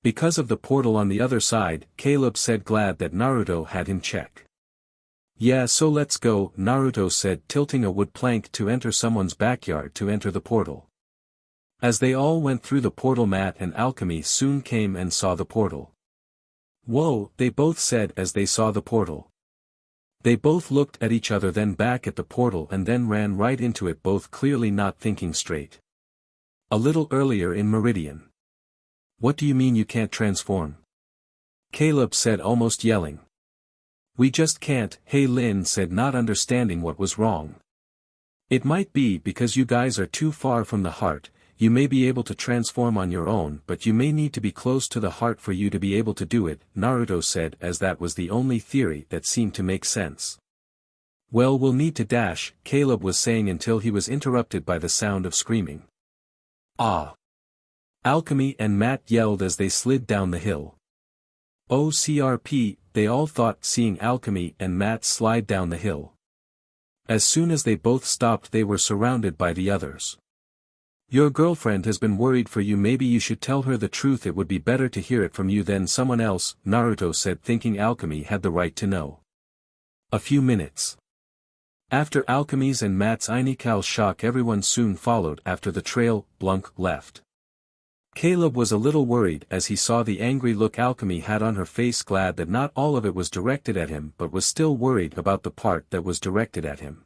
Because of the portal on the other side, Caleb said, glad that Naruto had him check. Yeah, so let's go, Naruto said, tilting a wood plank to enter someone's backyard to enter the portal. As they all went through the portal, Matt and Alchemy soon came and saw the portal. Whoa, they both said as they saw the portal. They both looked at each other, then back at the portal, and then ran right into it, both clearly not thinking straight. A little earlier in Meridian. What do you mean you can't transform? Caleb said, almost yelling. We just can't, Hey Lin said, not understanding what was wrong. It might be because you guys are too far from the heart. You may be able to transform on your own, but you may need to be close to the heart for you to be able to do it, Naruto said, as that was the only theory that seemed to make sense. Well, we'll need to dash, Caleb was saying until he was interrupted by the sound of screaming. Ah! Alchemy and Matt yelled as they slid down the hill. OCRP, they all thought, seeing Alchemy and Matt slide down the hill. As soon as they both stopped, they were surrounded by the others. Your girlfriend has been worried for you, maybe you should tell her the truth, it would be better to hear it from you than someone else, Naruto said, thinking Alchemy had the right to know. A few minutes. After Alchemy's and Matt's initial shock, everyone soon followed after the trail. Blunk left. Caleb was a little worried as he saw the angry look Alchemy had on her face, glad that not all of it was directed at him, but was still worried about the part that was directed at him.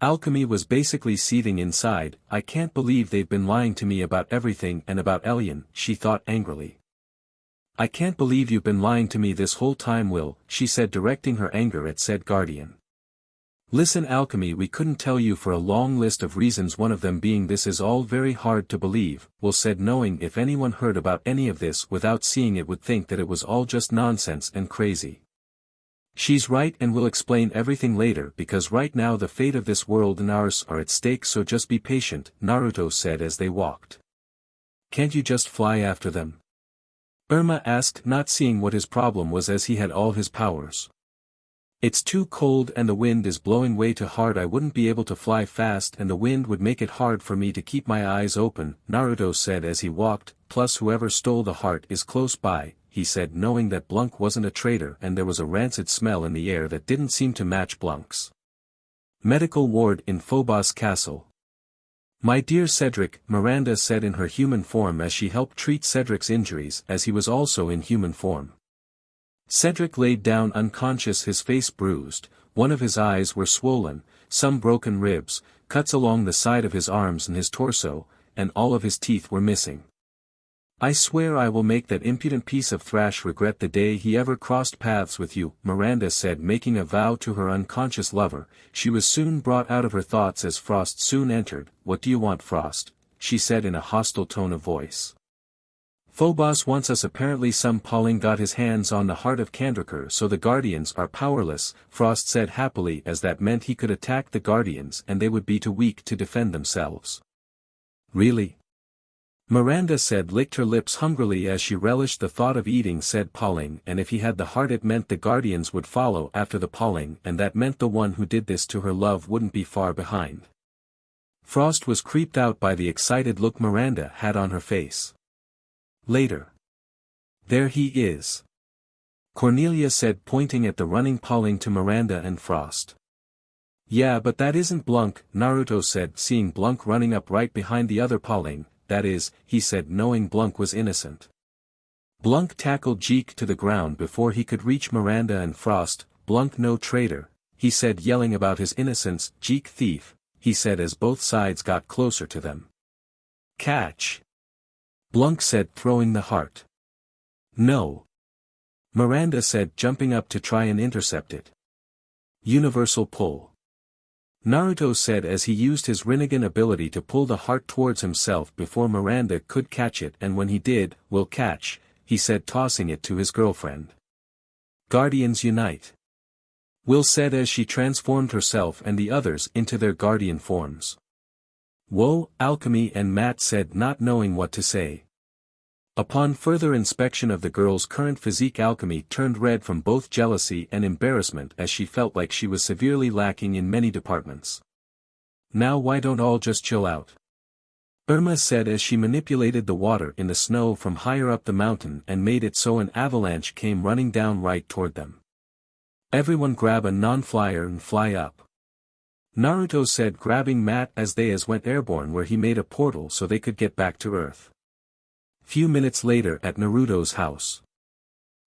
Alchemy was basically seething inside. I can't believe they've been lying to me about everything and about Elian, she thought angrily. I can't believe you've been lying to me this whole time, Will, she said, directing her anger at said guardian. Listen, Alchemy, we couldn't tell you for a long list of reasons, one of them being this is all very hard to believe, Will said, knowing if anyone heard about any of this without seeing it would think that it was all just nonsense and crazy. She's right, and we'll explain everything later, because right now the fate of this world and ours are at stake, so just be patient, Naruto said as they walked. Can't you just fly after them? Irma asked, not seeing what his problem was as he had all his powers. It's too cold and the wind is blowing way too hard, I wouldn't be able to fly fast and the wind would make it hard for me to keep my eyes open, Naruto said as he walked, plus whoever stole the heart is close by, he said, knowing that Blunk wasn't a traitor and there was a rancid smell in the air that didn't seem to match Blunk's. Medical ward in Phobos Castle. My dear Cedric, Miranda said in her human form as she helped treat Cedric's injuries, as he was also in human form. Cedric laid down unconscious, his face bruised, one of his eyes were swollen, some broken ribs, cuts along the side of his arms and his torso, and all of his teeth were missing. I swear I will make that impudent piece of thrash regret the day he ever crossed paths with you, Miranda said, making a vow to her unconscious lover. She was soon brought out of her thoughts as Frost soon entered. What do you want, Frost? She said in a hostile tone of voice. Phobos wants us. Apparently some Pauling got his hands on the heart of Kandrakar, so the Guardians are powerless, Frost said happily, as that meant he could attack the Guardians and they would be too weak to defend themselves. Really? Miranda said, licked her lips hungrily as she relished the thought of eating said Pauling, and if he had the heart it meant the Guardians would follow after the Pauling, and that meant the one who did this to her love wouldn't be far behind. Frost was creeped out by the excited look Miranda had on her face. Later. There he is. Cornelia said, pointing at the running Pauling to Miranda and Frost. Yeah, but that isn't Blunk, Naruto said, seeing Blunk running up right behind the other Pauling. That is, he said, knowing Blunk was innocent. Blunk tackled Jeek to the ground before he could reach Miranda and Frost. Blunk no traitor, he said, yelling about his innocence. Jeek thief, he said as both sides got closer to them. Catch! Blunk said, throwing the heart. No. Miranda said, jumping up to try and intercept it. Universal pull. Naruto said as he used his Rinnegan ability to pull the heart towards himself before Miranda could catch it, and when he did, "Will catch," he said, tossing it to his girlfriend. Guardians unite. Will said as she transformed herself and the others into their guardian forms. Whoa, Alchemy and Matt said, not knowing what to say. Upon further inspection of the girl's current physique, Alchemy turned red from both jealousy and embarrassment as she felt like she was severely lacking in many departments. Now why don't all just chill out? Irma said as she manipulated the water in the snow from higher up the mountain and made it so an avalanche came running down right toward them. Everyone grab a non-flyer and fly up. Naruto said, grabbing Matt as they went airborne, where he made a portal so they could get back to Earth. Few minutes later at Naruto's house.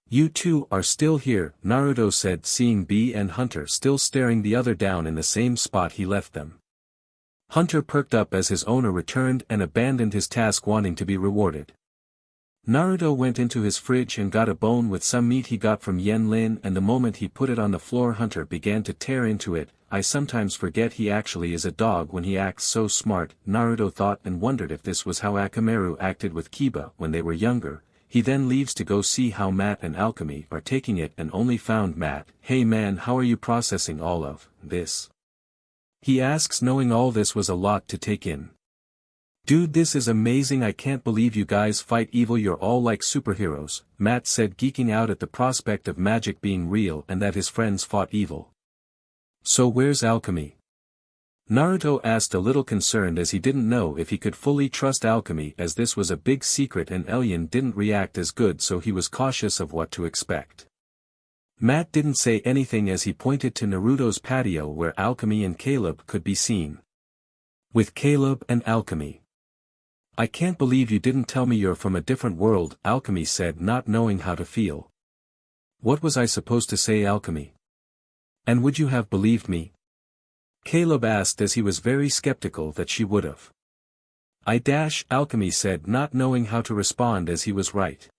You two are still here, Naruto said, seeing Bee and Hunter still staring the other down in the same spot he left them. Hunter perked up as his owner returned and abandoned his task, wanting to be rewarded. Naruto went into his fridge and got a bone with some meat he got from Yen Lin, and the moment he put it on the floor, Hunter began to tear into it. I sometimes forget he actually is a dog when he acts so smart, Naruto thought, and wondered if this was how Akamaru acted with Kiba when they were younger. He then leaves to go see how Matt and Alchemy are taking it and only found Matt. Hey man, how are you processing all of this? He asks, knowing all this was a lot to take in. Dude, this is amazing, I can't believe you guys fight evil, you're all like superheroes, Matt said, geeking out at the prospect of magic being real and that his friends fought evil. So where's Alchemy? Naruto asked, a little concerned as he didn't know if he could fully trust Alchemy, as this was a big secret and Elyon didn't react as good, so he was cautious of what to expect. Matt didn't say anything as he pointed to Naruto's patio where Alchemy and Caleb could be seen. With Caleb and Alchemy. I can't believe you didn't tell me you're from a different world, Alchemy said, not knowing how to feel. What was I supposed to say, Alchemy? And would you have believed me? Caleb asked as he was very skeptical that she would have. Alchemy said, not knowing how to respond as he was right.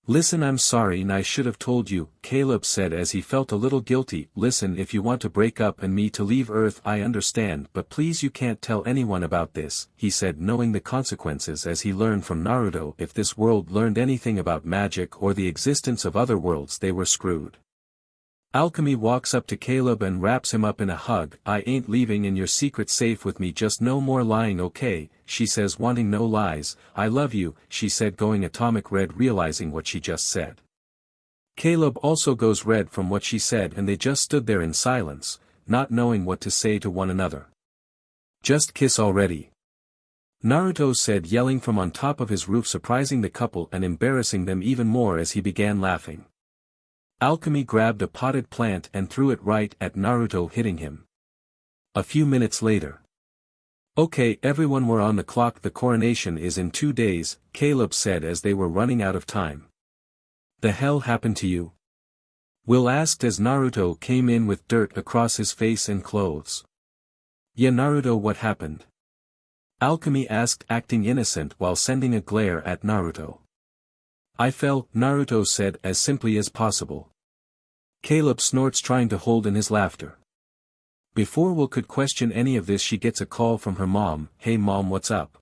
Listen, I'm sorry and I should have told you, Caleb said as he felt a little guilty. Listen, if you want to break up and me to leave Earth, I understand, but please you can't tell anyone about this, he said, knowing the consequences as he learned from Naruto. If this world learned anything about magic or the existence of other worlds, they were screwed. Alchemy walks up to Caleb and wraps him up in a hug. I ain't leaving and your secret's safe with me, just no more lying, okay, she says, wanting no lies. I love you, she said, going atomic red realizing what she just said. Caleb also goes red from what she said, and they just stood there in silence, not knowing what to say to one another. Just kiss already, Naruto said, yelling from on top of his roof, surprising the couple and embarrassing them even more as he began laughing. Alchemy grabbed a potted plant and threw it right at Naruto, hitting him. A few minutes later. Okay everyone, we're on the clock, the coronation is in 2 days, Caleb said as they were running out of time. The hell happened to you? Will asked as Naruto came in with dirt across his face and clothes. Yeah Naruto, what happened? Alchemy asked, acting innocent while sending a glare at Naruto. I fell, Naruto said as simply as possible. Caleb snorts, trying to hold in his laughter. Before Will could question any of this, she gets a call from her mom. Hey mom, what's up?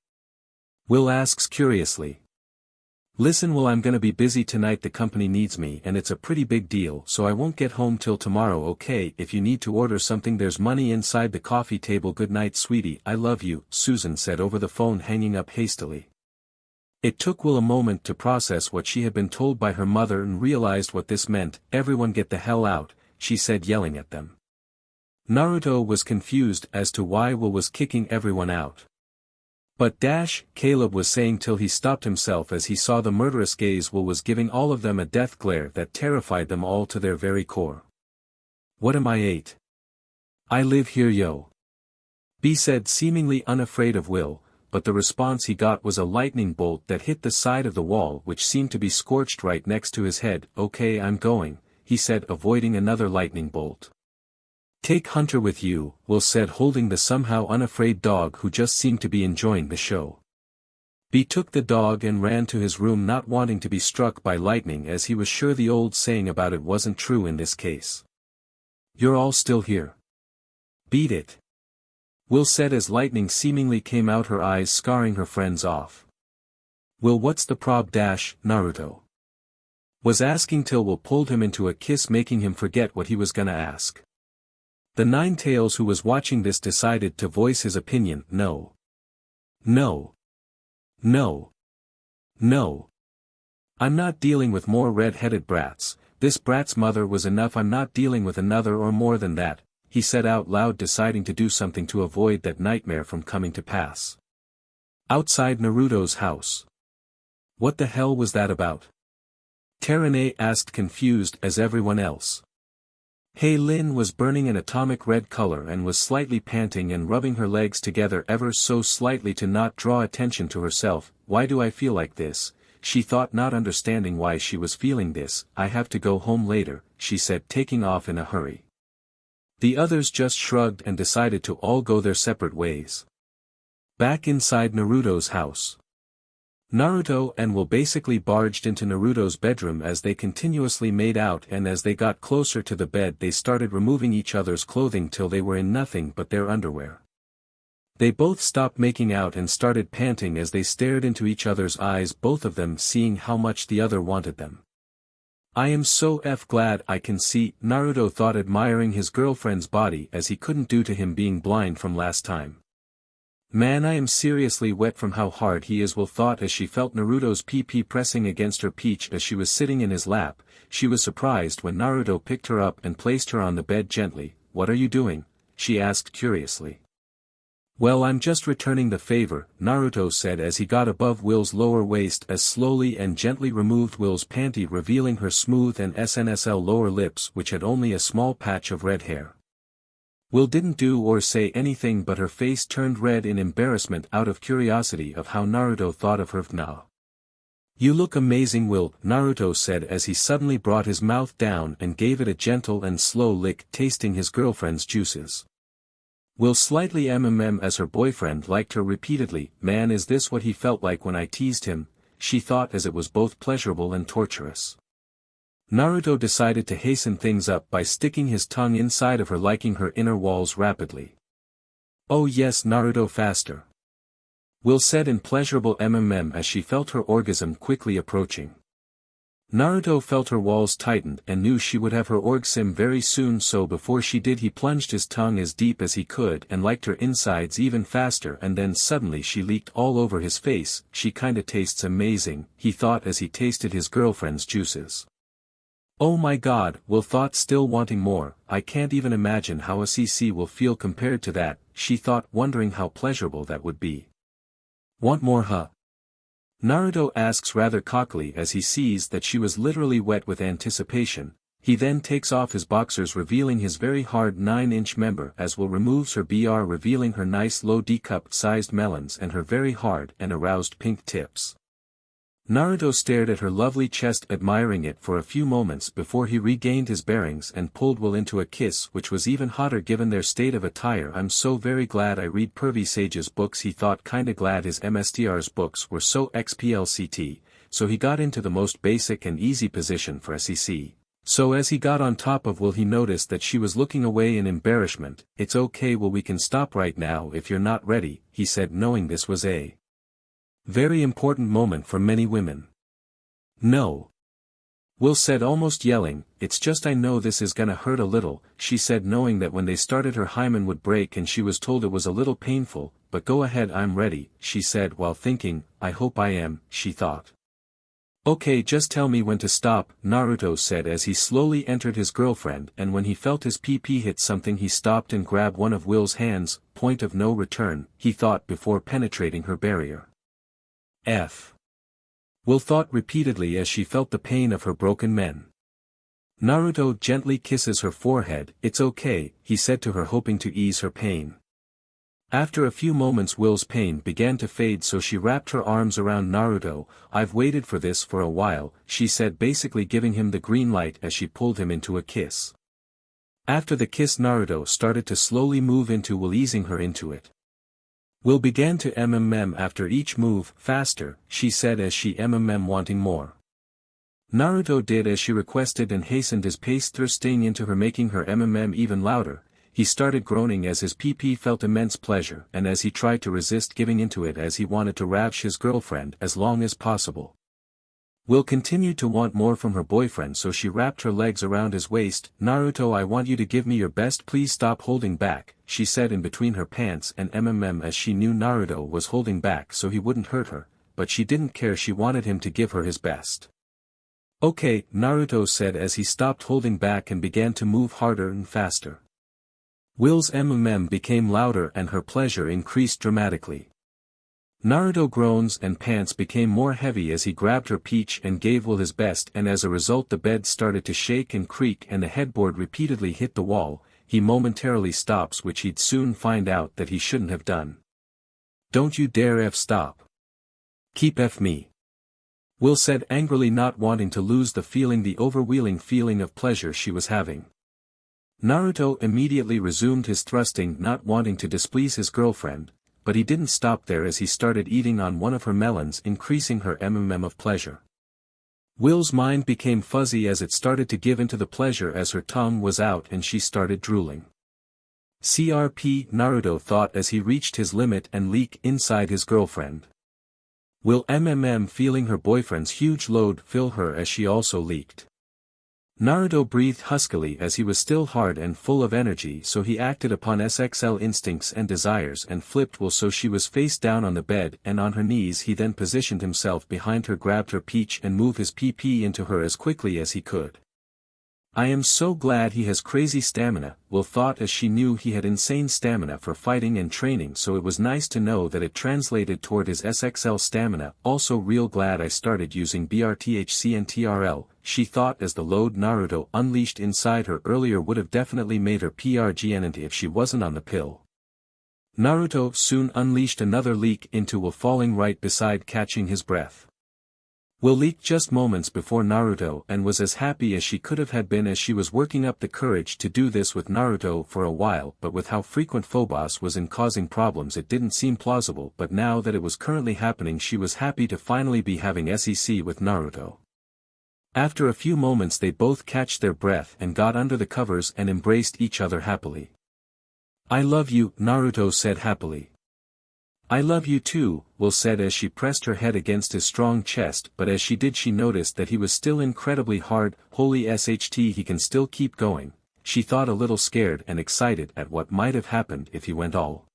Will asks curiously. Listen Will, I'm gonna be busy tonight, the company needs me and it's a pretty big deal, so I won't get home till tomorrow, okay? If you need to order something, there's money inside the coffee table. Good night sweetie, I love you, Susan said over the phone, hanging up hastily. It took Will a moment to process what she had been told by her mother and realized what this meant. Everyone get the hell out, she said, yelling at them. Naruto was confused as to why Will was kicking everyone out. But Caleb was saying till he stopped himself as he saw the murderous gaze Will was giving all of them, a death glare that terrified them all to their very core. What am I, 8? I live here yo. B said, seemingly unafraid of Will, but the response he got was a lightning bolt that hit the side of the wall, which seemed to be scorched right next to his head. Okay, I'm going, he said, avoiding another lightning bolt. Take Hunter with you, Will said, holding the somehow unafraid dog who just seemed to be enjoying the show. B took the dog and ran to his room, not wanting to be struck by lightning, as he was sure the old saying about it wasn't true in this case. "You're all still here. Beat it," Will said as lightning seemingly came out her eyes, scarring her friends off. "Will, what's the prob dash?" Naruto was asking till Will pulled him into a kiss, making him forget what he was gonna ask. The Nine-Tails, who was watching this, decided to voice his opinion. "No. No. No. No. I'm not dealing with more red-headed brats. This brat's mother was enough. I'm not dealing with another or more than that," he said out loud, deciding to do something to avoid that nightmare from coming to pass. Outside Naruto's house. "What the hell was that about?" Terane asked, confused as everyone else. Lin was burning an atomic red color and was slightly panting and rubbing her legs together ever so slightly to not draw attention to herself. "Why do I feel like this?" she thought, not understanding why she was feeling this. "I have to go home later," she said, taking off in a hurry. The others just shrugged and decided to all go their separate ways. Back inside Naruto's house. Naruto and Will basically barged into Naruto's bedroom as they continuously made out, and as they got closer to the bed they started removing each other's clothing till they were in nothing but their underwear. They both stopped making out and started panting as they stared into each other's eyes, both of them seeing how much the other wanted them. "I am so glad I can see," Naruto thought, admiring his girlfriend's body as he couldn't due to him being blind from last time. "Man, I am seriously wet from how hard he is," Will thought as she felt Naruto's pee pressing against her peach as she was sitting in his lap. She was surprised when Naruto picked her up and placed her on the bed gently. "What are you doing?" she asked curiously. "Well, I'm just returning the favor," Naruto said as he got above Will's lower waist as slowly and gently removed Will's panty, revealing her smooth and SNSL lower lips, which had only a small patch of red hair. Will didn't do or say anything, but her face turned red in embarrassment out of curiosity of how Naruto thought of her. "Nah. You look amazing, Will," Naruto said as he suddenly brought his mouth down and gave it a gentle and slow lick, tasting his girlfriend's juices. Will slightly as her boyfriend liked her repeatedly. "Man, is this what he felt like when I teased him?" she thought, as it was both pleasurable and torturous. Naruto decided to hasten things up by sticking his tongue inside of her, liking her inner walls rapidly. "Oh yes, Naruto, faster," Will said in pleasurable as she felt her orgasm quickly approaching. Naruto felt her walls tightened and knew she would have her orgasm very soon, so before she did he plunged his tongue as deep as he could and liked her insides even faster, and then suddenly she leaked all over his face. "She kinda tastes amazing," he thought as he tasted his girlfriend's juices. "Oh my god," Will thought, still wanting more. "I can't even imagine how a CC will feel compared to that," she thought, wondering how pleasurable that would be. "Want more, huh?" Naruto asks rather cockily as he sees that she was literally wet with anticipation. He then takes off his boxers, revealing his very hard 9-inch member, as Will removes her BR, revealing her nice low D-cup-sized melons and her very hard and aroused pink tips. Naruto stared at her lovely chest, admiring it for a few moments before he regained his bearings and pulled Will into a kiss, which was even hotter given their state of attire. "I'm so very glad I read Pervy Sage's books," he thought, kinda glad his MSTR's books were so XPLCT, so he got into the most basic and easy position for SEC. So as he got on top of Will, he noticed that she was looking away in embarrassment. "It's okay, Will, we can stop right now if you're not ready," he said, knowing this was a very important moment for many women. "No," Will said, almost yelling. "It's just I know this is gonna hurt a little," she said, knowing that when they started her hymen would break, and she was told it was a little painful. "But go ahead, I'm ready," she said, while thinking, "I hope I am," she thought. "Okay, just tell me when to stop," Naruto said as he slowly entered his girlfriend, and when he felt his PP hit something he stopped and grabbed one of Will's hands. "Point of no return," he thought before penetrating her barrier. Will thought repeatedly as she felt the pain of her broken men. Naruto gently kisses her forehead. "It's okay," he said to her, hoping to ease her pain. After a few moments Will's pain began to fade, so she wrapped her arms around Naruto. "I've waited for this for a while," she said, basically giving him the green light as she pulled him into a kiss. After the kiss, Naruto started to slowly move into Will, easing her into it. Will began to after each move, faster, she said as she wanting more. Naruto did as she requested and hastened his pace thrusting into her, making her even louder. He started groaning as his PP felt immense pleasure, and as he tried to resist giving into it as he wanted to ravish his girlfriend as long as possible. Will continued to want more from her boyfriend, so she wrapped her legs around his waist. Naruto, I want you to give me your best, please stop holding back, she said in between her pants and as she knew Naruto was holding back so he wouldn't hurt her, but she didn't care, she wanted him to give her his best. Okay, Naruto said as he stopped holding back and began to move harder and faster. Will's became louder and her pleasure increased dramatically. Naruto groans and pants became more heavy as he grabbed her peach and gave Will his best, and as a result the bed started to shake and creak and the headboard repeatedly hit the wall. He momentarily stops, which he'd soon find out that he shouldn't have done. Don't you dare stop. Keep me. Will said angrily, not wanting to lose the overwhelming feeling of pleasure she was having. Naruto immediately resumed his thrusting, not wanting to displease his girlfriend, but he didn't stop there as he started eating on one of her melons, increasing her of pleasure. Will's mind became fuzzy as it started to give into the pleasure as her tongue was out and she started drooling. CRP, Naruto thought as he reached his limit and leak inside his girlfriend. Will feeling her boyfriend's huge load fill her as she also leaked. Naruto breathed huskily as he was still hard and full of energy, so he acted upon SXL instincts and desires and flipped Will so she was face down on the bed and on her knees. He then positioned himself behind her, grabbed her peach and moved his PP into her as quickly as he could. I am so glad he has crazy stamina, Will thought as she knew he had insane stamina for fighting and training, so it was nice to know that it translated toward his SXL stamina. Also real glad I started using BRTHCNTRL, she thought as the load Naruto unleashed inside her earlier would have definitely made her PRGNT if she wasn't on the pill. Naruto soon unleashed another leak into Will, falling right beside, catching his breath. Will leaked just moments before Naruto and was as happy as she could have been as she was working up the courage to do this with Naruto for a while, but with how frequent Phobos was in causing problems it didn't seem plausible, but now that it was currently happening she was happy to finally be having SEC with Naruto. After a few moments they both catched their breath and got under the covers and embraced each other happily. I love you, Naruto said happily. I love you too, Will said as she pressed her head against his strong chest, but as she did she noticed that he was still incredibly hard. Holy SHT, he can still keep going, she thought, a little scared and excited at what might have happened if he went all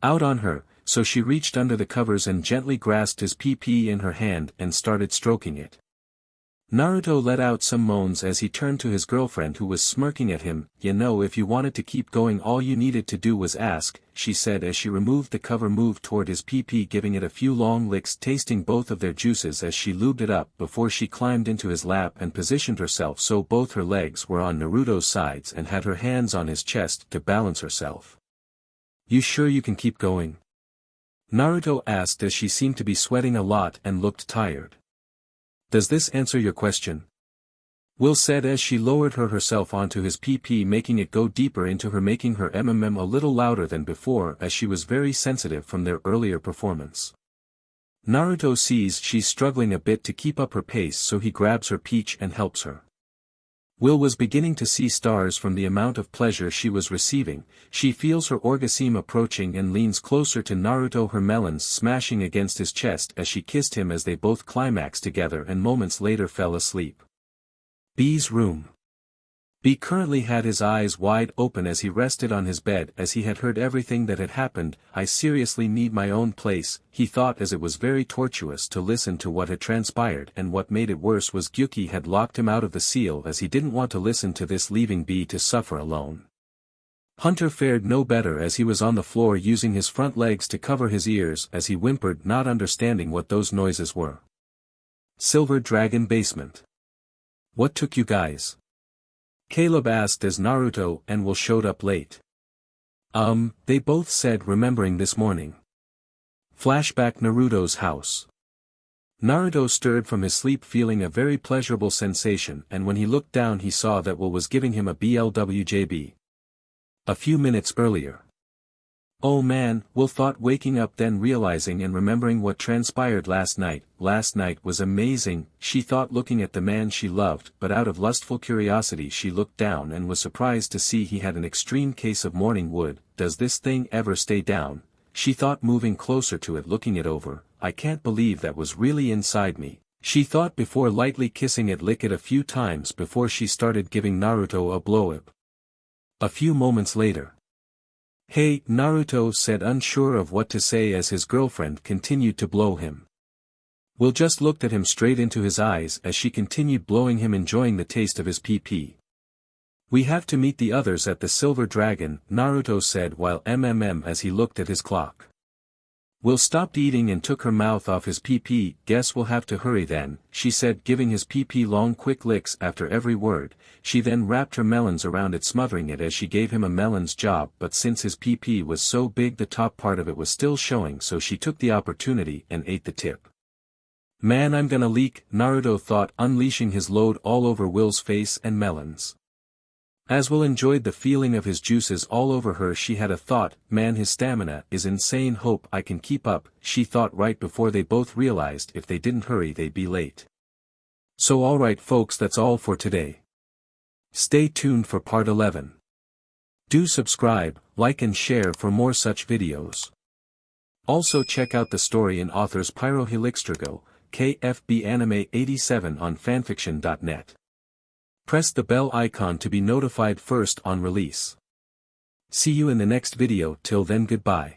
out on her, so she reached under the covers and gently grasped his PP in her hand and started stroking it. Naruto let out some moans as he turned to his girlfriend who was smirking at him. You know, if you wanted to keep going all you needed to do was ask, she said as she removed the cover, moved toward his PP, giving it a few long licks, tasting both of their juices as she lubed it up before she climbed into his lap and positioned herself so both her legs were on Naruto's sides and had her hands on his chest to balance herself. You sure you can keep going? Naruto asked as she seemed to be sweating a lot and looked tired. Does this answer your question? Will said as she lowered herself onto his PP, making it go deeper into her, making her a little louder than before as she was very sensitive from their earlier performance. Naruto sees she's struggling a bit to keep up her pace, so he grabs her peach and helps her. Will was beginning to see stars from the amount of pleasure she was receiving. She feels her orgasm approaching and leans closer to Naruto, her melons smashing against his chest as she kissed him as they both climaxed together and moments later fell asleep. B's room. B currently had his eyes wide open as he rested on his bed as he had heard everything that had happened. I seriously need my own place, he thought, as it was very tortuous to listen to what had transpired, and what made it worse was Gyuki had locked him out of the seal as he didn't want to listen to this, leaving B to suffer alone. Hunter fared no better as he was on the floor using his front legs to cover his ears as he whimpered, not understanding what those noises were. Silver Dragon Basement. What took you guys? Caleb asked as Naruto and Will showed up late. They both said, remembering this morning. Flashback, Naruto's house. Naruto stirred from his sleep feeling a very pleasurable sensation, and when he looked down he saw that Will was giving him a BLWJB. A few minutes earlier. Oh man, Will thought, waking up, then realizing and remembering what transpired last night. Last night was amazing, she thought, looking at the man she loved, but out of lustful curiosity she looked down and was surprised to see he had an extreme case of morning wood. Does this thing ever stay down? She thought, moving closer to it, looking it over. I can't believe that was really inside me, she thought, before lightly kissing it, lick it a few times before she started giving Naruto a blow-up. A few moments later. Hey, Naruto said, unsure of what to say as his girlfriend continued to blow him. Will just looked at him straight into his eyes as she continued blowing him, enjoying the taste of his pee-pee. We have to meet the others at the Silver Dragon, Naruto said while as he looked at his clock. Will stopped eating and took her mouth off his pee-pee. Guess we'll have to hurry then, she said, giving his pee-pee long quick licks after every word. She then wrapped her melons around it, smothering it as she gave him a melon's job, but since his pee-pee was so big the top part of it was still showing, so she took the opportunity and ate the tip. Man, I'm gonna leak, Naruto thought, unleashing his load all over Will's face and melons. As Will enjoyed the feeling of his juices all over her, she had a thought, man, his stamina is insane, hope I can keep up, she thought, right before they both realized if they didn't hurry they'd be late. So alright folks, that's all for today. Stay tuned for part 11. Do subscribe, like and share for more such videos. Also check out the story in author's pyrohelixdrago, KFB Anime 87 on fanfiction.net. Press the bell icon to be notified first on release. See you in the next video. Till then, goodbye.